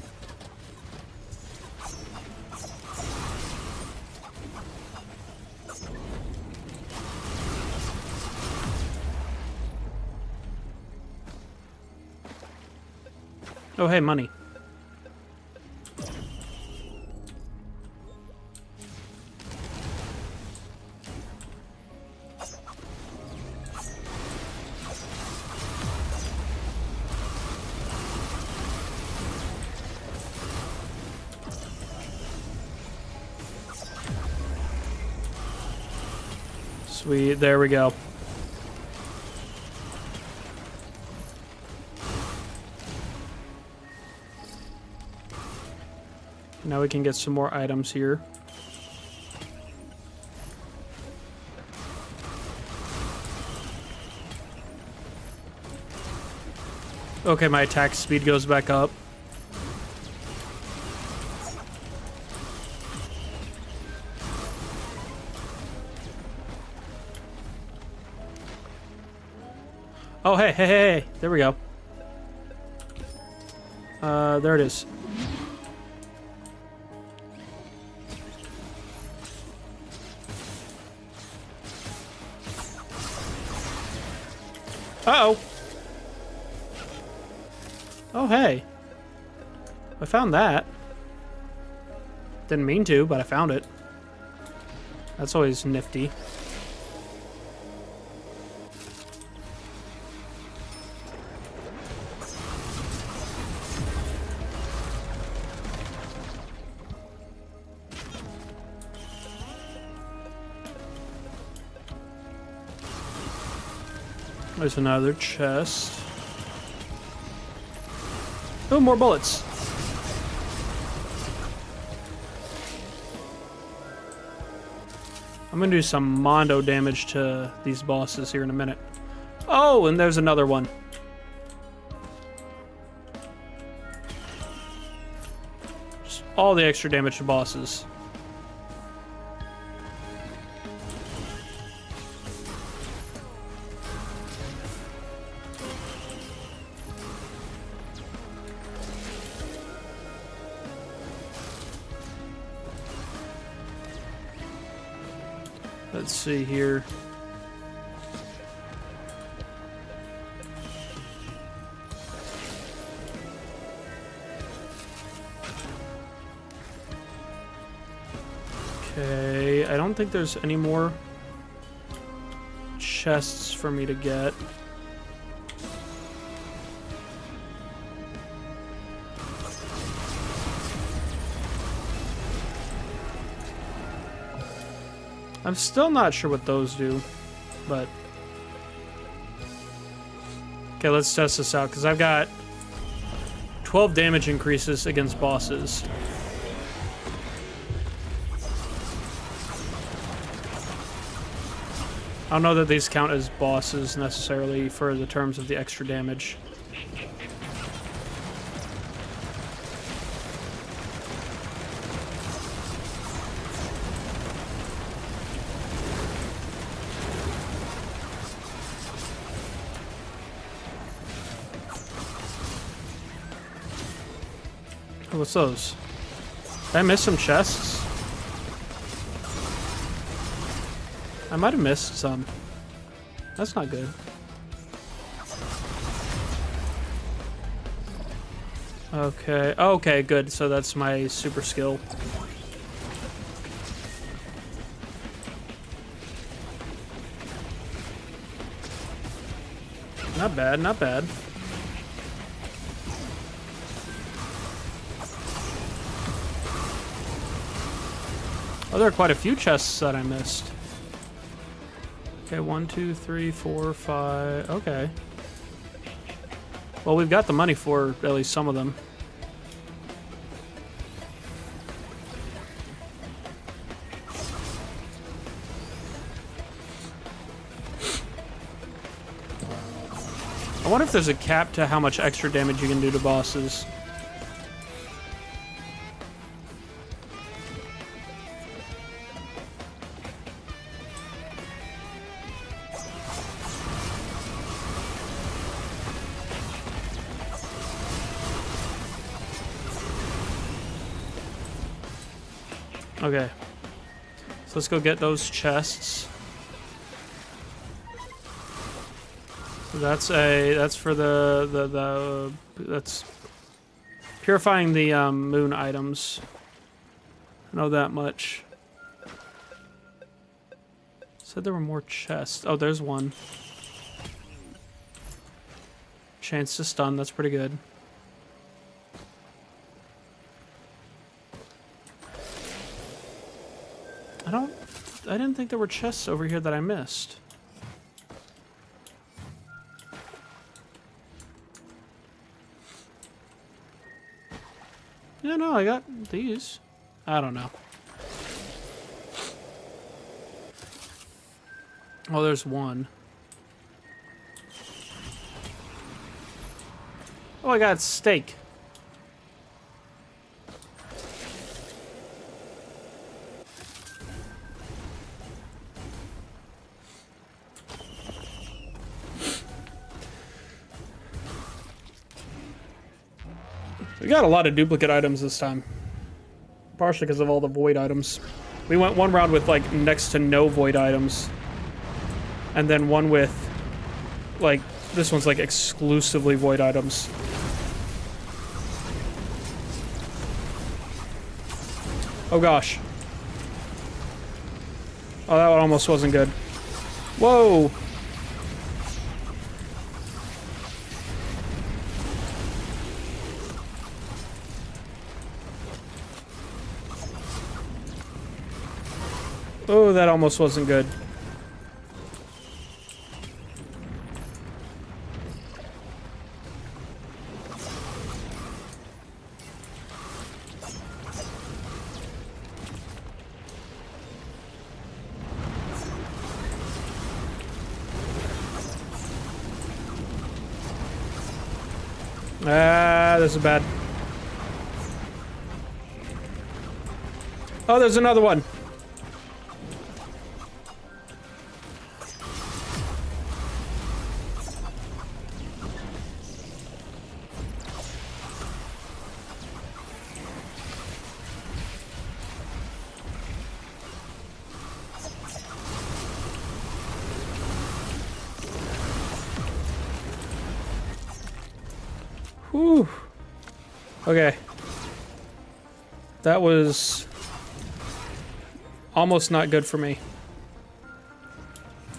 Oh, hey, money. Sweet, there we go. Now we can get some more items here. Okay, my attack speed goes back up. Oh, hey, hey, hey, hey. There we go. There it is. Uh-oh. Oh, hey. I found that. Didn't mean to, but I found it. That's always nifty. There's another chest. Oh, more bullets. I'm gonna do some mondo damage to these bosses here in a minute. Oh, and there's another one. Just all the extra damage to bosses. Let's see here. Okay, I don't think there's any more chests for me to get. I'm still not sure what those do, but... Okay, let's test this out, because I've got 12 damage increases against bosses. I don't know that these count as bosses necessarily for the terms of the extra damage. What's those? Did I miss some chests? I might have missed some. That's not good. Okay. Okay, good. So that's my super skill. Not bad, not bad. Oh, there are quite a few chests that I missed. Okay, 1, 2, 3, 4, 5. Okay. Well, we've got the money for at least some of them. I wonder if there's a cap to how much extra damage you can do to bosses. Okay, so let's go get those chests. So that's for that's purifying the moon items. I know that much. Said there were more chests. Oh, there's one. Chance to stun. That's pretty good. I didn't think there were chests over here that I missed. Yeah, no, I got these. I don't know. Oh, there's one. Oh, I got steak. We got a lot of duplicate items this time. Partially because of all the void items. We went one round with, like, next to no void items. And then one with, like, this one's, like, exclusively void items. Oh, gosh. Oh, that one almost wasn't good. Whoa! Oh, that almost wasn't good. Ah, this is bad. Oh, there's another one. Whew. Okay. That was almost not good for me.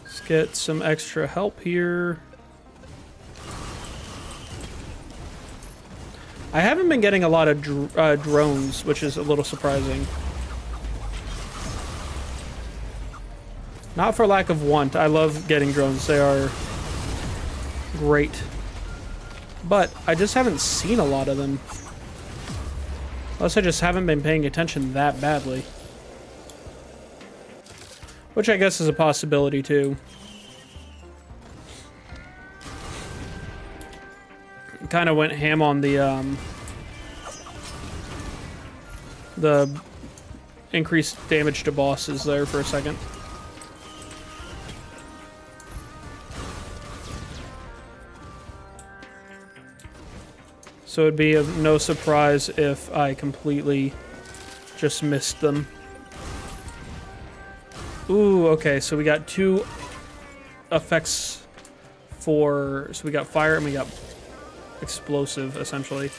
Let's get some extra help here. I haven't been getting a lot of drones, which is a little surprising. Not for lack of want. I love getting drones. They are great. But I just haven't seen a lot of them. Unless I just haven't been paying attention that badly. Which I guess is a possibility too. Kind of went ham on the increased damage to bosses there for a second. So it'd be of no surprise if I completely just missed them. Ooh, okay, so we got 2 effects for... So we got fire and we got explosive, essentially.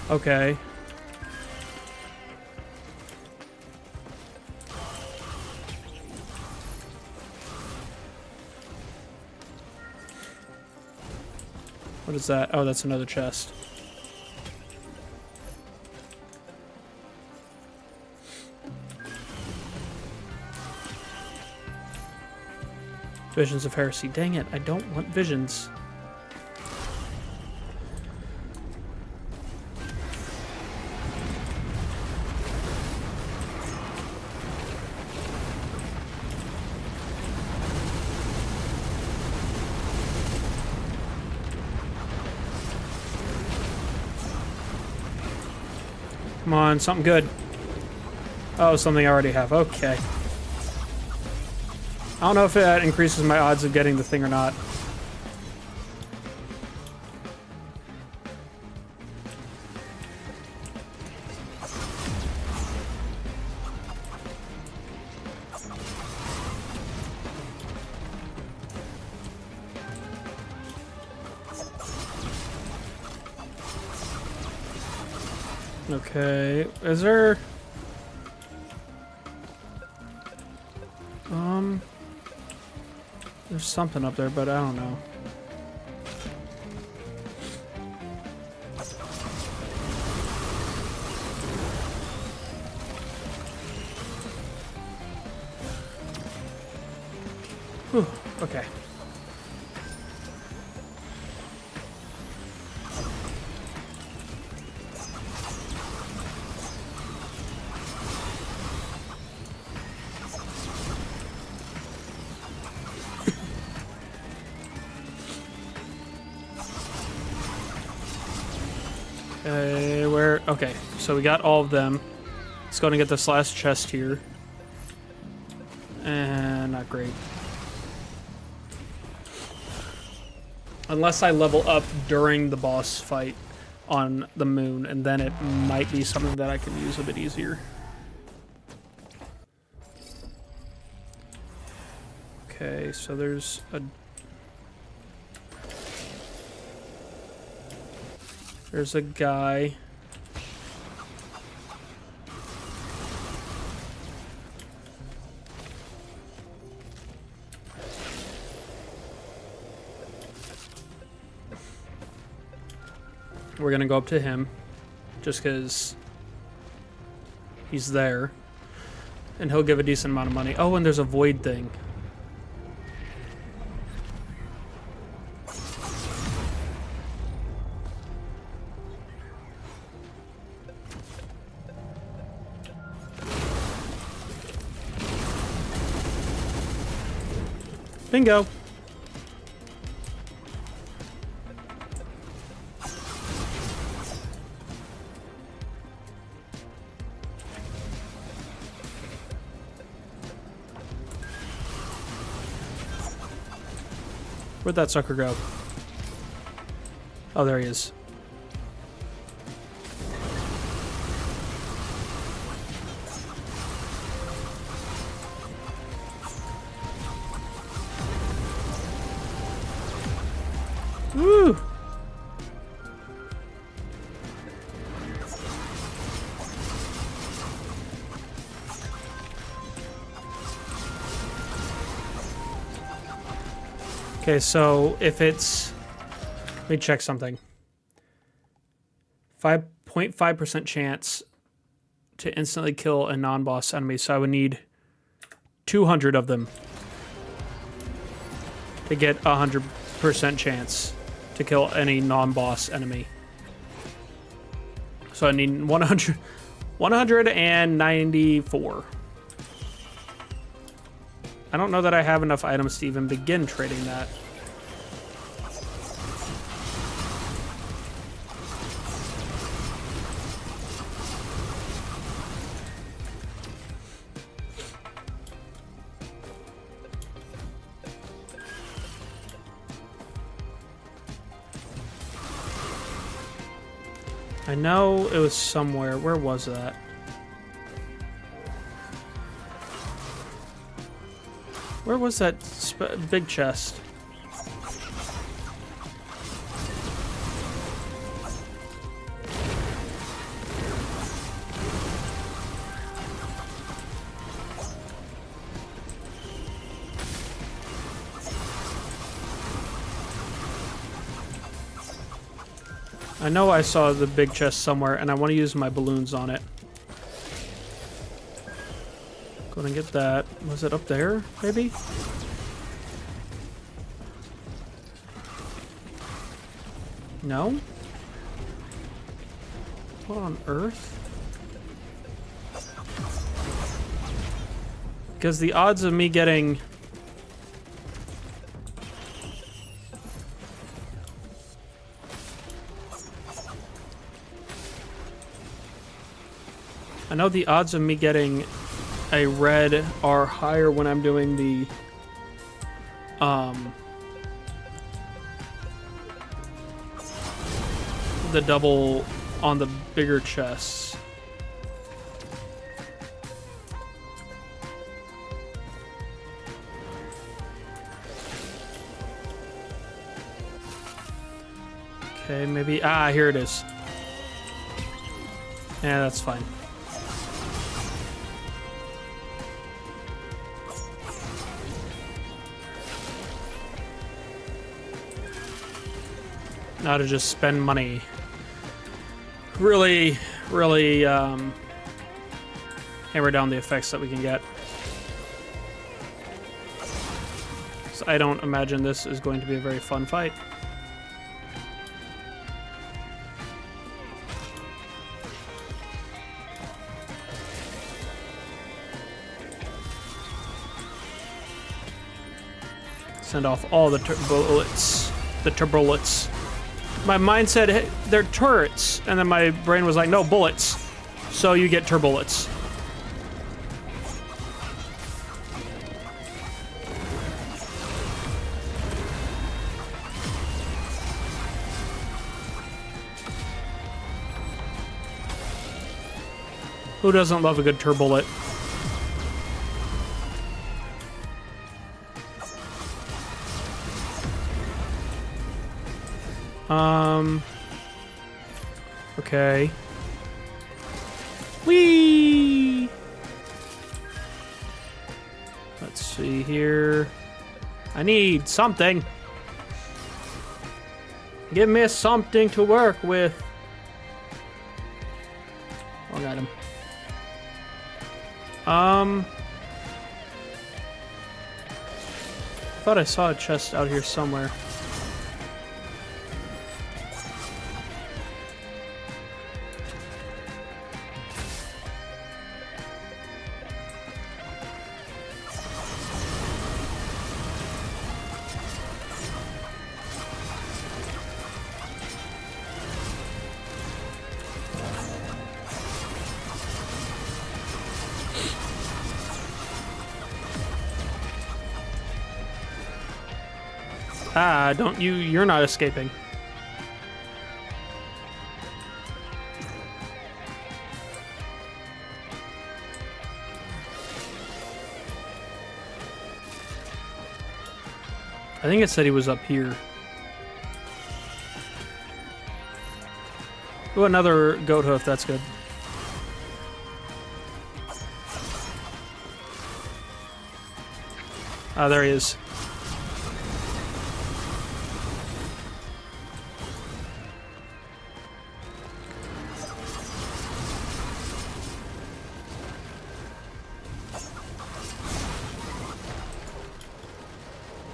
Okay. What is that? Oh, that's another chest. Visions of heresy. Dang it, I don't want visions. Come on, something good. Oh, something I already have. Okay. I don't know if that increases my odds of getting the thing or not. Okay, is there... There's something up there, but I don't know. Whew, okay. Okay, so we got all of them. Let's go and get this last chest here. And not great. Unless I level up during the boss fight on the moon, and then it might be something that I can use a bit easier. Okay, so there's a... There's a guy. We're gonna go up to him, just because he's there, and he'll give a decent amount of money. Oh, and there's a void thing. Bingo. Where'd that sucker go? Oh, there he is. Woo! Okay, so if it's... Let me check something. 5.5% chance to instantly kill a non-boss enemy, so I would need 200 of them to get 100% chance to kill any non-boss enemy. So I need 194. I don't know that I have enough items to even begin trading that. I know it was somewhere. Where was that? Where was that big chest? I know I saw the big chest somewhere, and I want to use my balloons on it. Go and get that. Was it up there, maybe? No? What on earth? Because the odds of me getting... I know the odds of me getting a red are higher when I'm doing the double on the bigger chests. Okay, maybe here it is. Yeah, that's fine. Now to just spend money. Really hammer down the effects that we can get. So I don't imagine this is going to be a very fun fight. Send off all the bullets. The turbullets. My mind said, hey, they're turrets. And then my brain was like, no, bullets. So you get turbullets. Who doesn't love a good turbullet? Okay. Whee! Let's see here. I need something. Give me something to work with. Oh, got him. Thought I saw a chest out here somewhere. Don't you... You're not escaping. I think it said he was up here. Ooh, another goat hoof, that's good. There he is.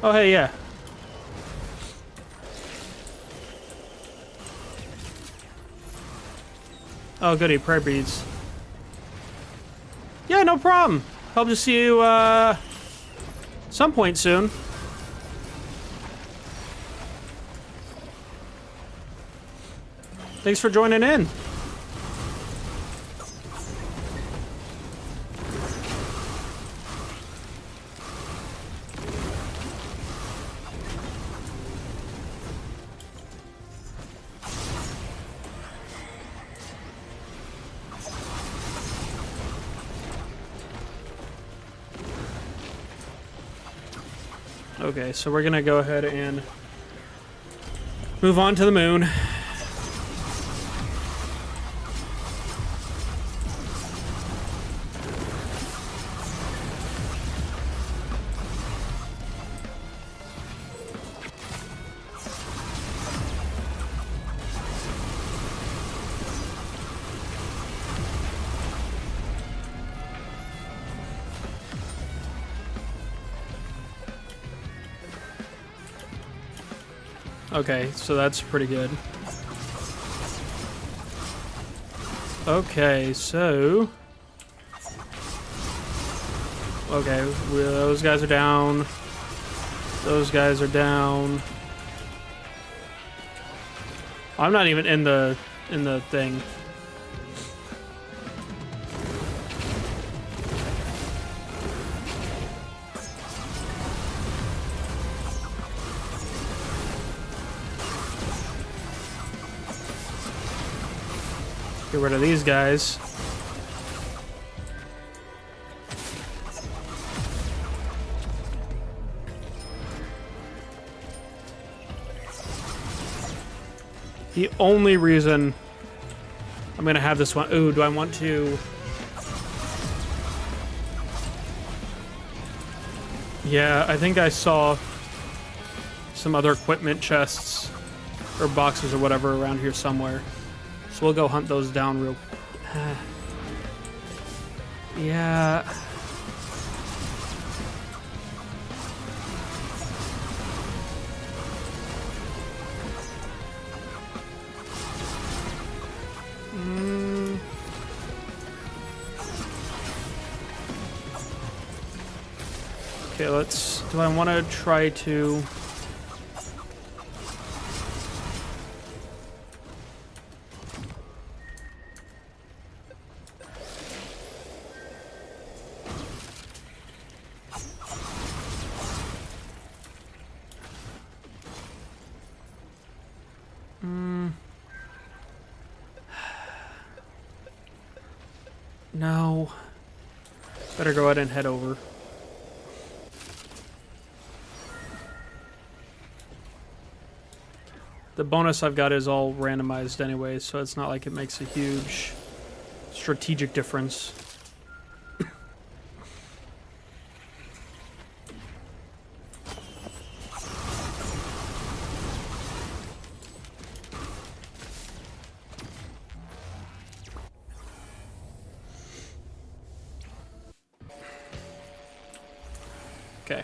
Oh, hey, yeah. Oh, goody, prayer beads. Yeah, no problem. Hope to see you, some point soon. Thanks for joining in. Okay, so we're gonna go ahead and move on to the moon. Okay, so that's pretty good. Okay, so... Okay, those guys are down. Those guys are down. I'm not even in the thing. Get rid of these guys. The only reason I'm gonna have this one... Ooh, do I want to... Yeah, I think I saw some other equipment chests or boxes or whatever around here somewhere. So we'll go hunt those down real... Yeah... Okay, let's... Do I want to try to... No. Better go ahead and head over. The bonus I've got is all randomized anyway, so it's not like it makes a huge strategic difference. Okay.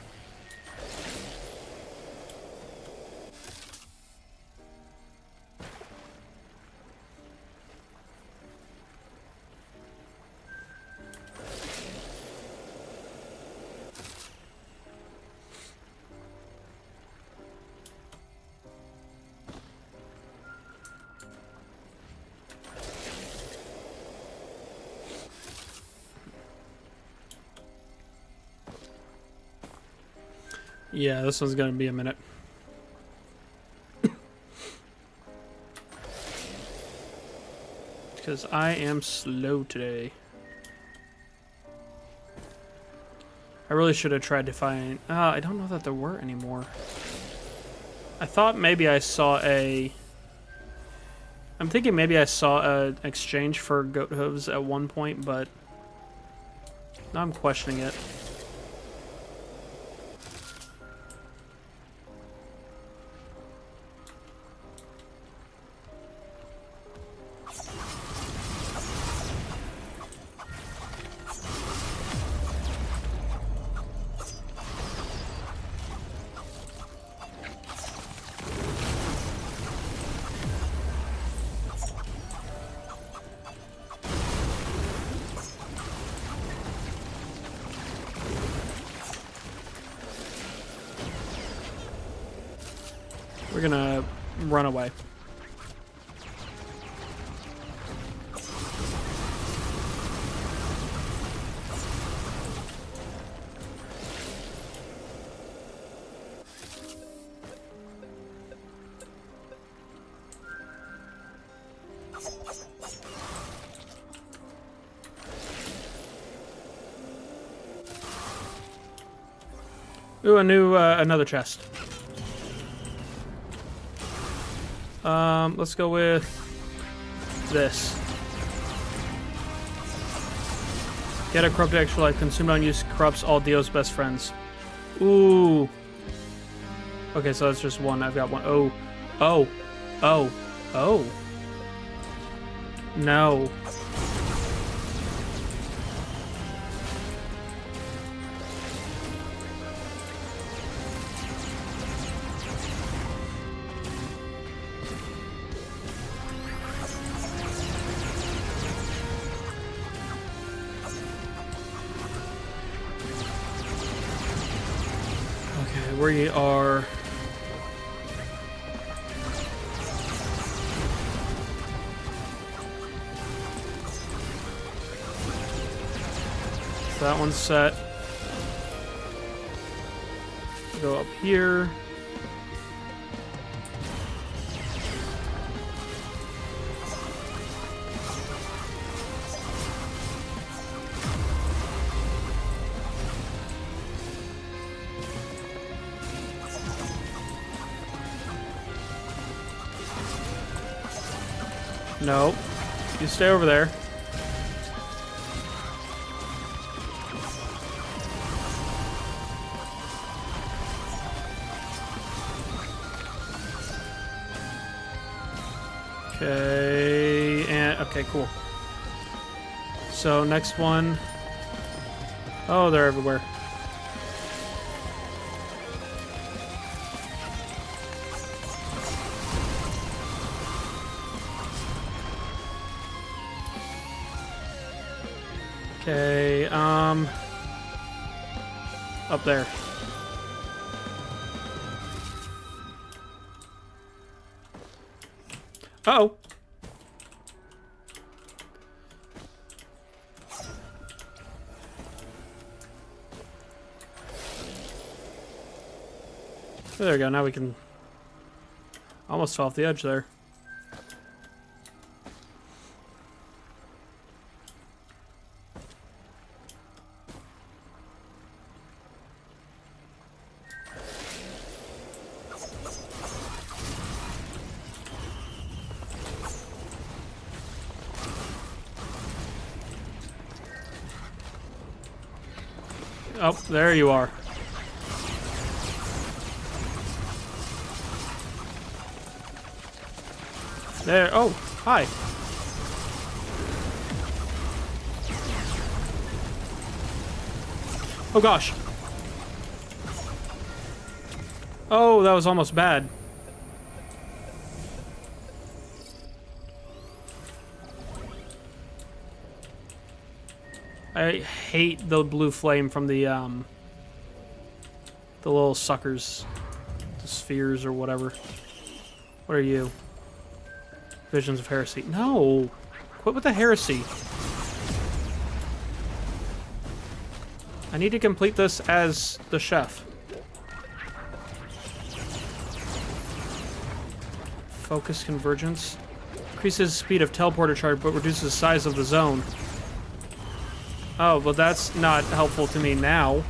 Yeah, this one's gonna be a minute. Because I am slow today. I really should have tried to find... I don't know that there were any more. I thought maybe I saw a... I'm thinking maybe I saw an exchange for goat hooves at one point, but... Now I'm questioning it. We're gonna run away. Ooh, another chest. Let's go with this. Get a corrupted extra life. Consumed on use corrupts all Dio's best friends. Ooh. Okay, so that's just one. I've got one. Oh. Oh. Oh. Oh. No. We are that one's set. Go up here. No. You stay over there. Okay, and okay, cool. So next one. Oh, they're everywhere. Okay, up there. Uh-oh. There we go, now we can almost off the edge there. Oh, there you are. There. Oh, hi. Oh, gosh. Oh, that was almost bad. I hate the blue flame from the little suckers. The spheres or whatever. What are you? Visions of heresy. No! Quit with the heresy. I need to complete this as the chef. Focus convergence. Increases speed of teleporter charge but reduces the size of the zone. Oh, well that's not helpful to me now.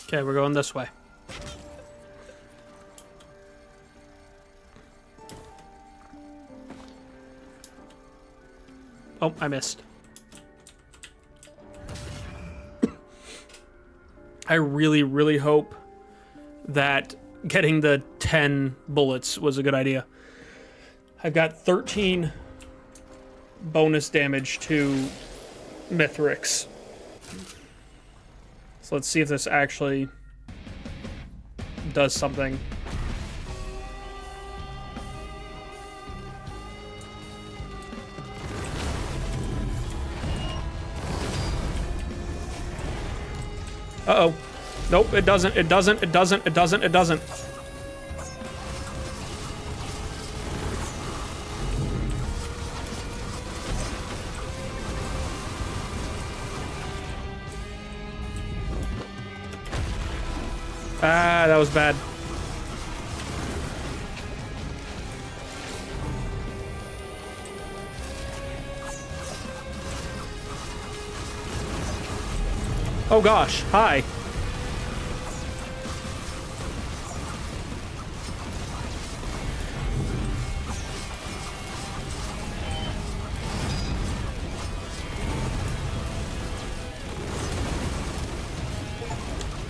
Okay, we're going this way. Oh, I missed. I really, really hope that getting the 10 bullets was a good idea. I've got 13 bonus damage to Mithrix. So let's see if this actually does something. Uh-oh. Nope, it doesn't, it doesn't, it doesn't, it doesn't, it doesn't. Ah, that was bad. Oh gosh, hi.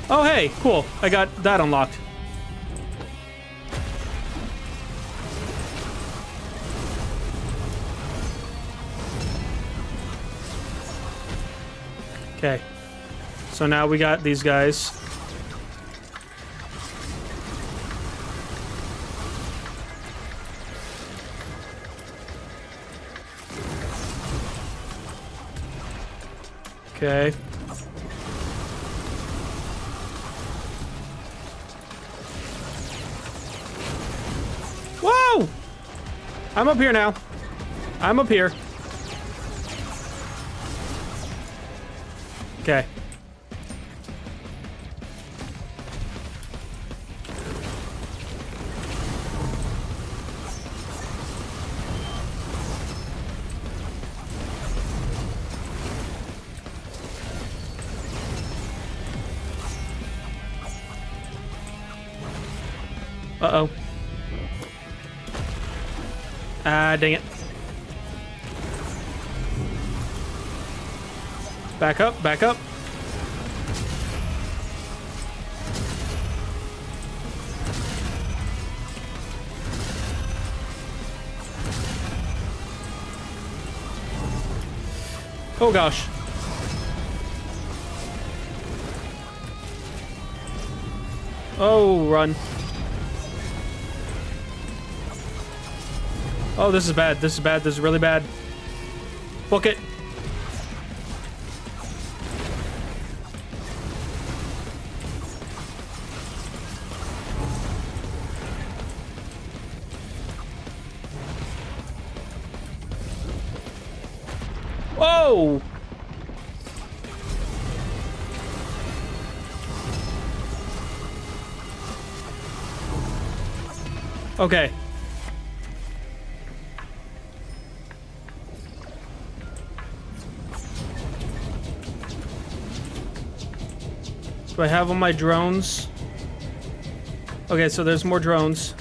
Oh hey, cool. I got that unlocked. Okay. So now we got these guys. Okay. Whoa! I'm up here now. I'm up here. Okay. Uh-oh. Ah, dang it. Back up, back up. Oh gosh. Oh, run. Oh, this is bad. This is bad. This is really bad. Book it. Whoa! Okay. Do I have all my drones? Okay, so there's more drones.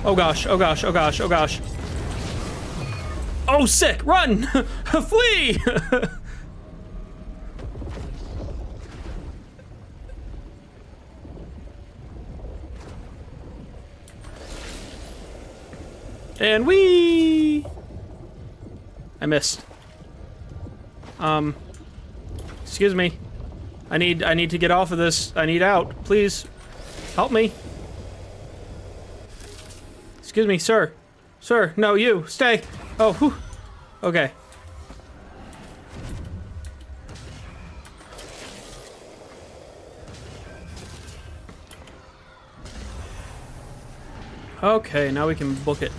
Oh gosh, oh gosh, oh gosh, oh gosh. Oh, sick! Run! Flee! And I missed. Excuse me. I need to get off of this. I need out. Please. Help me. Excuse me, sir. Sir, no, you. Stay. Oh, whew. Okay. Okay, now we can book it.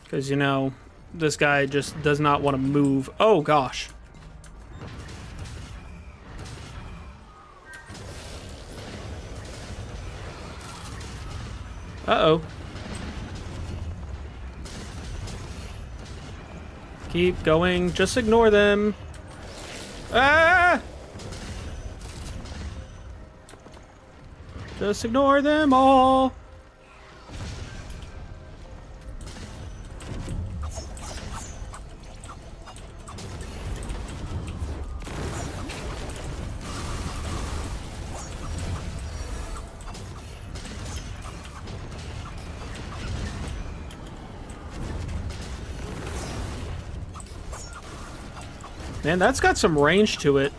Because, you know, this guy just does not want to move. Oh, gosh. Uh-oh. Keep going. Just ignore them. Ah! Just ignore them all. Man, that's got some range to it.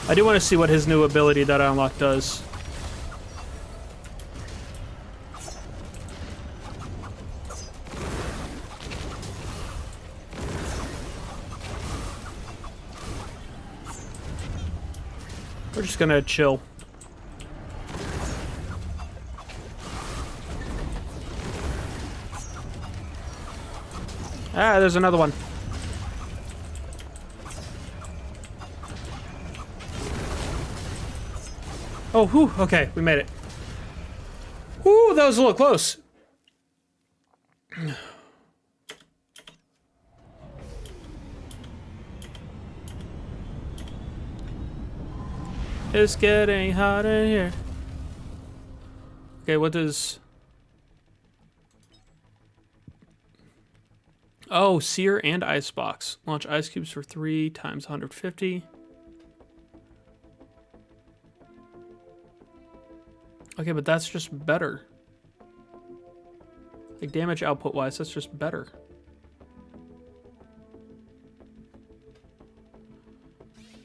I do want to see what his new ability that I unlocked does. We're just gonna chill. Ah, there's another one. Oh, whew, okay, we made it. Whew, that was a little close. It's getting hot in here. Okay, what does... Oh, Sear and Icebox. Launch ice cubes for 3 times 150. Okay, but that's just better. Like, damage output-wise, that's just better.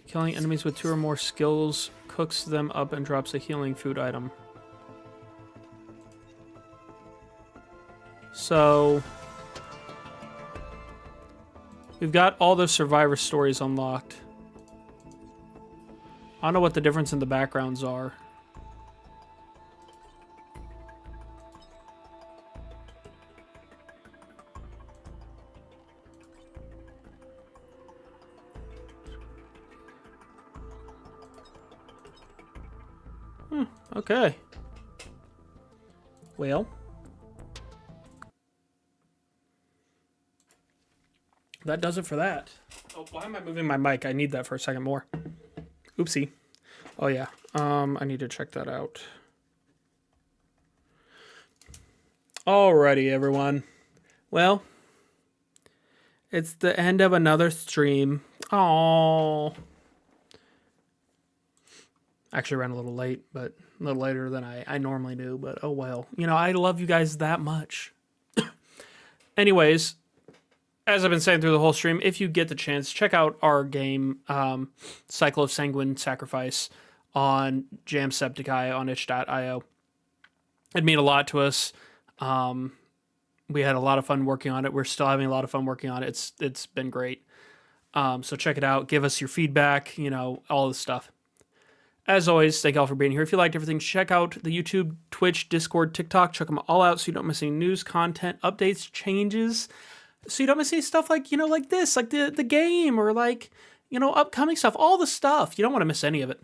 Killing enemies with 2 or more skills cooks them up and drops a healing food item. So... we've got all the survivor stories unlocked. I don't know what the difference in the backgrounds are. Okay. Well. That does it for that. Oh, why am I moving my mic? I need that for a second more. Oopsie. Oh, yeah. I need to check that out. Alrighty, everyone. Well, it's the end of another stream. Oh. Actually ran a little late, but a little later than I normally do, but oh well. You know, I love you guys that much. Anyways, as I've been saying through the whole stream, if you get the chance, check out our game, Cycle of Sanguine Sacrifice on Jacksepticeye on itch.io. It meant a lot to us. We had a lot of fun working on it. We're still having a lot of fun working on it. It's been great. So check it out. Give us your feedback, you know, all this stuff. As always, thank you all for being here. If you liked everything, check out the YouTube, Twitch, Discord, TikTok. Check them all out so you don't miss any news, content, updates, changes. So you don't miss any stuff like, you know, like this, like the game or like, you know, upcoming stuff, all the stuff. You don't want to miss any of it.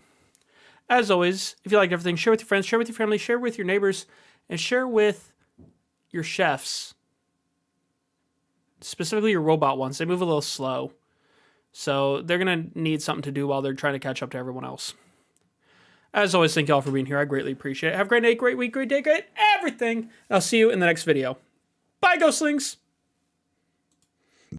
As always, if you liked everything, share with your friends, share with your family, share with your neighbors, and share with your chefs. Specifically your robot ones. They move a little slow. So they're going to need something to do while they're trying to catch up to everyone else. As always, thank you all for being here. I greatly appreciate it. Have a great day, great week, great day, great everything. I'll see you in the next video. Bye, Ghostlings!